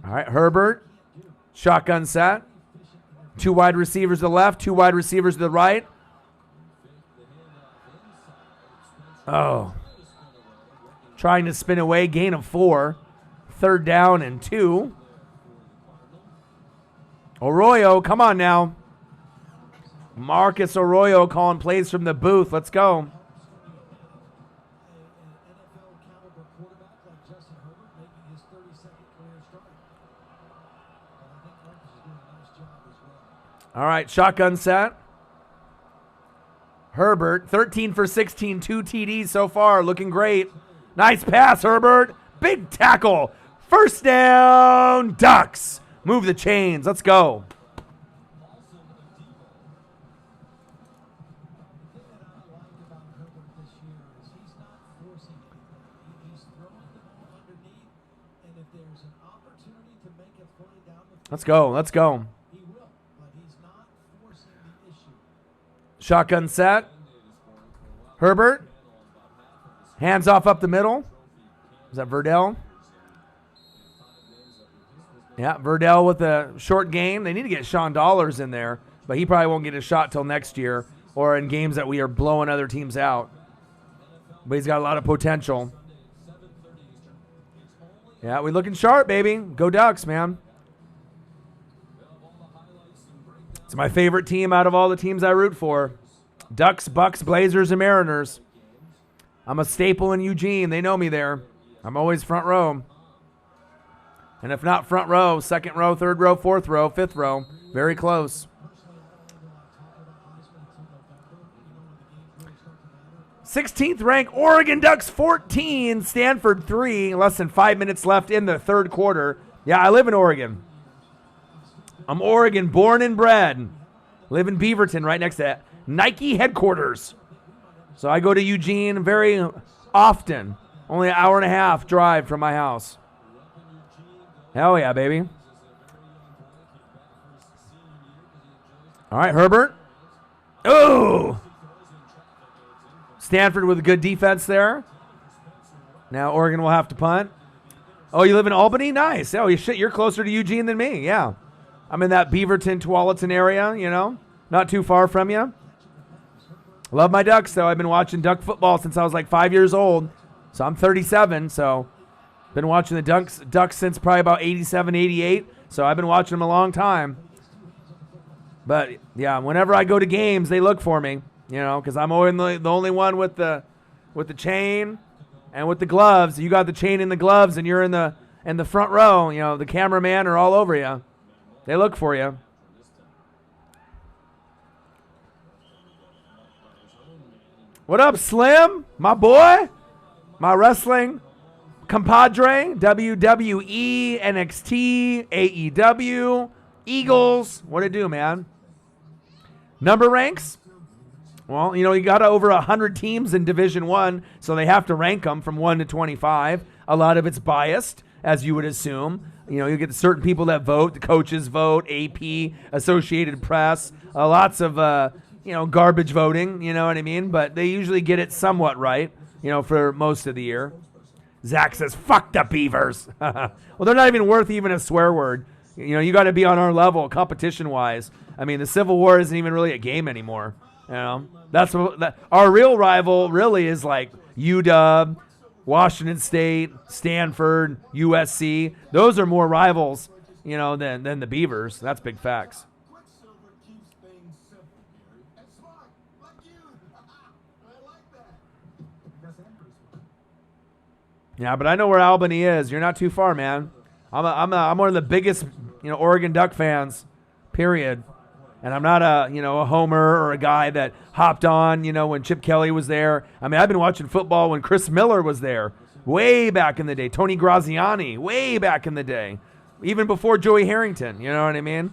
All right, Herbert. Shotgun set. 2 wide receivers to the left, 2 wide receivers to the right. Oh. Trying to spin away, gain of 4. 3rd down and 2. Arroyo, come on now. Marcus Arroyo calling plays from the booth. Let's go. All right, shotgun set. Herbert, 13 for 16, 2 TDs so far, looking great. Nice pass, Herbert. Big tackle. First down, Ducks. Move the chains. Let's go. Let's go. Let's go. Shotgun set. Herbert. Hands off up the middle. Is that Verdell? Yeah, Verdell with a short game. They need to get Sean Dollars in there, but he probably won't get a shot till next year or in games that we are blowing other teams out. But he's got a lot of potential. Yeah, we looking sharp, baby. Go Ducks, man. It's my favorite team out of all the teams I root for. Ducks, Bucks, Blazers, and Mariners. I'm a staple in Eugene. They know me there. I'm always front row. And if not front row, second row, third row, fourth row, fifth row. Very close. 16th ranked Oregon Ducks 14, Stanford 3. Less than 5 minutes left in the third quarter. Yeah, I live in Oregon. I'm Oregon, born and bred. Live in Beaverton, right next to Nike headquarters. So I go to Eugene very often. Only an hour and a half drive from my house. Hell yeah, baby. All right, Herbert. Oh! Stanford with a good defense there. Now Oregon will have to punt. Oh, you live in Albany? Nice. Oh, shit, you're closer to Eugene than me. Yeah. I'm in that Beaverton, Tualatin area, you know. Not too far from you. Love my Ducks, though. I've been watching Duck football since I was like 5 years old. So I'm 37, so been watching the Ducks since probably about 87, 88. So I've been watching them a long time. But, yeah, whenever I go to games, they look for me, you know, because I'm always the only one with the chain and with the gloves. You got the chain and the gloves, and you're in the front row. You know, the cameraman are all over you. They look for you. What up, Slim? My boy? My wrestling compadre? WWE, NXT, AEW, Eagles. What it do, man? Number ranks? Well, you got over 100 teams in Division I, so they have to rank them from 1 to 25. A lot of it's biased, as you would assume. You get certain people that vote, the coaches vote, AP, Associated Press, lots of, garbage voting, you know what I mean? But they usually get it somewhat right, for most of the year. Zach says, fuck the Beavers. Well, they're not even worth even a swear word. You got to be on our level competition-wise. I mean, the Civil War isn't even really a game anymore. That's our real rival really is like UW, Washington State, Stanford, USC. Those are more rivals, than the Beavers. That's big facts. Quicksilver keeps things simple, Gary. And smart, like you. I like that. That's pretty smart. Yeah, but I know where Albany is. You're not too far, man. I'm one of the biggest, Oregon Duck fans, period. And I'm not a homer or a guy that hopped on, when Chip Kelly was there. I mean, I've been watching football when Chris Miller was there, way back in the day. Tony Graziani, way back in the day. Even before Joey Harrington, you know what I mean?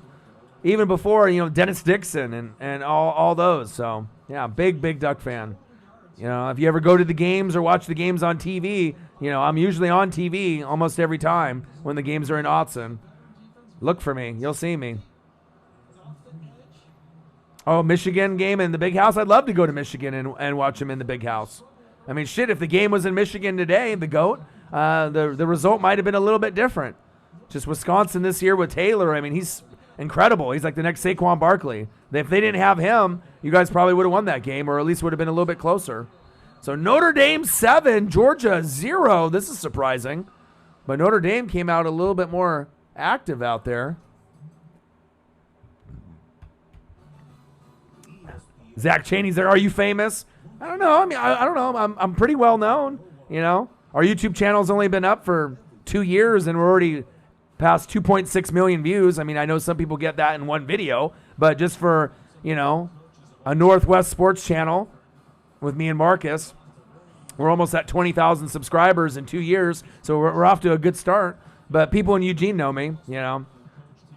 Even before, Dennis Dixon and all those. So, yeah, big Duck fan. If you ever go to the games or watch the games on TV, I'm usually on TV almost every time when the games are in Autzen. Look for me. You'll see me. Oh, Michigan game in the Big House? I'd love to go to Michigan and watch them in the Big House. I mean, shit, if the game was in Michigan today, the GOAT, the result might have been a little bit different. Just Wisconsin this year with Taylor, I mean, he's incredible. He's like the next Saquon Barkley. If they didn't have him, you guys probably would have won that game, or at least would have been a little bit closer. So Notre Dame 7, Georgia 0. This is surprising. But Notre Dame came out a little bit more active out there. Zach Cheney's there. Are you famous? I don't know. I mean, I don't know. I'm pretty well known, Our YouTube channel's only been up for 2 years, and we're already past 2.6 million views. I mean, I know some people get that in one video, but just for, a Northwest sports channel with me and Marcus, we're almost at 20,000 subscribers in 2 years, so we're off to a good start. But people in Eugene know me,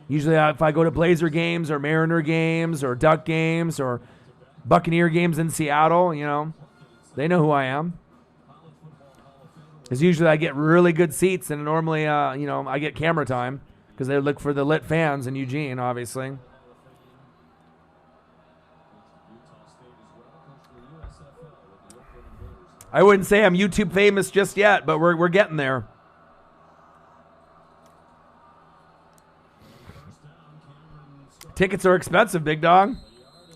Usually if I go to Blazer games or Mariner games or Duck games or Buccaneer games in Seattle, they know who I am. Because usually I get really good seats, and normally, I get camera time because they look for the lit fans in Eugene, obviously. I wouldn't say I'm YouTube famous just yet, but we're getting there. Tickets are expensive, big dog.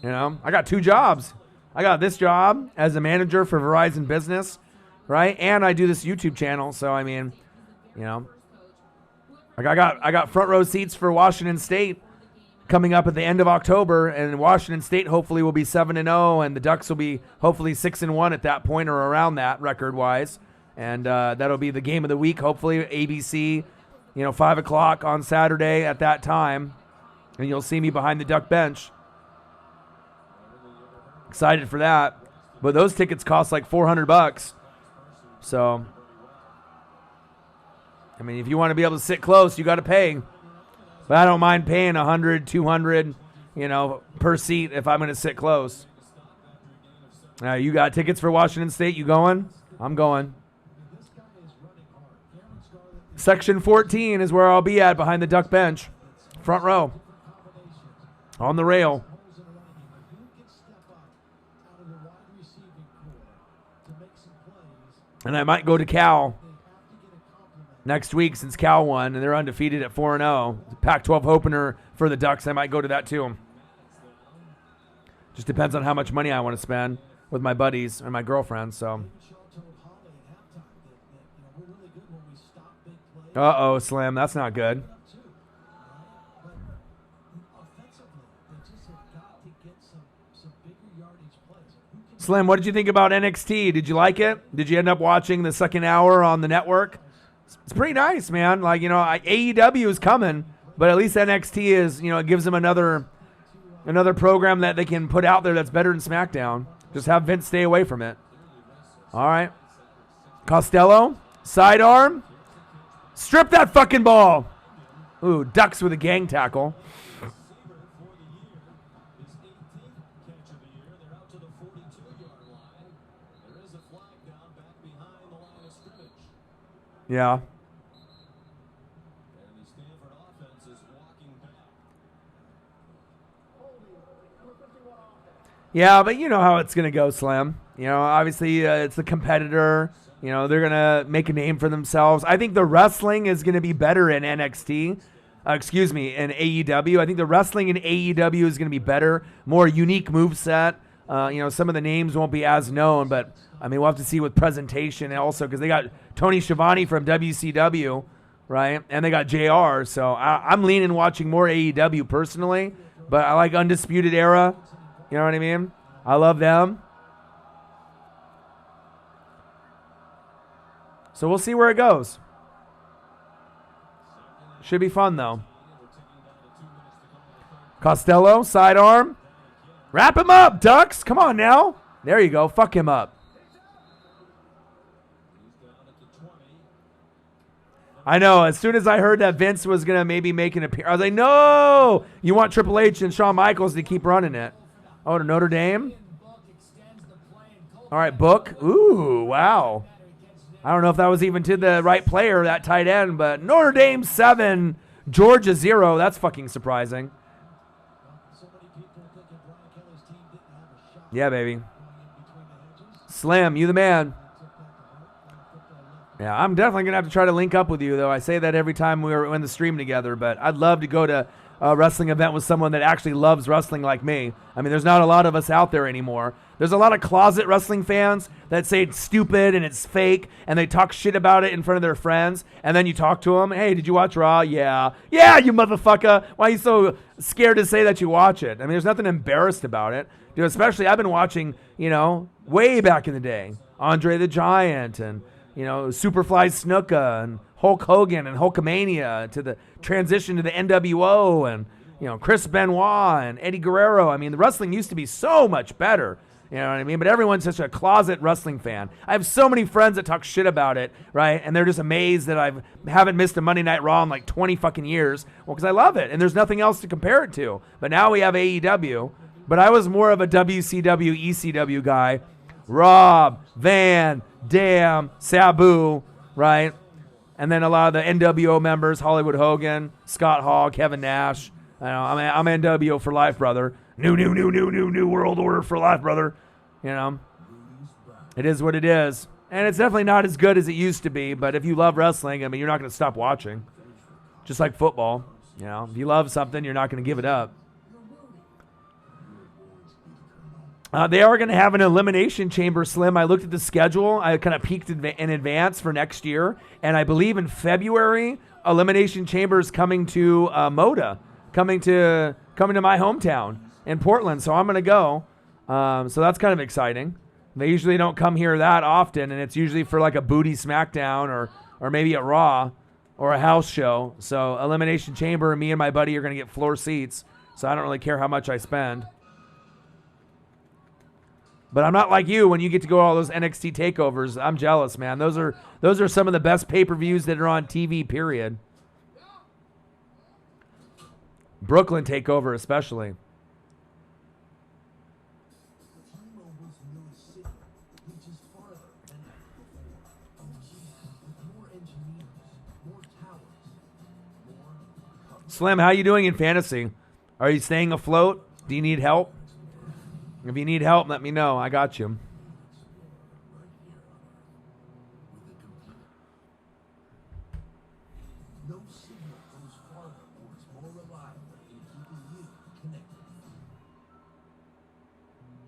I got 2 jobs. I got this job as a manager for Verizon Business, right? And I do this YouTube channel. So, I mean, I got front row seats for Washington State coming up at the end of October, and Washington State hopefully will be 7-0, and the Ducks will be hopefully 6-1 at that point or around that record-wise. And that'll be the game of the week, hopefully ABC, 5 o'clock on Saturday at that time. And you'll see me behind the Duck bench. Excited for that. But those tickets cost like $400. So, I mean, if you want to be able to sit close, you got to pay. But I don't mind paying $100, $200, per seat if I'm going to sit close. You got tickets for Washington State? You going? I'm going. Section 14 is where I'll be at behind the Duck bench. Front row. On the rail. And I might go to Cal next week since Cal won, and they're undefeated at 4-0. Pac-12 opener for the Ducks. I might go to that too. Just depends on how much money I want to spend with my buddies and my girlfriend. So. Uh-oh, Slim. That's not good. Slim, what did you think about NXT? Did you like it? Did you end up watching the second hour on the network? It's pretty nice, man. Like, AEW is coming, but at least NXT is, it gives them another program that they can put out there that's better than SmackDown. Just have Vince stay away from it. All right. Costello, sidearm. Strip that fucking ball. Ooh, Ducks with a gang tackle. Yeah. And the Stanford offense is walking back. Yeah, but you know how it's going to go, Slim. You know, obviously it's the competitor. You know, they're going to make a name for themselves. I think the wrestling is going to be better in NXT. In AEW. I think the wrestling in AEW is going to be better, more unique moveset. You know, some of the names won't be as known, but I mean, we'll have to see with presentation and also because they got Tony Schiavone from WCW, right? And they got JR. So I'm leaning watching more AEW personally, but I like Undisputed Era. You know what I mean? I love them. So we'll see where it goes. Should be fun, though. Costello, sidearm. Wrap him up, Ducks. Come on now. There you go. Fuck him up. I know. As soon as I heard that Vince was going to maybe make an appearance, I was like, no. You want Triple H and Shawn Michaels to keep running it. Oh, to Notre Dame? All right, Book. Ooh, wow. I don't know if that was even to the right player, that tight end, but Notre Dame 7, Georgia 0. That's fucking surprising. Yeah, baby. Slim, you the man. Yeah, I'm definitely going to have to try to link up with you, though. I say that every time we're in the stream together, but I'd love to go to a wrestling event with someone that actually loves wrestling like me. I mean, there's not a lot of us out there anymore. There's a lot of closet wrestling fans that say it's stupid and it's fake, and they talk shit about it in front of their friends, and then you talk to them, hey, did you watch Raw? Yeah. Yeah, you motherfucker. Why are you so scared to say that you watch it? I mean, there's nothing embarrassed about it. Dude, especially I've been watching, you know, way back in the day, Andre the Giant and, you know, Superfly Snuka and Hulk Hogan and Hulkamania to the transition to the NWO and, you know, Chris Benoit and Eddie Guerrero. I mean, the wrestling used to be so much better. You know what I mean? But everyone's such a closet wrestling fan. I have so many friends that talk shit about it, right? And they're just amazed that I haven't missed a Monday Night Raw in like 20 fucking years. Well, because I love it, and there's nothing else to compare it to. But now we have AEW. But I was more of a WCW, ECW guy. Rob, Van, Dam, Sabu, right? And then a lot of the NWO members, Hollywood Hogan, Scott Hall, Kevin Nash. I know, I'm NWO for life, brother. New world order for life, brother. You know, it is what it is. And it's definitely not as good as it used to be. But if you love wrestling, I mean, you're not going to stop watching. Just like football. You know, if you love something, you're not going to give it up. They are going to have an elimination chamber, Slim. I looked at the schedule. I kind of peeked in advance for next year. And I believe in February, elimination chamber is coming to Moda, coming to my hometown in Portland. So I'm going to go. So that's kind of exciting. They usually don't come here that often, and it's usually for like a booty SmackDown or maybe a Raw or a house show. So elimination chamber, me and my buddy are going to get floor seats. So I don't really care how much I spend. But I'm not like you when you get to go to all those NXT takeovers. I'm jealous, man. Those are some of the best pay-per-views that are on TV, period. Brooklyn takeover especially. Slim, how you doing in fantasy? Are you staying afloat? Do you need help? If you need help, let me know. I got you. No signal goes farther or is more reliable in keeping you connected.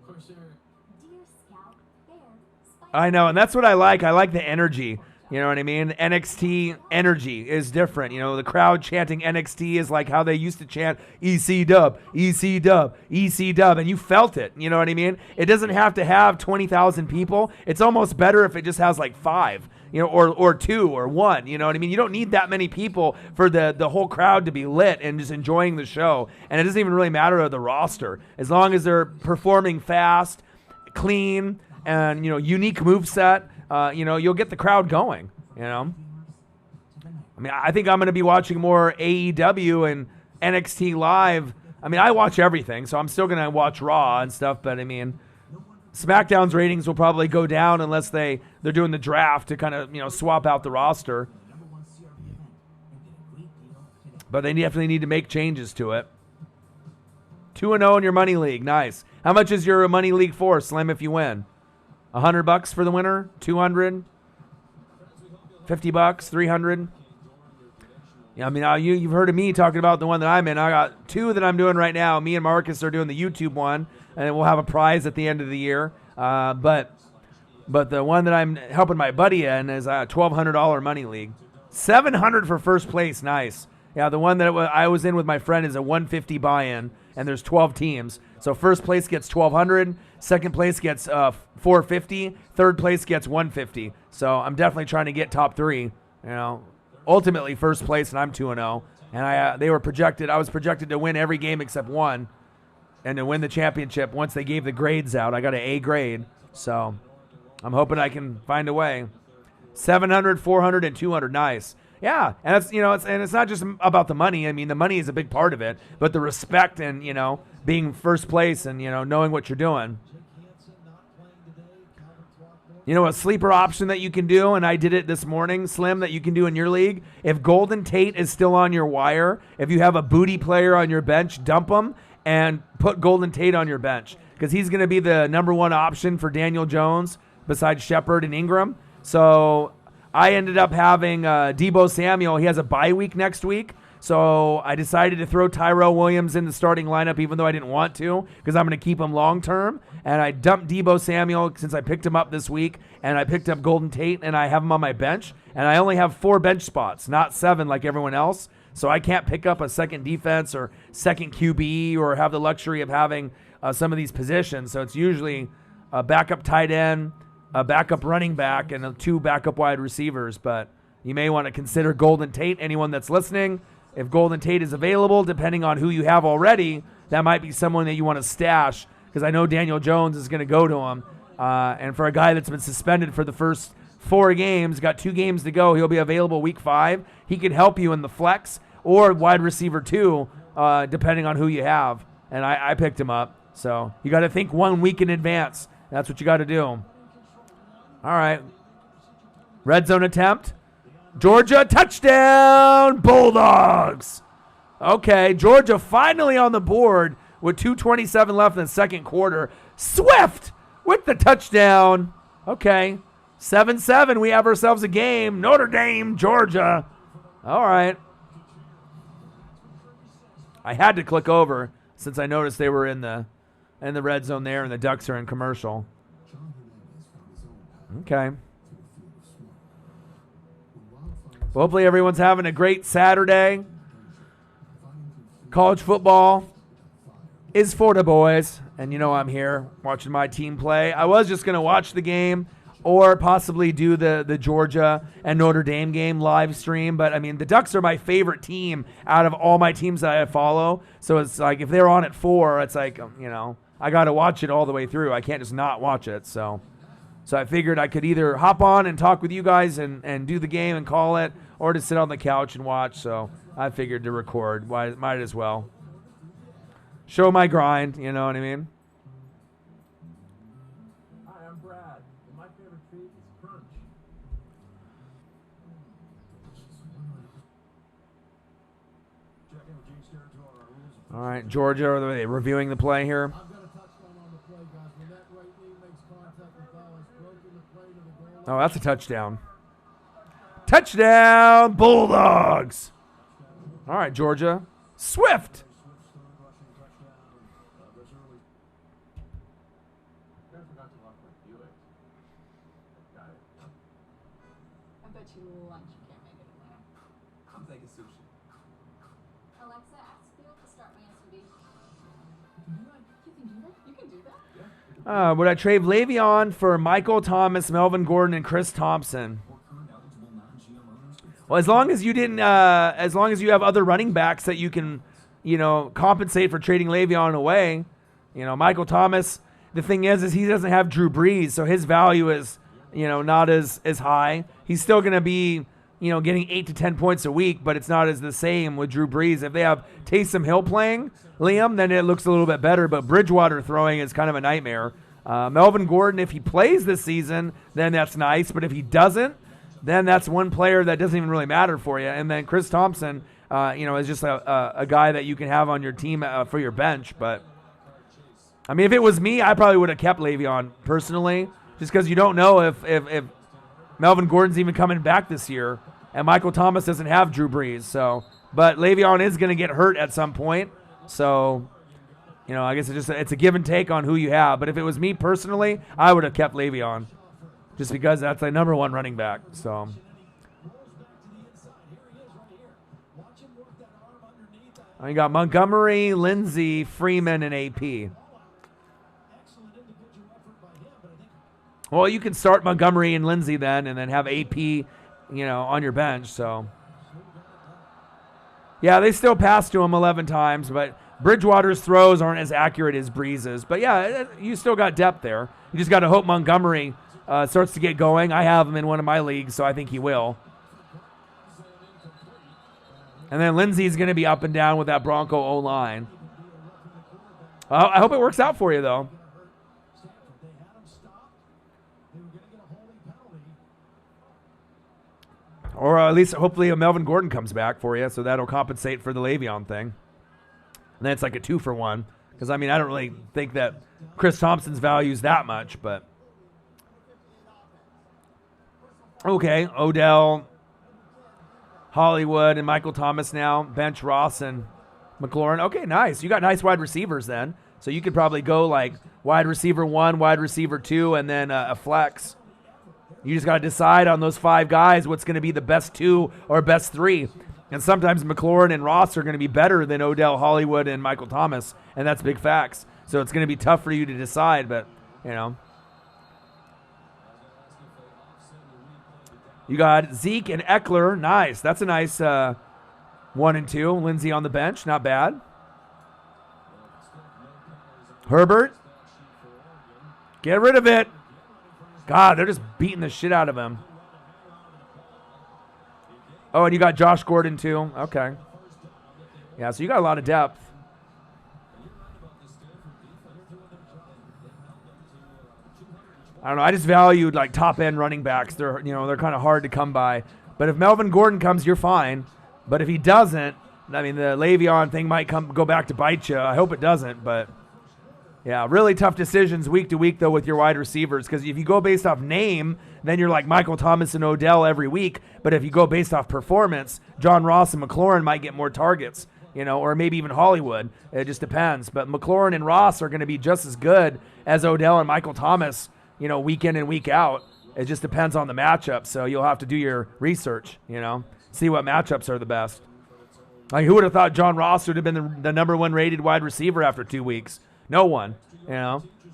Corsair. Dear Scout, Bear, Spider. I know, and that's what I like. I like the energy. You know what I mean? NXT energy is different. You know, the crowd chanting NXT is like how they used to chant EC dub, EC dub, EC dub, and you felt it. You know what I mean? It doesn't have to have 20,000 people. It's almost better if it just has like 5, you know, or 2 or 1. You know what I mean? You don't need that many people for the whole crowd to be lit and just enjoying the show. And it doesn't even really matter of the roster. As long as they're performing fast, clean, and, you know, unique moveset. You know, you'll get the crowd going, you know. I mean, I think I'm going to be watching more AEW and NXT live. I mean, I watch everything, so I'm still going to watch Raw and stuff, but I mean, SmackDown's ratings will probably go down unless they're doing the draft to kind of, you know, swap out the roster. but they definitely need to make changes to it. 2-0 in your money league. Nice. How much is your money league for, Slim, if you win? $100 for the winner? 200? $50? 300? Yeah, I mean, you've heard of me talking about the one that I'm in. I got 2 that I'm doing right now. Me and Marcus are doing the YouTube one, and we'll have a prize at the end of the year. But the one that I'm helping my buddy in is a $1,200 money league. $700 for first place. Nice. Yeah, the one that I was in with my friend is a $150 buy-in, and there's 12 teams. So first place gets $1,200, second place gets $450, third place gets $150. So I'm definitely trying to get top 3. You know, ultimately first place, and I'm 2-0. And I was projected to win every game except one, and to win the championship once they gave the grades out. I got an A grade, so I'm hoping I can find a way. 700, 400, and 200. Nice. Yeah, and it's not just about the money. I mean, the money is a big part of it, but the respect and, being first place and, knowing what you're doing. A sleeper option that you can do, and I did it this morning, Slim, that you can do in your league. If Golden Tate is still on your wire, if you have a booty player on your bench, dump him and put Golden Tate on your bench, because he's going to be the number 1 option for Daniel Jones besides Shepard and Ingram. So I ended up having Deebo Samuel. He has a bye week next week. So I decided to throw Tyrell Williams in the starting lineup, even though I didn't want to, because I'm going to keep him long term. And I dumped Deebo Samuel since I picked him up this week, and I picked up Golden Tate, and I have him on my bench. And I only have 4 bench spots, not 7 like everyone else. So I can't pick up a second defense or second QB or have the luxury of having some of these positions. So it's usually a backup tight end, a backup running back, and 2 backup wide receivers. But you may want to consider Golden Tate, anyone that's listening. If Golden Tate is available, depending on who you have already, that might be someone that you want to stash, because I know Daniel Jones is going to go to him. And for a guy that's been suspended for the first 4 games, got 2 games to go, he'll be available week 5. He could help you in the flex or wide receiver 2, depending on who you have. And I picked him up. So you got to think 1 week in advance. That's what you got to do. All right. Red zone attempt. Georgia, touchdown, Bulldogs. Okay, Georgia finally on the board with 2:27 left in the second quarter. Swift with the touchdown. Okay, 7-7, we have ourselves a game. Notre Dame, Georgia. All right. I had to click over since I noticed they were in the red zone there, and the Ducks are in commercial. Okay. Well, hopefully everyone's having a great Saturday. College football is for the boys. And I'm here watching my team play. I was just going to watch the game or possibly do the Georgia and Notre Dame game live stream. But, I mean, the Ducks are my favorite team out of all my teams that I follow. So it's like if they're on at 4, it's like, I got to watch it all the way through. I can't just not watch it. So I figured I could either hop on and talk with you guys and do the game and call it, or to sit on the couch and watch. So I figured to record. Might as well. Show my grind, you know what I mean? Hi, I'm Brad, and my favorite treat is perch. All right, Georgia, are they reviewing the play here? I've got a touchdown on the play, guys. When that right knee makes contact with ball, it's broken the play to the goal. Oh, that's a touchdown. Touchdown, Bulldogs. All right, Georgia. Swift. I bet you lunch can't make it in there. I'm taking sushi. Alexa, ask Field to start my SUV. You can do that? Yeah. Would I trade Le'Veon for Michael Thomas, Melvin Gordon, and Chris Thompson? Well, as long as you have other running backs that you can, compensate for trading Le'Veon away. Michael Thomas, the thing is he doesn't have Drew Brees, so his value is, not as high. He's still going to be, getting 8 to 10 points a week, but it's not as the same with Drew Brees. If they have Taysom Hill playing, Liam, then it looks a little bit better, but Bridgewater throwing is kind of a nightmare. Melvin Gordon, if he plays this season, then that's nice, but if he doesn't, then that's one player that doesn't even really matter for you. And then Chris Thompson, as just a guy that you can have on your team for your bench. But I mean, if it was me, I probably would have kept Le'Veon personally, just because you don't know if Melvin Gordon's even coming back this year, and Michael Thomas doesn't have Drew Brees. So, but Le'Veon is going to get hurt at some point. So, I guess it's a give and take on who you have. But if it was me personally, I would have kept Le'Veon, just because that's the number one running back. So. You got Montgomery, Lindsey, Freeman, and AP. Well, you can start Montgomery and Lindsey then, and then have AP, on your bench. So, yeah, they still pass to him 11 times, but Bridgewater's throws aren't as accurate as Breeze's. But yeah, you still got depth there. You just got to hope Montgomery starts to get going. I have him in one of my leagues, so I think he will. And then Lindsey's going to be up and down with that Bronco O-line. I hope it works out for you, though. Or at least hopefully a Melvin Gordon comes back for you, so that'll compensate for the Le'Veon thing. And then it's like a 2-for-1. Because, I don't really think that Chris Thompson's value is that much, but. Okay, Odell, Hollywood, and Michael Thomas now. Bench Ross and McLaurin. Okay, nice. You got nice wide receivers then. So you could probably go like wide receiver 1, wide receiver 2, and then a flex. You just got to decide on those 5 guys what's going to be the best 2 or best 3. And sometimes McLaurin and Ross are going to be better than Odell, Hollywood, and Michael Thomas, and that's big facts. So it's going to be tough for you to decide, but, You got Zeke and Eckler. Nice. That's a nice 1 and 2. Lindsey on the bench. Not bad. Herbert. Get rid of it. God, they're just beating the shit out of him. Oh, and you got Josh Gordon too. Okay. Yeah, so you got a lot of depth. I don't know. I just valued like top end running backs. They're kind of hard to come by. But if Melvin Gordon comes, you're fine. But if he doesn't, the Le'Veon thing might go back to bite you. I hope it doesn't, but. Yeah, really tough decisions week to week, though, with your wide receivers. Because if you go based off name, then you're like Michael Thomas and Odell every week. But if you go based off performance, John Ross and McLaurin might get more targets, or maybe even Hollywood. It just depends. But McLaurin and Ross are going to be just as good as Odell and Michael Thomas, week in and week out. It just depends on the matchup. So you'll have to do your research, see what matchups are the best. Like, who would have thought John Ross would have been the number 1 rated wide receiver after 2 weeks? No one,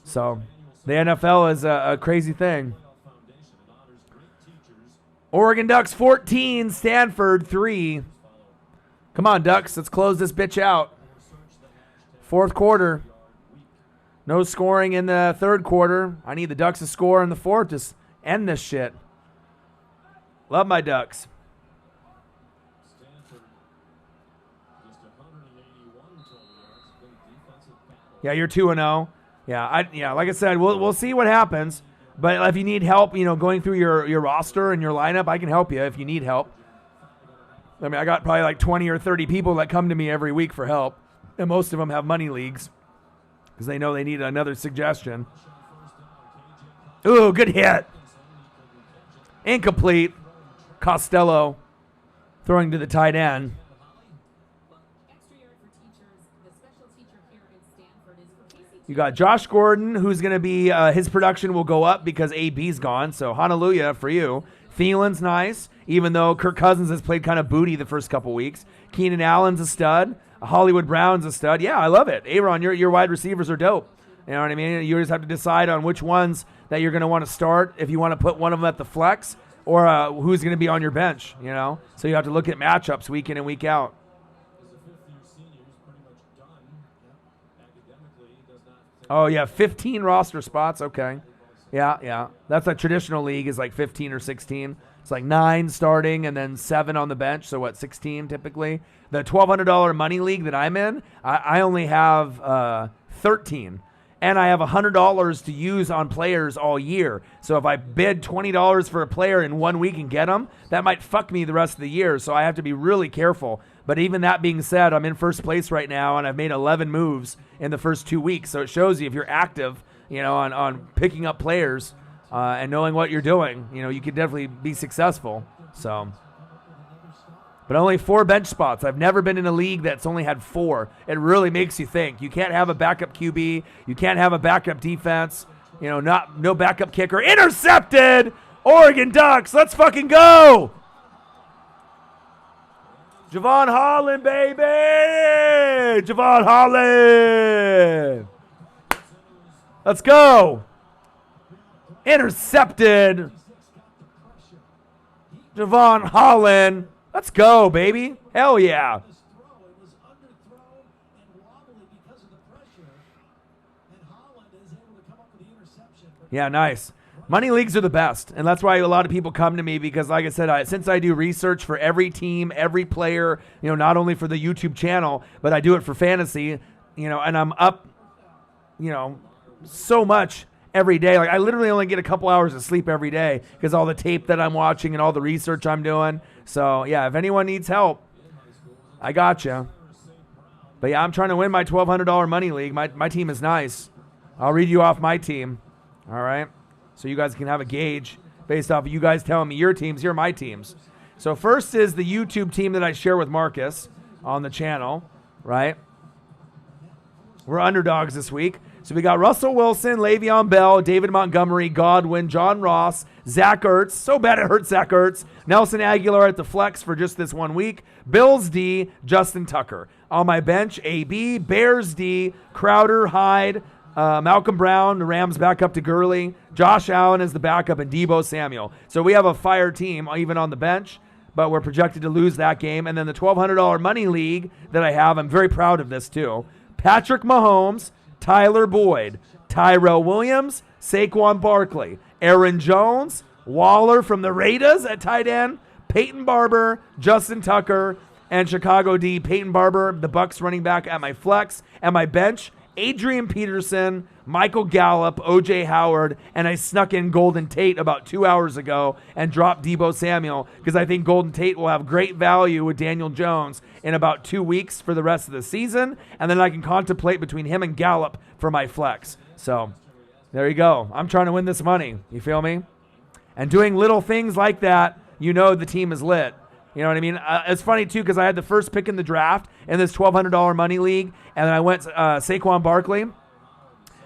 So the NFL is a crazy thing. Oregon Ducks 14, Stanford 3. Come on, Ducks. Let's close this bitch out. 4th quarter. No scoring in the 3rd quarter. I need the Ducks to score in the 4th. Just end this shit. Love my Ducks. Yeah, you're 2-0. Yeah, like I said, we'll see what happens. But if you need help, going through your roster and your lineup, I can help you if you need help. I got probably like 20 or 30 people that come to me every week for help, and most of them have money leagues because they know they need another suggestion. Ooh, good hit. Incomplete. Costello throwing to the tight end. You got Josh Gordon, who's going to be, his production will go up because AB's gone, so hallelujah for you. Thielen's nice, even though Kirk Cousins has played kind of booty the first couple weeks. Keenan Allen's a stud. Hollywood Brown's a stud. Yeah, I love it. Aaron, your wide receivers are dope. You know what I mean? You just have to decide on which ones that you're going to want to start, if you want to put one of them at the flex, or who's going to be on your bench, So you have to look at matchups week in and week out. Oh, yeah, 15 roster spots. Okay. Yeah. That's a traditional league is like 15 or 16. It's like 9 starting and then 7 on the bench. So, 16 typically? The $1,200 money league that I'm in, I only have 13. And I have $100 to use on players all year. So if I bid $20 for a player in 1 week and get them, that might fuck me the rest of the year. So I have to be really careful. But even that being said, I'm in first place right now, and I've made 11 moves in the first 2 weeks. So it shows you if you're active, on picking up players and knowing what you're doing, you can definitely be successful. So, but only 4 bench spots. I've never been in a league that's only had 4. It really makes you think. You can't have a backup QB. You can't have a backup defense. No backup kicker. Intercepted! Oregon Ducks, let's fucking go! Javon Holland, baby! Javon Holland! Let's go! Intercepted! Javon Holland. Let's go, baby. Hell yeah. His throw, it was underthrown and wobbly because of the pressure, and Holland is able to come up with the interception. But Yeah, nice. Money leagues are the best, and that's why a lot of people come to me because, like I said, since I do research for every team, every player, not only for the YouTube channel, but I do it for fantasy, and I'm up, so much every day. Like I literally only get a couple hours of sleep every day because all the tape that I'm watching and all the research I'm doing. So, yeah, if anyone needs help, I got you. But, yeah, I'm trying to win my $1,200 money league. My team is nice. I'll read you off my team, all right? So you guys can have a gauge based off of you guys telling me your teams. Here are my teams. So first is the YouTube team that I share with Marcus on the channel, right? We're underdogs this week. So we got Russell Wilson, Le'Veon Bell, David Montgomery, Godwin, John Ross, Zach Ertz. So bad it hurts Zach Ertz. Nelson Aguilar at the flex for just this 1 week. Bills D, Justin Tucker. On my bench, AB, Bears D, Crowder, Hyde, Malcolm Brown, the Rams back up to Gurley. Josh Allen is the backup, and Deebo Samuel. So we have a fire team even on the bench, but we're projected to lose that game. And then the $1,200 money league that I have, I'm very proud of this too. Patrick Mahomes, Tyler Boyd, Tyrell Williams, Saquon Barkley, Aaron Jones, Waller from the Raiders at tight end, Peyton Barber, Justin Tucker, and Chicago D, Peyton Barber, the Bucks running back at my flex. At my bench, Adrian Peterson, Michael Gallup, O.J. Howard, and I snuck in Golden Tate about 2 hours ago and dropped Deebo Samuel because I think Golden Tate will have great value with Daniel Jones in about 2 weeks for the rest of the season, and then I can contemplate between him and Gallup for my flex. So there you go. I'm trying to win this money. You feel me? And doing little things like that, the team is lit. You know what I mean? It's funny, too, because I had the first pick in the draft in this $1,200 money league, and then I went Saquon Barkley.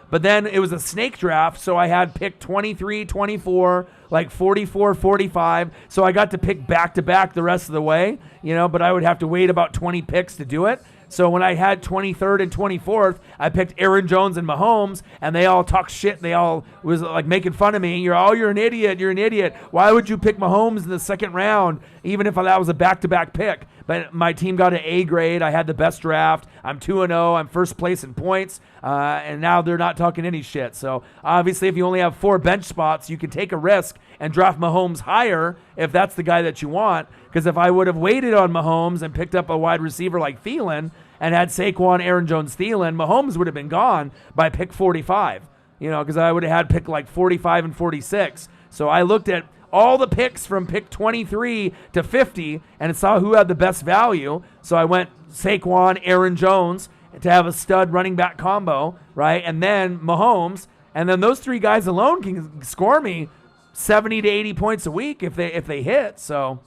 But then it was a snake draft, so I had pick 23, 24, like 44, 45. So I got to pick back-to-back the rest of the way, but I would have to wait about 20 picks to do it. So when I had 23rd and 24th, I picked Aaron Jones and Mahomes, and they all talked shit. They all was like making fun of me. You're an idiot. You're an idiot. Why would you pick Mahomes in the second round, even if that was a back-to-back pick? But my team got an A grade. I had the best draft. I'm 2-0. I'm first place in points. And now they're not talking any shit. So obviously, if you only have 4 bench spots, you can take a risk and draft Mahomes higher if that's the guy that you want. Because if I would have waited on Mahomes and picked up a wide receiver like Thielen and had Saquon, Aaron Jones, Thielen, Mahomes would have been gone by pick 45. Because I would have had pick like 45 and 46. So I looked at all the picks from pick 23 to 50 and saw who had the best value. So I went Saquon, Aaron Jones to have a stud running back combo, right? And then Mahomes. And then those 3 guys alone can score me 70 to 80 points a week if they hit. So,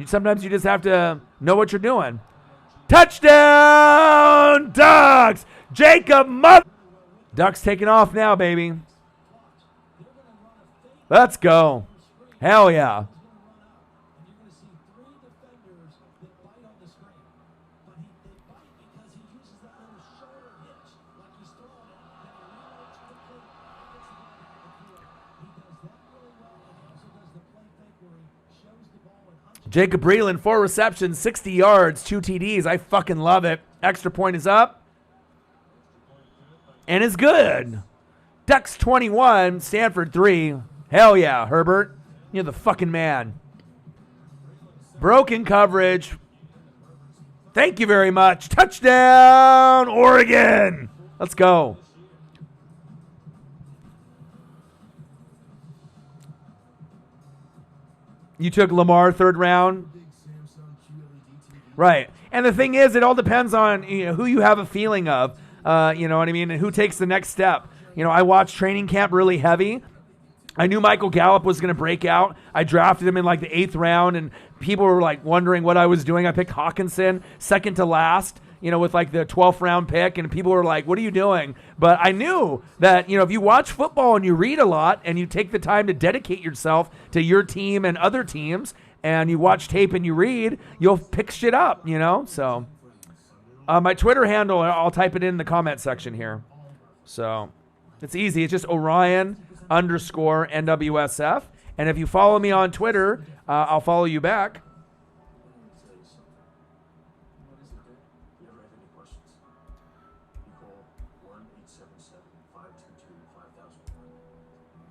sometimes you just have to know what you're doing. Touchdown, Ducks! Jacob Ducks taking off now, baby. Let's go. Hell yeah. and you're going to see 3 defenders that bite on the screen. But they bite because he uses that little shoulder hitch like he's throwing it, and he reloads quickly and gets the ball down the field. He does that really well, and he also does the play fake where he shows the ball and hunches. Jacob Breland, 4 receptions, 60 yards, 2 TDs. I fucking love it. Extra point is up. And is good. Ducks 21, Stanford 3. Hell yeah, Herbert. You're the fucking man. Broken coverage. Thank you very much. Touchdown, Oregon. Let's go. You took Lamar 3rd round. Right. And the thing is, it all depends on who you have a feeling of, you know what I mean, and who takes the next step. I watched training camp really heavy. I knew Michael Gallup was going to break out. I drafted him in like the 8th round, and people were like wondering what I was doing. I picked Hawkinson second to last, with like the 12th round pick, and people were like, what are you doing? But I knew that, if you watch football and you read a lot and you take the time to dedicate yourself to your team and other teams, and you watch tape and you read, you'll pick shit up, So my Twitter handle, I'll type it in the comment section here. So it's easy. It's just Orion_NWSF. And if you follow me on Twitter, I'll follow you back. What is it, Dick? You ever have any questions? You call 1-877-522-5001.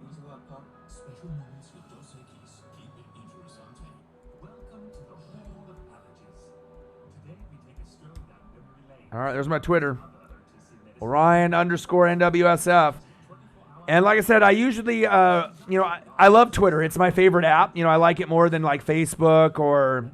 Thanks a lot, Pop. Special moments with Dos Equis. Keep it interessante. Welcome to the Hall of Allergies. Today we take a stroll down memory lane. All right, there's my Twitter. Orion_NWSF. And like I said, I usually, I love Twitter. It's my favorite app. I like it more than like Facebook or,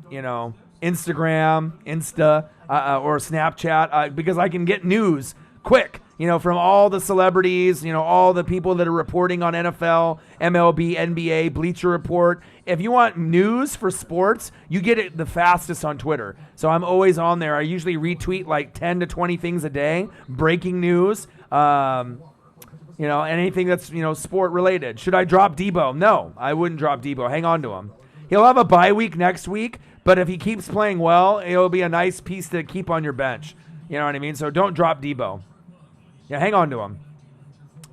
Instagram, Insta, or Snapchat, because I can get news quick, from all the celebrities, all the people that are reporting on NFL, MLB, NBA, Bleacher Report. If you want news for sports, you get it the fastest on Twitter. So I'm always on there. I usually retweet like 10 to 20 things a day, breaking news, anything that's, sport related. Should I drop Debo? No, I wouldn't drop Debo. Hang on to him. He'll have a bye week next week, but if he keeps playing well, it'll be a nice piece to keep on your bench. You know what I mean? So don't drop Debo. Yeah, hang on to him.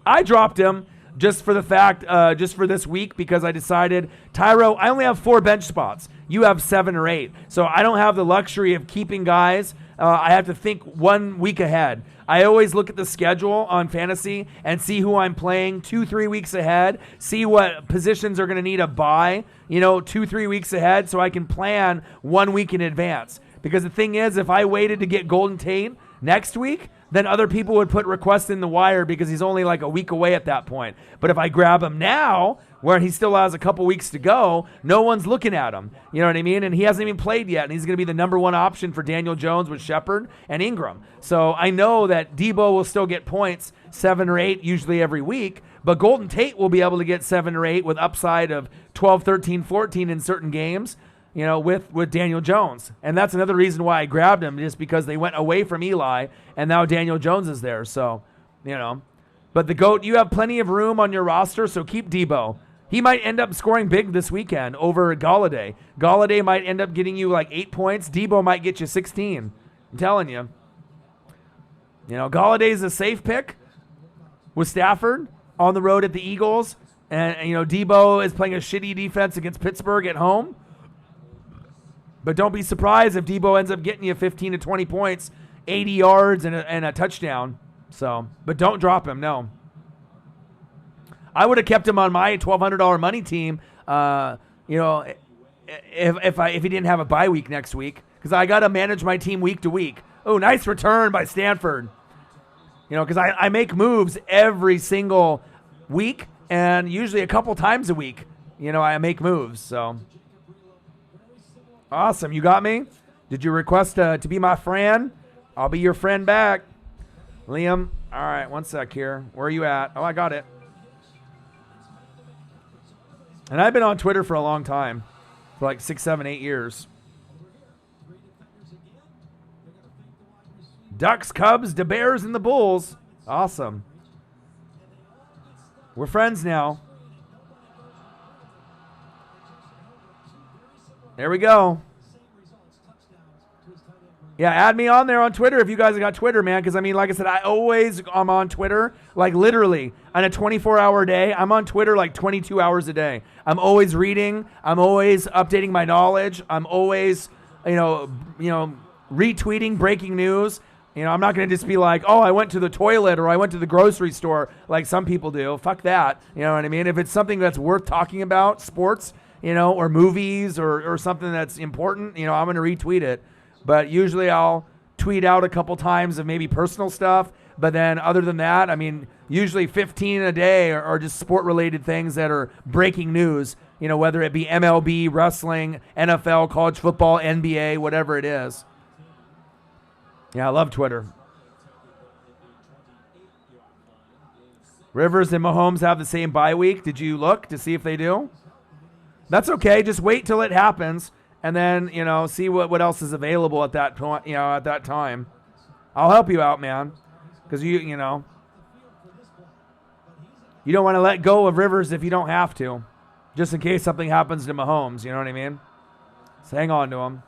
I dropped him just for the fact, just for this week, because I decided, Tyro, I only have 4 bench spots. You have 7 or 8. So I don't have the luxury of keeping guys. I have to think 1 week ahead. I always look at the schedule on fantasy and see who I'm playing 2-3 weeks ahead, see what positions are going to need a bye, 2-3 weeks ahead, so I can plan 1 week in advance. Because the thing is, if I waited to get Golden Tate next week, then other people would put requests in the wire because he's only like a week away at that point. But if I grab him now, where he still has a couple weeks to go, no one's looking at him. You know what I mean? And he hasn't even played yet, and he's going to be the number 1 option for Daniel Jones with Shepard and Ingram. So I know that Debo will still get points, 7 or 8 usually every week, but Golden Tate will be able to get 7 or 8 with upside of 12, 13, 14 in certain games, with Daniel Jones. And that's another reason why I grabbed him, just because they went away from Eli, and now Daniel Jones is there. So, But the GOAT, you have plenty of room on your roster, so keep Debo. He might end up scoring big this weekend over Galladay. Galladay might end up getting you like 8 points. Debo might get you 16. I'm telling you. Galladay's a safe pick with Stafford on the road at the Eagles. And Debo is playing a shitty defense against Pittsburgh at home. But don't be surprised if Debo ends up getting you 15 to 20 points, 80 yards, and a touchdown. So, but don't drop him, no. I would have kept him on my $1,200 money team, if he didn't have a bye week next week, because I got to manage my team week to week. Oh, nice return by Stanford. Because I make moves every single week, and usually a couple times a week. I make moves. So awesome, you got me. Did you request to be my friend? I'll be your friend back, Liam. All right, 1 sec here. Where are you at? Oh, I got it. And I've been on Twitter for a long time, for like 6, 7, 8 years. Ducks, Cubs, the Bears, and the Bulls. Awesome. We're friends now. There we go. Yeah, add me on there on Twitter if you guys have got Twitter, man. Because, like I said, I'm on Twitter, like literally on a 24-hour day. I'm on Twitter like 22 hours a day. I'm always reading. I'm always updating my knowledge. I'm always, retweeting breaking news. I'm not going to just be like, oh, I went to the toilet or I went to the grocery store like some people do. Fuck that. You know what I mean? If it's something that's worth talking about, sports, or movies or something that's important, I'm going to retweet it. But usually I'll tweet out a couple times of maybe personal stuff. But then other than that, usually 15 a day are just sport-related things that are breaking news, whether it be MLB, wrestling, NFL, college football, NBA, whatever it is. Yeah, I love Twitter. Rivers and Mahomes have the same bye week. Did you look to see if they do? That's okay. Just wait till it happens, and then see what else is available at that point. At that time, I'll help you out, man, because you don't want to let go of Rivers if you don't have to, just in case something happens to Mahomes. You know what I mean? So hang on to him.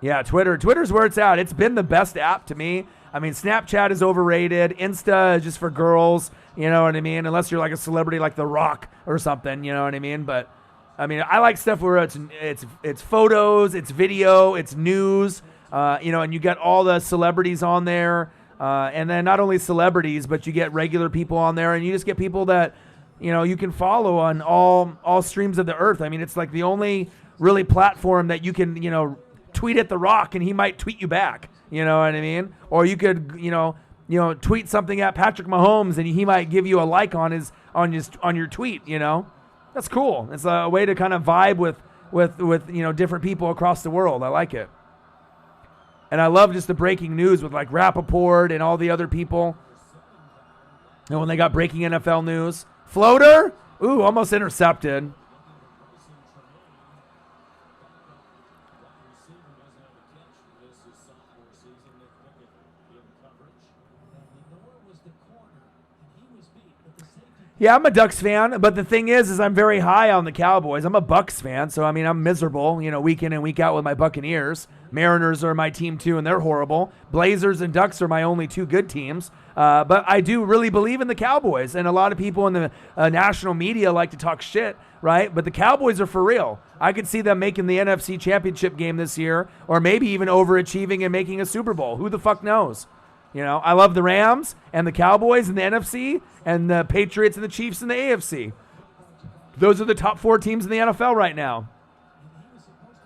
Yeah, Twitter's where it's at. It's been the best app to me. I mean, Snapchat is overrated. Insta is just for girls, you know what I mean? Unless you're like a celebrity like The Rock or something, you know what I mean? But, I mean, I like stuff where it's photos, it's video, it's news, and you get all the celebrities on there. And then not only celebrities, but you get regular people on there, and you just get people that, you can follow on all streams of the earth. I mean, it's like the only really platform that you can, tweet at The Rock and he might tweet you back. You know what I mean? Or you could, tweet something at Patrick Mahomes and he might give you a like on your tweet. That's cool. It's a way to kind of vibe with different people across the world. I like it, and I love just the breaking news with like Rappaport and all the other people. And when they got breaking NFL news, floater, almost intercepted. Yeah, I'm a Ducks fan, but the thing is I'm very high on the Cowboys. I'm a Bucks fan, so I mean I'm miserable, week in and week out with my Buccaneers. Mariners are my team too, and they're horrible. Blazers and Ducks are my only two good teams. But I do really believe in the Cowboys, and a lot of people in the national media like to talk shit, right? But the Cowboys are for real. I could see them making the NFC Championship game this year, or maybe even overachieving and making a Super Bowl. Who the fuck knows? I love the Rams and the Cowboys and the NFC and the Patriots and the Chiefs and the AFC. Those are the top 4 teams in the NFL right now.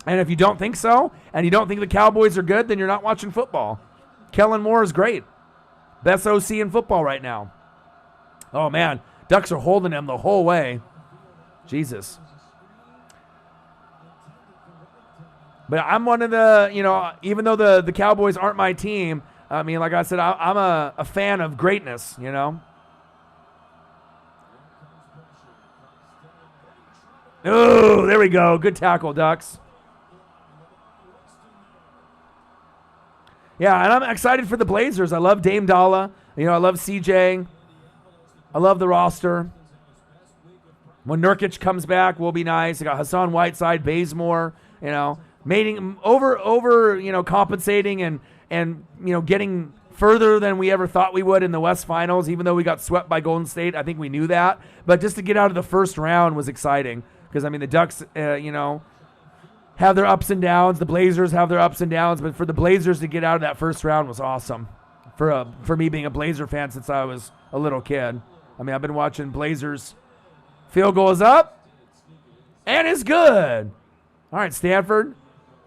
And if you don't think so, and you don't think the Cowboys are good, then you're not watching football. Kellen Moore is great. Best OC in football right now. Oh, man. Ducks are holding him the whole way. Jesus. But I'm one of the, even though the Cowboys aren't my team, I mean, like I said, I'm a fan of greatness, Oh, there we go. Good tackle, Ducks. Yeah, and I'm excited for the Blazers. I love Dame Dalla. I love CJ. I love the roster. When Nurkic comes back, will be nice. I got Hassan Whiteside, Bazemore, mating over compensating and getting further than we ever thought we would in the West Finals, even though we got swept by Golden State. I think we knew that. But just to get out of the first round was exciting because, I mean, the Ducks, have their ups and downs. The Blazers have their ups and downs. But for the Blazers to get out of that first round was awesome for me being a Blazer fan since I was a little kid. I mean, I've been watching Blazers. Field goal is up and it's good. All right, Stanford.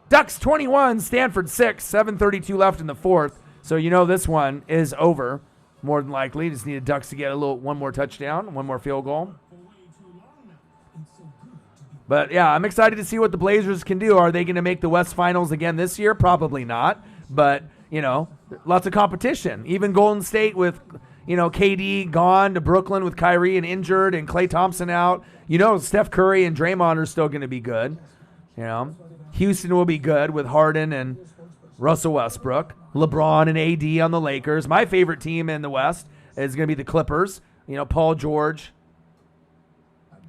Ducks 21, Stanford 6, 7:32 left in the fourth. So this one is over, more than likely. Just need the Ducks to get one more touchdown, one more field goal. But, yeah, I'm excited to see what the Blazers can do. Are they going to make the West Finals again this year? Probably not. But, lots of competition. Even Golden State with, KD gone to Brooklyn with Kyrie and injured and Klay Thompson out. Steph Curry and Draymond are still going to be good. Houston will be good with Harden and Russell Westbrook. LeBron and AD on the Lakers. My favorite team in the West is going to be the Clippers. Paul George,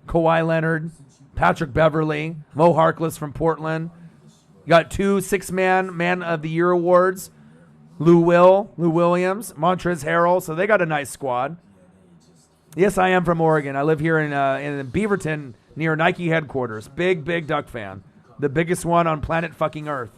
Kawhi Leonard, Patrick Beverly, Mo Harkless from Portland. You got 2 six-man Man of the Year awards. Lou Williams, Montrezl Harrell. So they got a nice squad. Yes, I am from Oregon. I live here in Beaverton near Nike headquarters. Big Duck fan. The biggest one on planet fucking Earth.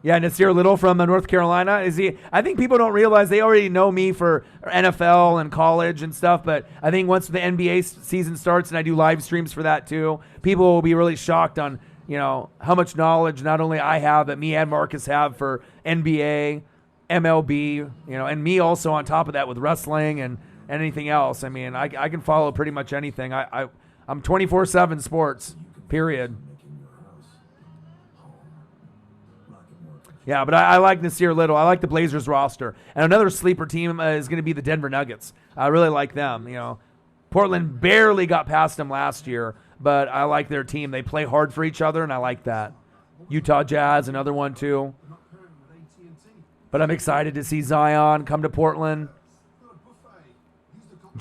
Yeah, Nasir Little from North Carolina. I think people don't realize they already know me for NFL and college and stuff, but I think once the NBA season starts and I do live streams for that too, people will be really shocked on, how much knowledge not only I have, but me and Marcus have for NBA, MLB, and me also on top of that with wrestling and anything else. I mean, I can follow pretty much anything. I'm 24/7 sports. Period. Making your house home. Rocket Mortgage. Yeah, but I like Nasir Little. I like the Blazers roster. And another sleeper team is going to be the Denver Nuggets. I really like them. You know, Portland barely got past them last year, but I like their team. They play hard for each other, and I like that. Utah Jazz, another one too. But I'm excited to see Zion come to Portland.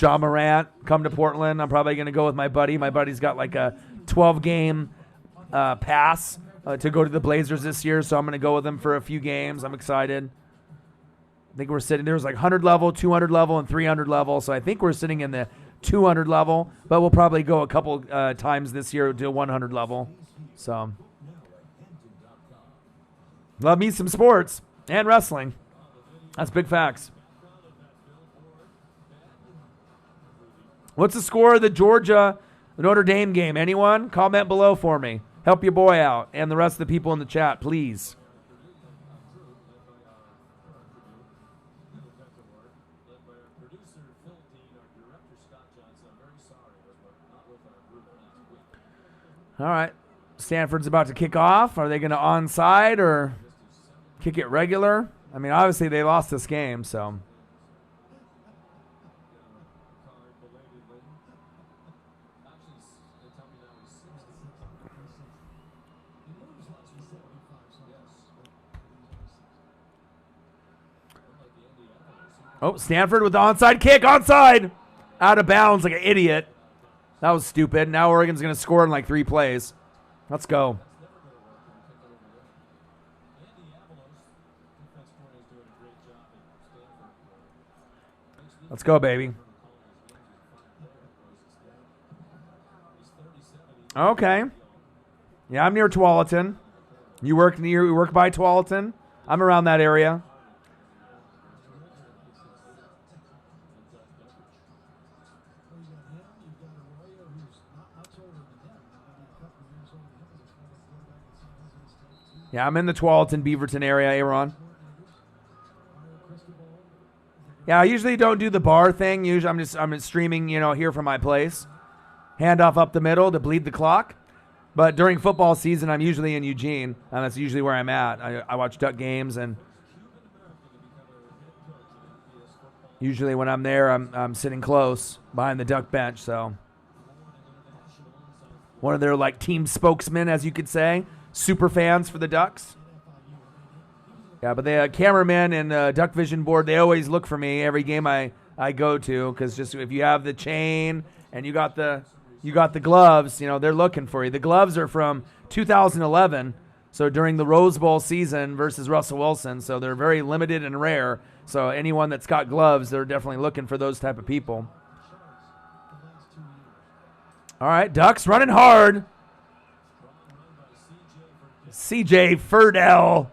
Ja Morant come to Portland. I'm probably going to go with my buddy. My buddy's got like a 12-game pass to go to the Blazers this year, so I'm going to go with him for a few games. I'm excited. I think we're sitting, there's like 100 level, 200 level, and 300 level, so I think we're sitting in the 200 level, but we'll probably go a couple times this year to 100 level. So, love me some sports and wrestling. That's big facts. What's the score of the Georgia Notre Dame game? Anyone? Comment below for me. Help your boy out and the rest of the people in the chat, please. All right. Stanford's about to kick off. Are they going to onside or kick it regular? I mean, obviously they lost this game, so. Oh, Stanford with the onside kick. Onside! Out of bounds like an idiot. That was stupid. Now Oregon's going to score in like 3 plays. Let's go. Let's go, baby. Okay. Yeah, I'm near Tualatin. You work by Tualatin? I'm around that area. Yeah, I'm in the Tualatin, Beaverton area, Aaron. Yeah, I usually don't do the bar thing. Usually I'm just streaming, here from my place. Handoff up the middle to bleed the clock. But during football season, I'm usually in Eugene, and that's usually where I'm at. I watch Duck games, and usually when I'm there, I'm sitting close behind the Duck bench. So one of their like team spokesmen, as you could say. Super fans for the Ducks. Yeah, but the cameraman and Duck Vision board, they always look for me every game I go to, because just if you have the chain and you got the gloves, they're looking for you. The gloves are from 2011, so during the Rose Bowl season versus Russell Wilson, so they're very limited and rare. So anyone that's got gloves, they're definitely looking for those type of people. All right, Ducks running hard. CJ Furdell.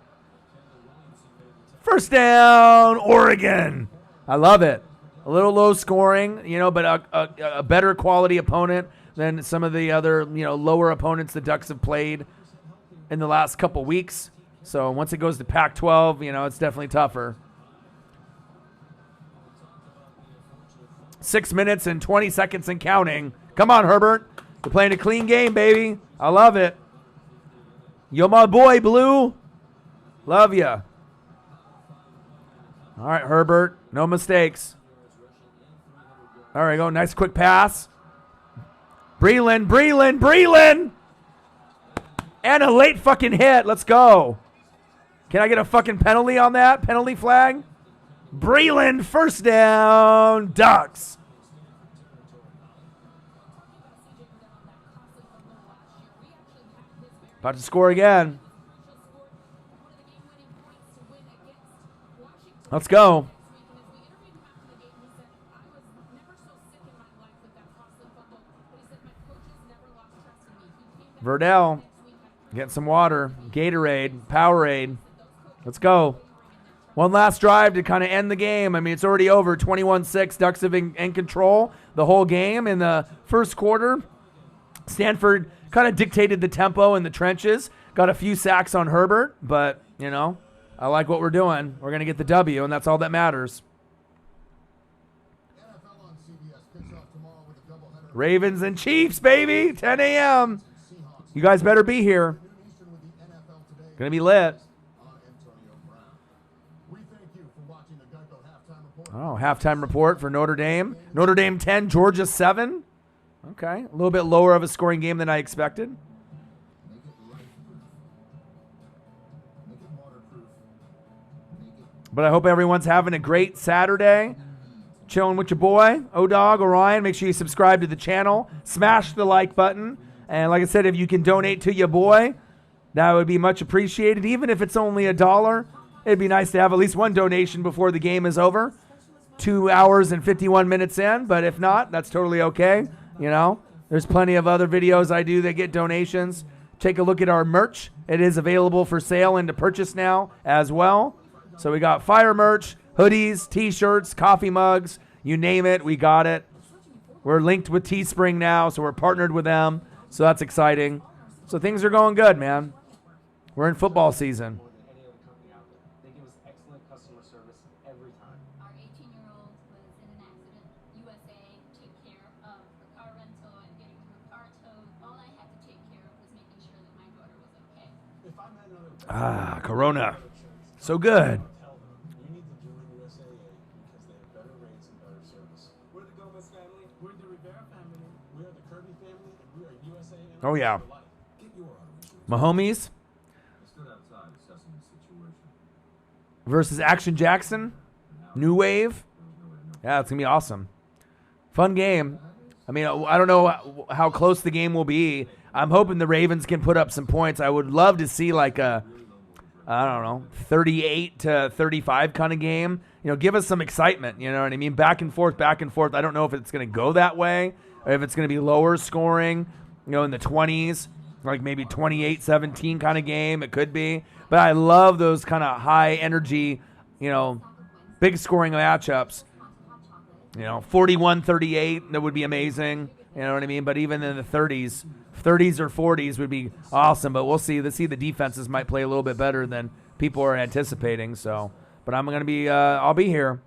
First down, Oregon. I love it. A little low scoring, but a better quality opponent than some of the other, lower opponents the Ducks have played in the last couple weeks. So once it goes to Pac-12, it's definitely tougher. 6 minutes and 20 seconds and counting. Come on, Herbert. You're playing a clean game, baby. I love it. Yo, my boy, Blue. Love ya. All right, Herbert. No mistakes. All right, go. Nice quick pass. Breland. And a late fucking hit. Let's go. Can I get a fucking penalty on that? Penalty flag? Breland, first down, Ducks. About to score again. Let's go. Verdell, get some water. Gatorade, Powerade. Let's go. One last drive to kind of end the game. I mean, it's already over. 21-6. Ducks have been in control the whole game in the first quarter. Stanford kind of dictated the tempo in the trenches. Got a few sacks on Herbert, but, I like what we're doing. We're going to get the W, and that's all that matters. NFL on CBS kicks off tomorrow with a doubleheader. Ravens and Chiefs, baby. 10 a.m. Seahawks You guys better be here. Gonna be lit. Oh, halftime report for Notre Dame. Notre Dame 10, Georgia 7. Okay, a little bit lower of a scoring game than I expected. But I hope everyone's having a great Saturday. Chilling with your boy, O-Dog, Orion. Make sure you subscribe to the channel. Smash the like button. And like I said, if you can donate to your boy, that would be much appreciated. Even if it's only $1, it'd be nice to have at least one donation before the game is over. 2 hours and 51 minutes in. But if not, that's totally okay. You know, there's plenty of other videos I do that get donations. Take a look at our merch. It is available for sale and to purchase now as well. So we got fire merch, hoodies, T-shirts, coffee mugs, you name it, we got it. We're linked with Teespring now, so we're partnered with them. So that's exciting. So things are going good, man. We're in football season. More than any other company out there. They give us excellent customer service every time. Our 18-year-old was in an accident. USA took care of the car rental and getting her car towed. All I had to take care of was making sure that my daughter was okay. If I met another Ah, Corona. So good. tell them you need to join USAA because they have better rates and better service. We're the Gomez family. We're the Rivera family. We are the Kirby family, and we are USAA. Oh, yeah. for life. Get your auto insurance. Mahomes I stood outside assessing the situation. versus Action Jackson. New Wave. Yeah, it's going to be awesome. Fun game. I mean, I don't know how close the game will be. I'm hoping the Ravens can put up some points. I would love to see like a, I don't know, 38 to 35 kind of game. You know, give us some excitement. You know what I mean? Back and forth, back and forth. I don't know if it's going to go that way or if it's going to be lower scoring, you know, in the 20s, like maybe 28-17 kind of game. It could be. But I love those kind of high energy, you know, big scoring matchups. You know, 41-38, that would be amazing. You know what I mean? But even in the 30s or 40s would be awesome. But we'll see. Let's see, the defenses might play a little bit better than people are anticipating. So, but I'm going to be, I'll be here.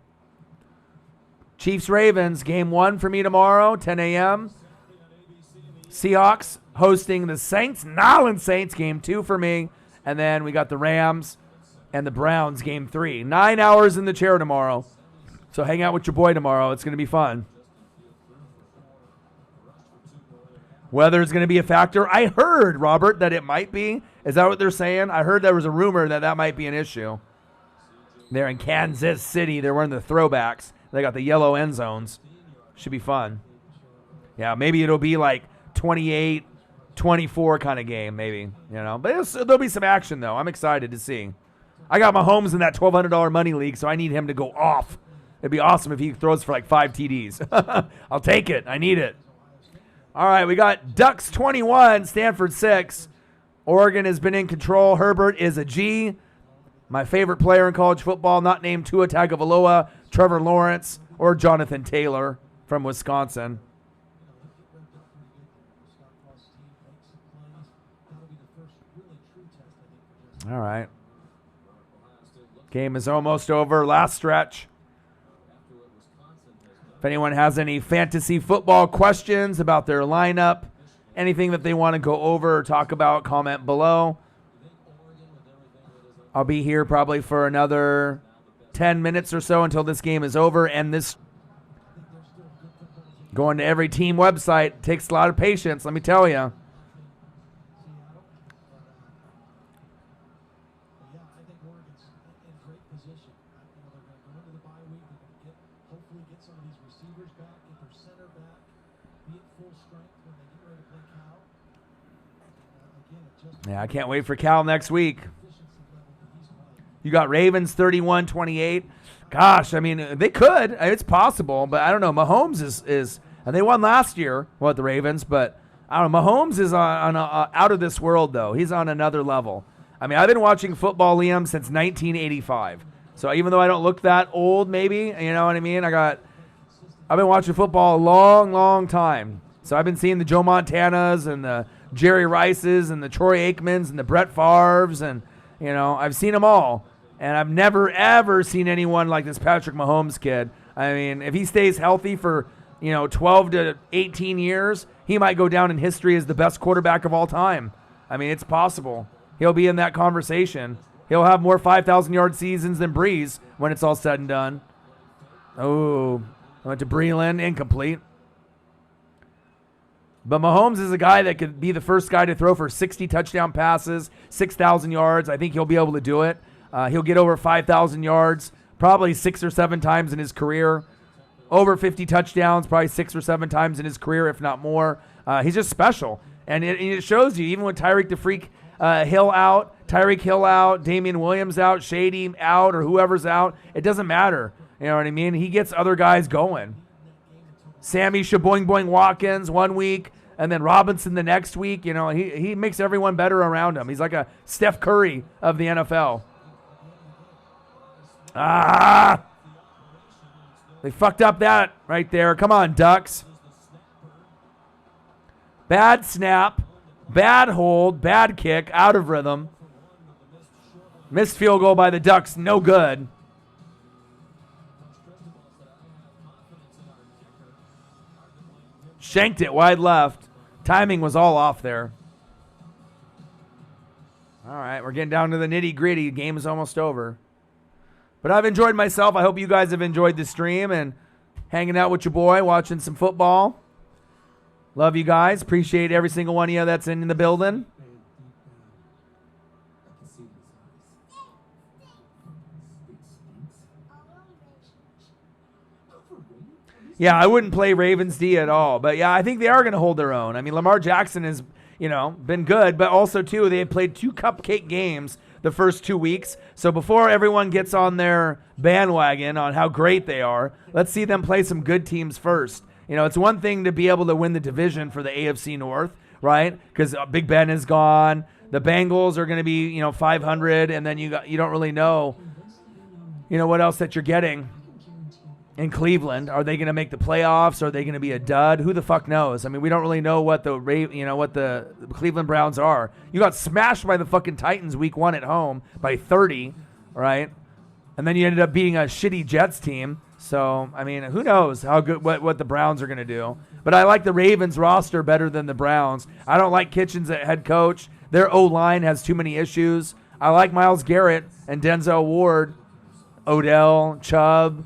Chiefs-Ravens, game 1 for me tomorrow, 10 a.m. Seahawks hosting the Saints, Nolans Saints, game 2 for me. And then we got the Rams and the Browns, game 3. 9 hours in the chair tomorrow. So hang out with your boy tomorrow. It's going to be fun. Weather's going to be a factor. I heard, Robert, that it might be. Is that what they're saying? I heard there was a rumor that that might be an issue. They're in Kansas City. They're wearing the throwbacks. They got the yellow end zones. Should be fun. Yeah, maybe it'll be like 28-24 kind of game, maybe. You know, but there'll be some action, though. I'm excited to see. I got Mahomes in that $1,200 money league, so I need him to go off. It'd be awesome if he throws for like 5 TDs. I'll take it. I need it. All right, we got Ducks 21, Stanford 6. Oregon has been in control. Herbert is a G. My favorite player in college football, not named Tua Tagovailoa, Trevor Lawrence, or Jonathan Taylor from Wisconsin. All right. Game is almost over. Last stretch. If anyone has any fantasy football questions about their lineup, anything that they want to go over or talk about, comment below. I'll be here probably for another 10 minutes or so until this game is over. And this going to every team website takes a lot of patience, let me tell you. Yeah, I can't wait for Cal next week. You got Ravens 31-28. Gosh, I mean, they could. It's possible, but I don't know. Mahomes is and they won last year, the Ravens, but I don't know. Mahomes is on out of this world, though. He's on another level. I mean, I've been watching football, Liam, since 1985. So even though I don't look that old, maybe, you know what I mean? I've been watching football a long, long time. So I've been seeing the Joe Montanas and the Jerry Rices and the Troy Aikmans and the Brett Favres, and you know, I've seen them all, and I've never ever seen anyone like this Patrick Mahomes kid. I mean, if he stays healthy for 12 to 18 years, he might go down in history as the best quarterback of all time. I mean, it's possible. He'll be in that conversation. He'll have more 5,000-yard seasons than Breeze when it's all said and done. Oh, went to Breland, incomplete. But Mahomes is a guy that could be the first guy to throw for 60 touchdown passes, 6,000 yards. I think he'll be able to do it. He'll get over 5,000 yards probably 6 or 7 times in his career. Over 50 touchdowns probably 6 or 7 times in his career, if not more. He's just special. And it shows you, even with Tyreek the Freak Hill out, Damian Williams out, Shady out, or whoever's out, it doesn't matter. You know what I mean? He gets other guys going. Sammy Shaboing Boing Watkins one week, and then Robinson the next week. You know, he makes everyone better around him. He's like a Steph Curry of the NFL. They fucked up that right there. Come on, Ducks. Bad snap, bad hold, bad kick, out of rhythm. Missed field goal by the Ducks, no good. Shanked it wide left. Timing was all off there. All right, we're getting down to the nitty-gritty. Game is almost over. But I've enjoyed myself. I hope you guys have enjoyed the stream and hanging out with your boy, watching some football. Love you guys. Appreciate every single one of you that's in the building. Yeah, I wouldn't play Ravens D at all. But, yeah, I think they are going to hold their own. I mean, Lamar Jackson has, been good. But also, too, they played 2 cupcake games the first 2 weeks. So before everyone gets on their bandwagon on how great they are, let's see them play some good teams first. It's one thing to be able to win the division for the AFC North, right? Because Big Ben is gone. The Bengals are going to be, 500. And then you don't really know, what else that you're getting. In Cleveland, are they going to make the playoffs? Are they going to be a dud? Who the fuck knows? I mean, we don't really know what the Cleveland Browns are. You got smashed by the fucking Titans week 1 at home by 30, right? And then you ended up beating a shitty Jets team. So, I mean, who knows how good what the Browns are going to do? But I like the Ravens roster better than the Browns. I don't like Kitchens at head coach. Their O-line has too many issues. I like Myles Garrett and Denzel Ward, Odell, Chubb,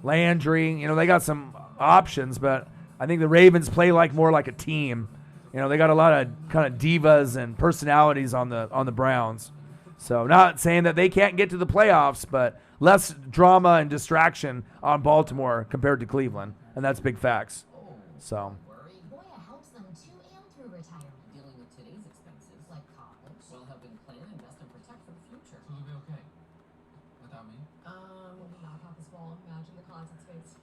Landry, they got some options, but I think the Ravens play more like a team. They got a lot of kind of divas and personalities on the Browns. So not saying that they can't get to the playoffs, but less drama and distraction on Baltimore compared to Cleveland, and that's big facts. So. Voya helps them to and through retirement, dealing with today's expenses like college, while helping plan, invest, and protect for the future. So you'll be okay. Without me? We'll be knock off this wall. Imagine the closet space.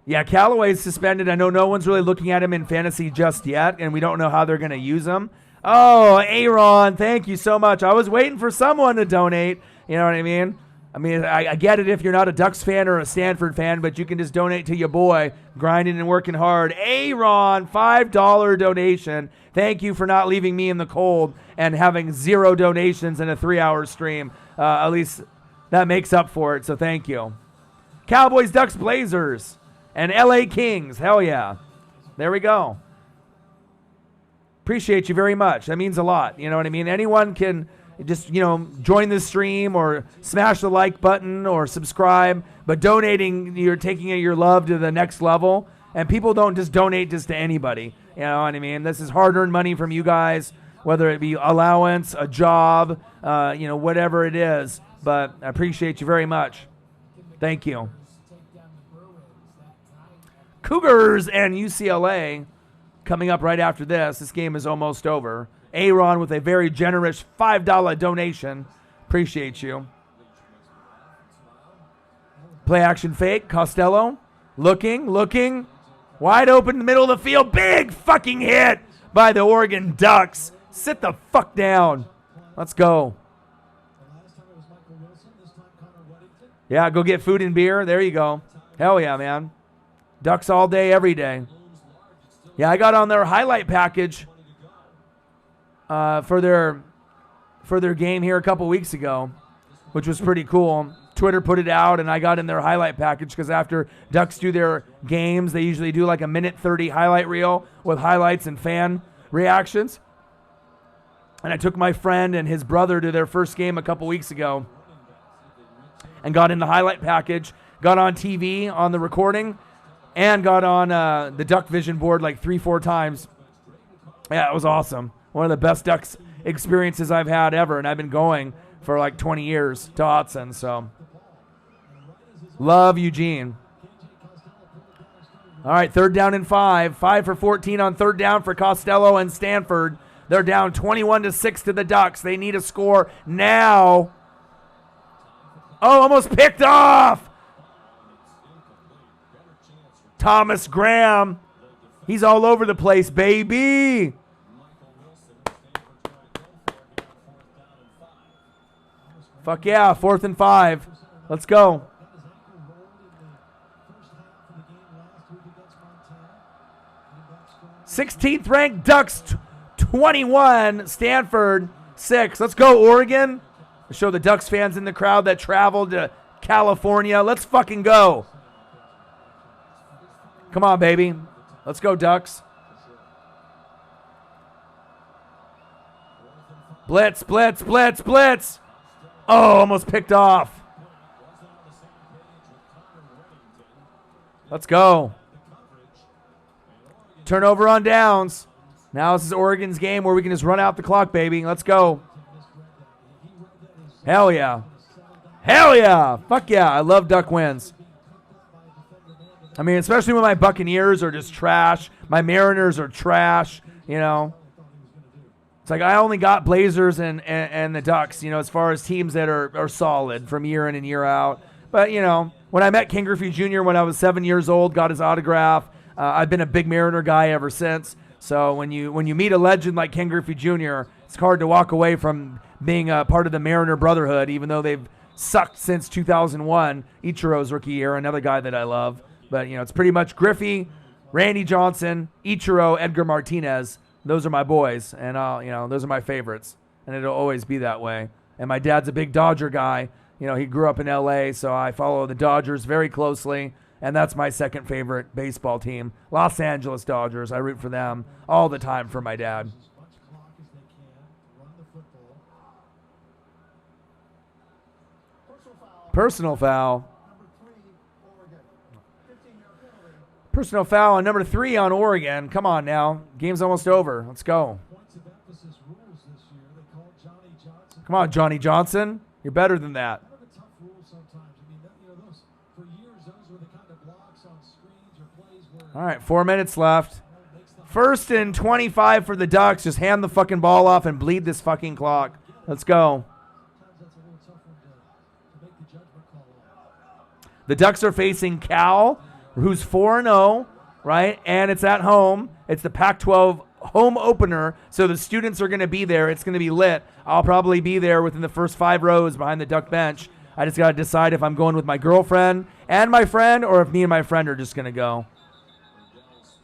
Yeah, Callaway's suspended. I know no one's really looking at him in fantasy just yet, and we don't know how they're going to use him. Oh, Aaron, thank you so much. I was waiting for someone to donate. You know what I mean? I get it if you're not a Ducks fan or a Stanford fan, but you can just donate to your boy, grinding and working hard. Aaron, $5 donation. Thank you for not leaving me in the cold and having 0 donations in a 3-hour stream. At least that makes up for it, so thank you. Cowboys, Ducks, Blazers, and LA Kings. Hell yeah. There we go. Appreciate you very much. That means a lot. You know what I mean? Anyone can just, join the stream or smash the like button or subscribe. But donating, you're taking your love to the next level. And people don't just donate just to anybody. You know what I mean? This is hard-earned money from you guys, whether it be allowance, a job, whatever it is. But I appreciate you very much. Thank you. Cougars and UCLA coming up right after this. This game is almost over. Aaron with a very generous $5 donation. Appreciate you. Play action fake. Costello looking. Wide open in the middle of the field. Big fucking hit by the Oregon Ducks. Sit the fuck down. Let's go. Yeah, go get food and beer. There you go. Hell yeah, man. Ducks all day, every day. Yeah, I got on their highlight package for their game here a couple weeks ago, which was pretty cool. Twitter put it out, and I got in their highlight package because after Ducks do their games, they usually do like a minute 30 highlight reel with highlights and fan reactions. And I took my friend and his brother to their first game a couple weeks ago and got in the highlight package, got on TV on the recording, and got on the Duck Vision board like 3-4 times. Yeah, it was awesome. One of the best Ducks experiences I've had ever, and I've been going for like 20 years to Autzen, so love Eugene. All right, 3rd down and 5. 5 for 14 on 3rd down for Costello and Stanford. They're down 21-6 to the Ducks. They need a score now. Oh, almost picked off. Thomas Graham. He's all over the place, baby. Fuck yeah, 4th and 5. Let's go. 16th ranked Ducks 21, Stanford 6. Let's go, Oregon. Show the Ducks fans in the crowd that traveled to California. Let's fucking go. Come on, baby. Let's go, Ducks. Blitz, blitz, blitz, blitz. Oh, almost picked off. Let's go. Turnover on downs. Now this is Oregon's game where we can just run out the clock, baby. Let's go. Hell yeah. Hell yeah. Fuck yeah. I love Duck wins. I mean, especially when my Buccaneers are just trash. My Mariners are trash, you know. It's like I only got Blazers and the Ducks, you know, as far as teams that are solid from year in and year out. But, you know, when I met Ken Griffey Jr. when I was 7 years old, got his autograph, I've been a big Mariner guy ever since. So when you meet a legend like Ken Griffey Jr., it's hard to walk away from being a part of the Mariner Brotherhood, even though they've sucked since 2001, Ichiro's rookie year, another guy that I love. But, you know, it's pretty much Griffey, Randy Johnson, Ichiro, Edgar Martinez. Those are my boys, and you know, those are my favorites, and it'll always be that way. And my dad's a big Dodger guy. You know, he grew up in L.A., so I follow the Dodgers very closely, and that's my second favorite baseball team, Los Angeles Dodgers. I root for them all the time for my dad. Personal foul. Personal foul on number 3 on Oregon. Come on now. Game's almost over. Let's go. Come on, Johnny Johnson. You're better than that. All right, 4 minutes left. 1st and 25 for the Ducks. Just hand the fucking ball off and bleed this fucking clock. Let's go. The Ducks are facing Cal, who's 4-0, right? And it's at home. It's the Pac-12 home opener, so the students are going to be there. It's going to be lit. I'll probably be there within the first 5 rows behind the Duck bench. I just got to decide if I'm going with my girlfriend and my friend or if me and my friend are just going to go.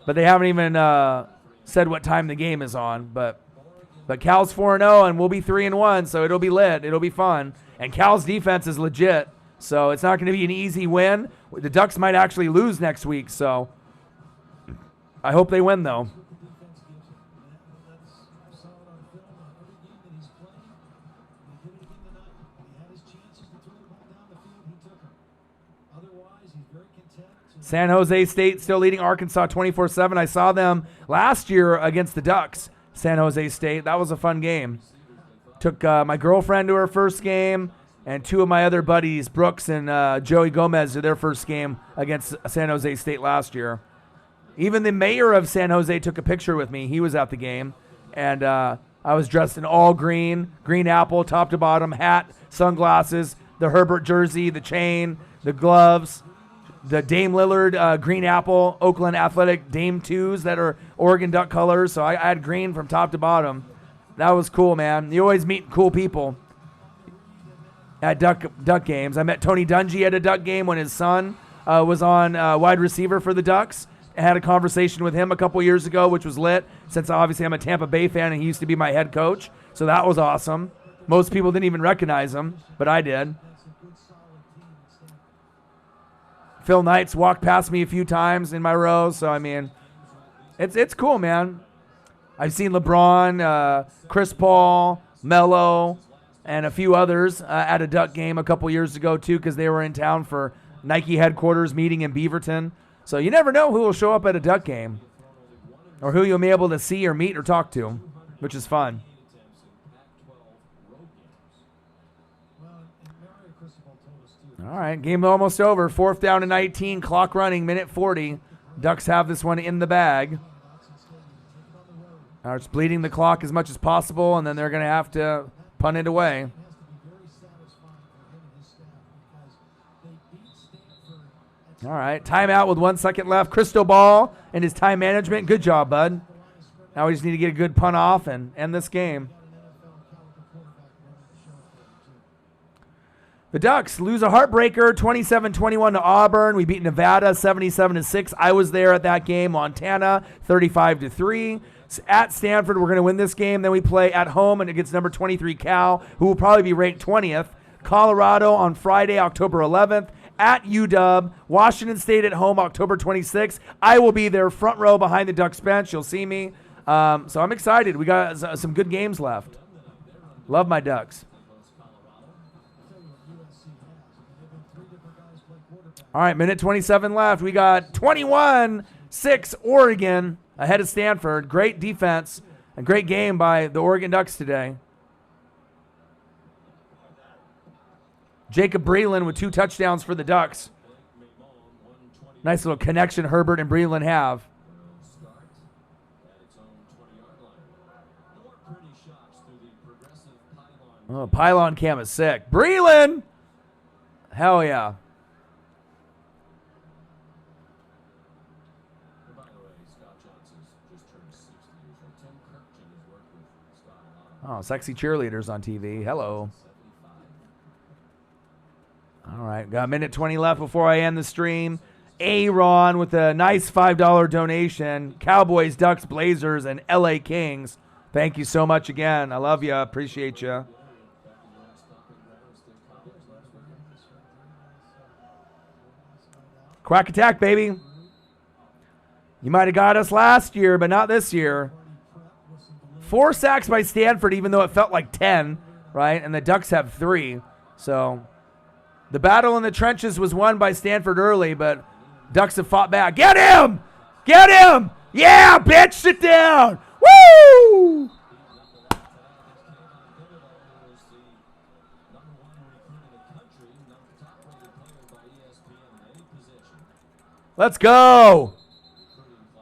But they haven't even said what time the game is on. But Cal's 4-0, and we'll be 3-1, so it'll be lit. It'll be fun. And Cal's defense is legit, so it's not going to be an easy win. The Ducks might actually lose next week, so I hope they win, though. San Jose State still leading Arkansas 24-7. I saw them last year against the Ducks, San Jose State. That was a fun game. Took my girlfriend to her first game, and 2 of my other buddies, Brooks and Joey Gomez, to their first game against San Jose State last year. Even the mayor of San Jose took a picture with me. He was at the game, and I was dressed in all green apple, top to bottom, hat, sunglasses, the Herbert jersey, the chain, the gloves, the Dame Lillard green apple, Oakland Athletic Dame 2s that are Oregon Duck colors. So I had green from top to bottom. That was cool, man. You always meet cool people at Duck games. I met Tony Dungy at a Duck game when his son was on wide receiver for the Ducks. I had a conversation with him a couple years ago, which was lit, since obviously I'm a Tampa Bay fan and he used to be my head coach. So that was awesome. Most people didn't even recognize him, but I did. Phil Knight's walked past me a few times in my rows, so I mean, it's cool, man. I've seen LeBron, Chris Paul, Melo, and a few others at a Duck game a couple years ago too, because they were in town for Nike headquarters meeting in Beaverton. So you never know who will show up at a Duck game, or who you'll be able to see or meet or talk to, which is fun. All right, game almost over. 4th down and 19, clock running, minute 40. Ducks have this one in the bag. It's bleeding the clock as much as possible, and then they're going to have to punt it away. All right, timeout with 1 second left. Cristobal and his time management. Good job, bud. Now we just need to get a good punt off and end this game. The Ducks lose a heartbreaker, 27-21 to Auburn. We beat Nevada 77-6. I was there at that game. Montana 35-3. At Stanford, we're going to win this game. Then we play at home and against number 23 Cal, who will probably be ranked 20th. Colorado on Friday, October 11th. At UW, Washington State at home, October 26th. I will be there front row behind the Ducks bench. You'll see me. So I'm excited. We got some good games left. Love my Ducks. All right, minute 27 left. We got 21-6 Oregon ahead of Stanford. Great defense. A great game by the Oregon Ducks today. Jacob Breland with 2 touchdowns for the Ducks. Nice little connection Herbert and Breland have. Oh, pylon cam is sick. Breland! Hell yeah. Oh, sexy cheerleaders on TV. Hello. All right, got a minute 20 left before I end the stream. Aaron with a nice $5 donation. Cowboys, Ducks, Blazers, and LA Kings. Thank you so much again. I love you. Appreciate you. Quack Attack, baby. You might have got us last year, but not this year. 4 sacks by Stanford, even though it felt like 10, right? And the Ducks have 3. So the battle in the trenches was won by Stanford early, but Ducks have fought back. Get him! Get him! Yeah, bitch, sit down! Woo! Let's go!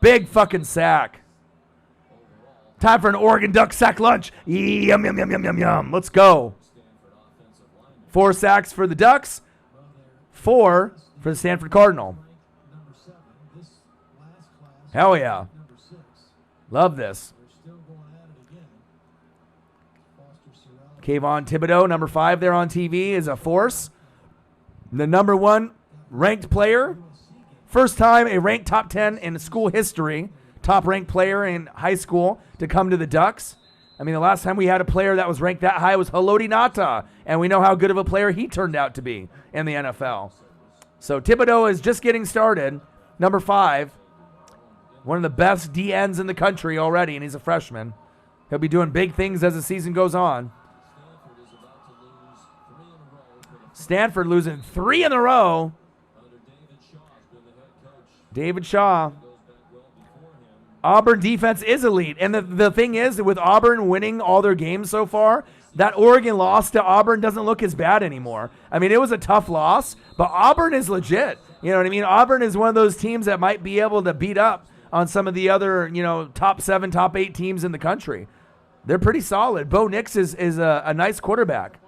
Big fucking sack. Time for an Oregon Duck sack lunch. Yum, yum, yum, yum, yum, yum. Let's go. 4 sacks for the Ducks. 4 for the Stanford Cardinal. Hell yeah. Love this. Kayvon Thibodeau, number 5 there on TV, is a force. The number 1 ranked player. First time a ranked top 10 in school history. Top ranked player in high school to come to the Ducks. I mean, the last time we had a player that was ranked that high was Haloti Ngata, and we know how good of a player he turned out to be in the NFL. So Thibodeau is just getting started. Number 5, one of the best DNs in the country already, and he's a freshman. He'll be doing big things as the season goes on. Stanford losing 3 in a row. David Shaw. Auburn defense is elite. And the thing is, with Auburn winning all their games so far, that Oregon loss to Auburn doesn't look as bad anymore. I mean, it was a tough loss, but Auburn is legit. You know what I mean? Auburn is one of those teams that might be able to beat up on some of the other, top 7, top 8 teams in the country. They're pretty solid. Bo Nix is a nice quarterback,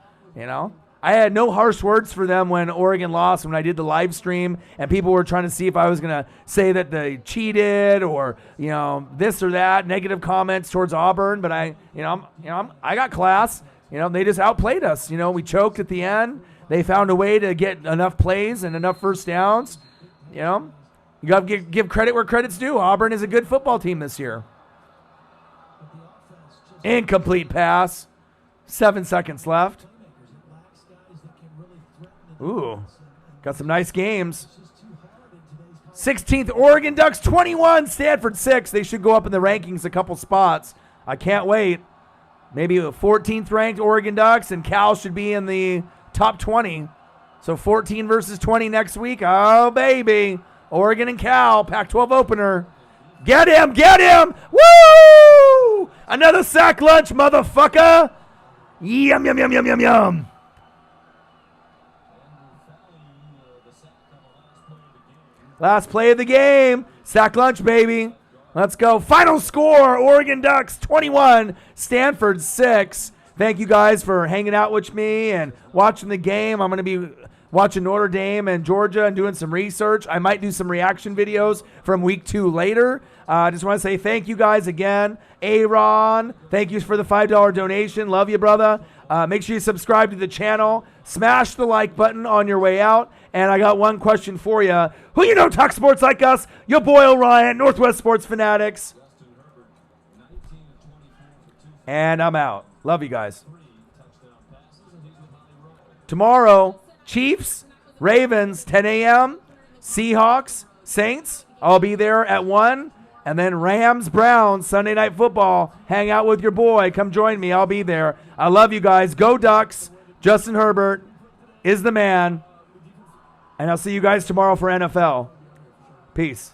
I had no harsh words for them when Oregon lost when I did the live stream, and people were trying to see if I was going to say that they cheated or this or that, negative comments towards Auburn. But I got class. They just outplayed us. We choked at the end. They found a way to get enough plays and enough first downs. You got to give credit where credit's due. Auburn is a good football team this year. Incomplete pass. 7 seconds left. Ooh, got some nice games. 16th, Oregon Ducks 21, Stanford 6. They should go up in the rankings a couple spots. I can't wait. Maybe a 14th ranked Oregon Ducks, and Cal should be in the top 20. So 14 versus 20 next week. Oh, baby. Oregon and Cal, Pac-12 opener. Get him, get him. Woo! Another sack lunch, motherfucker. Yum, yum, yum, yum, yum, yum. Last play of the game. Sack lunch, baby. Let's go. Final score, Oregon Ducks 21, Stanford 6. Thank you guys for hanging out with me and watching the game. I'm going to be watching Notre Dame and Georgia and doing some research. I might do some reaction videos from week 2 later. I just want to say thank you guys again. Aaron, thank you for the $5 donation. Love you, brother. Make sure you subscribe to the channel. Smash the like button on your way out. And I got one question for you. Who you know talk sports like us? Your boy Orion, Northwest Sports Fanatics. And I'm out. Love you guys. Tomorrow, Chiefs, Ravens, 10 a.m. Seahawks, Saints. I'll be there at 1. And then Rams, Browns, Sunday Night Football. Hang out with your boy. Come join me. I'll be there. I love you guys. Go Ducks. Justin Herbert is the man. And I'll see you guys tomorrow for NFL. Peace.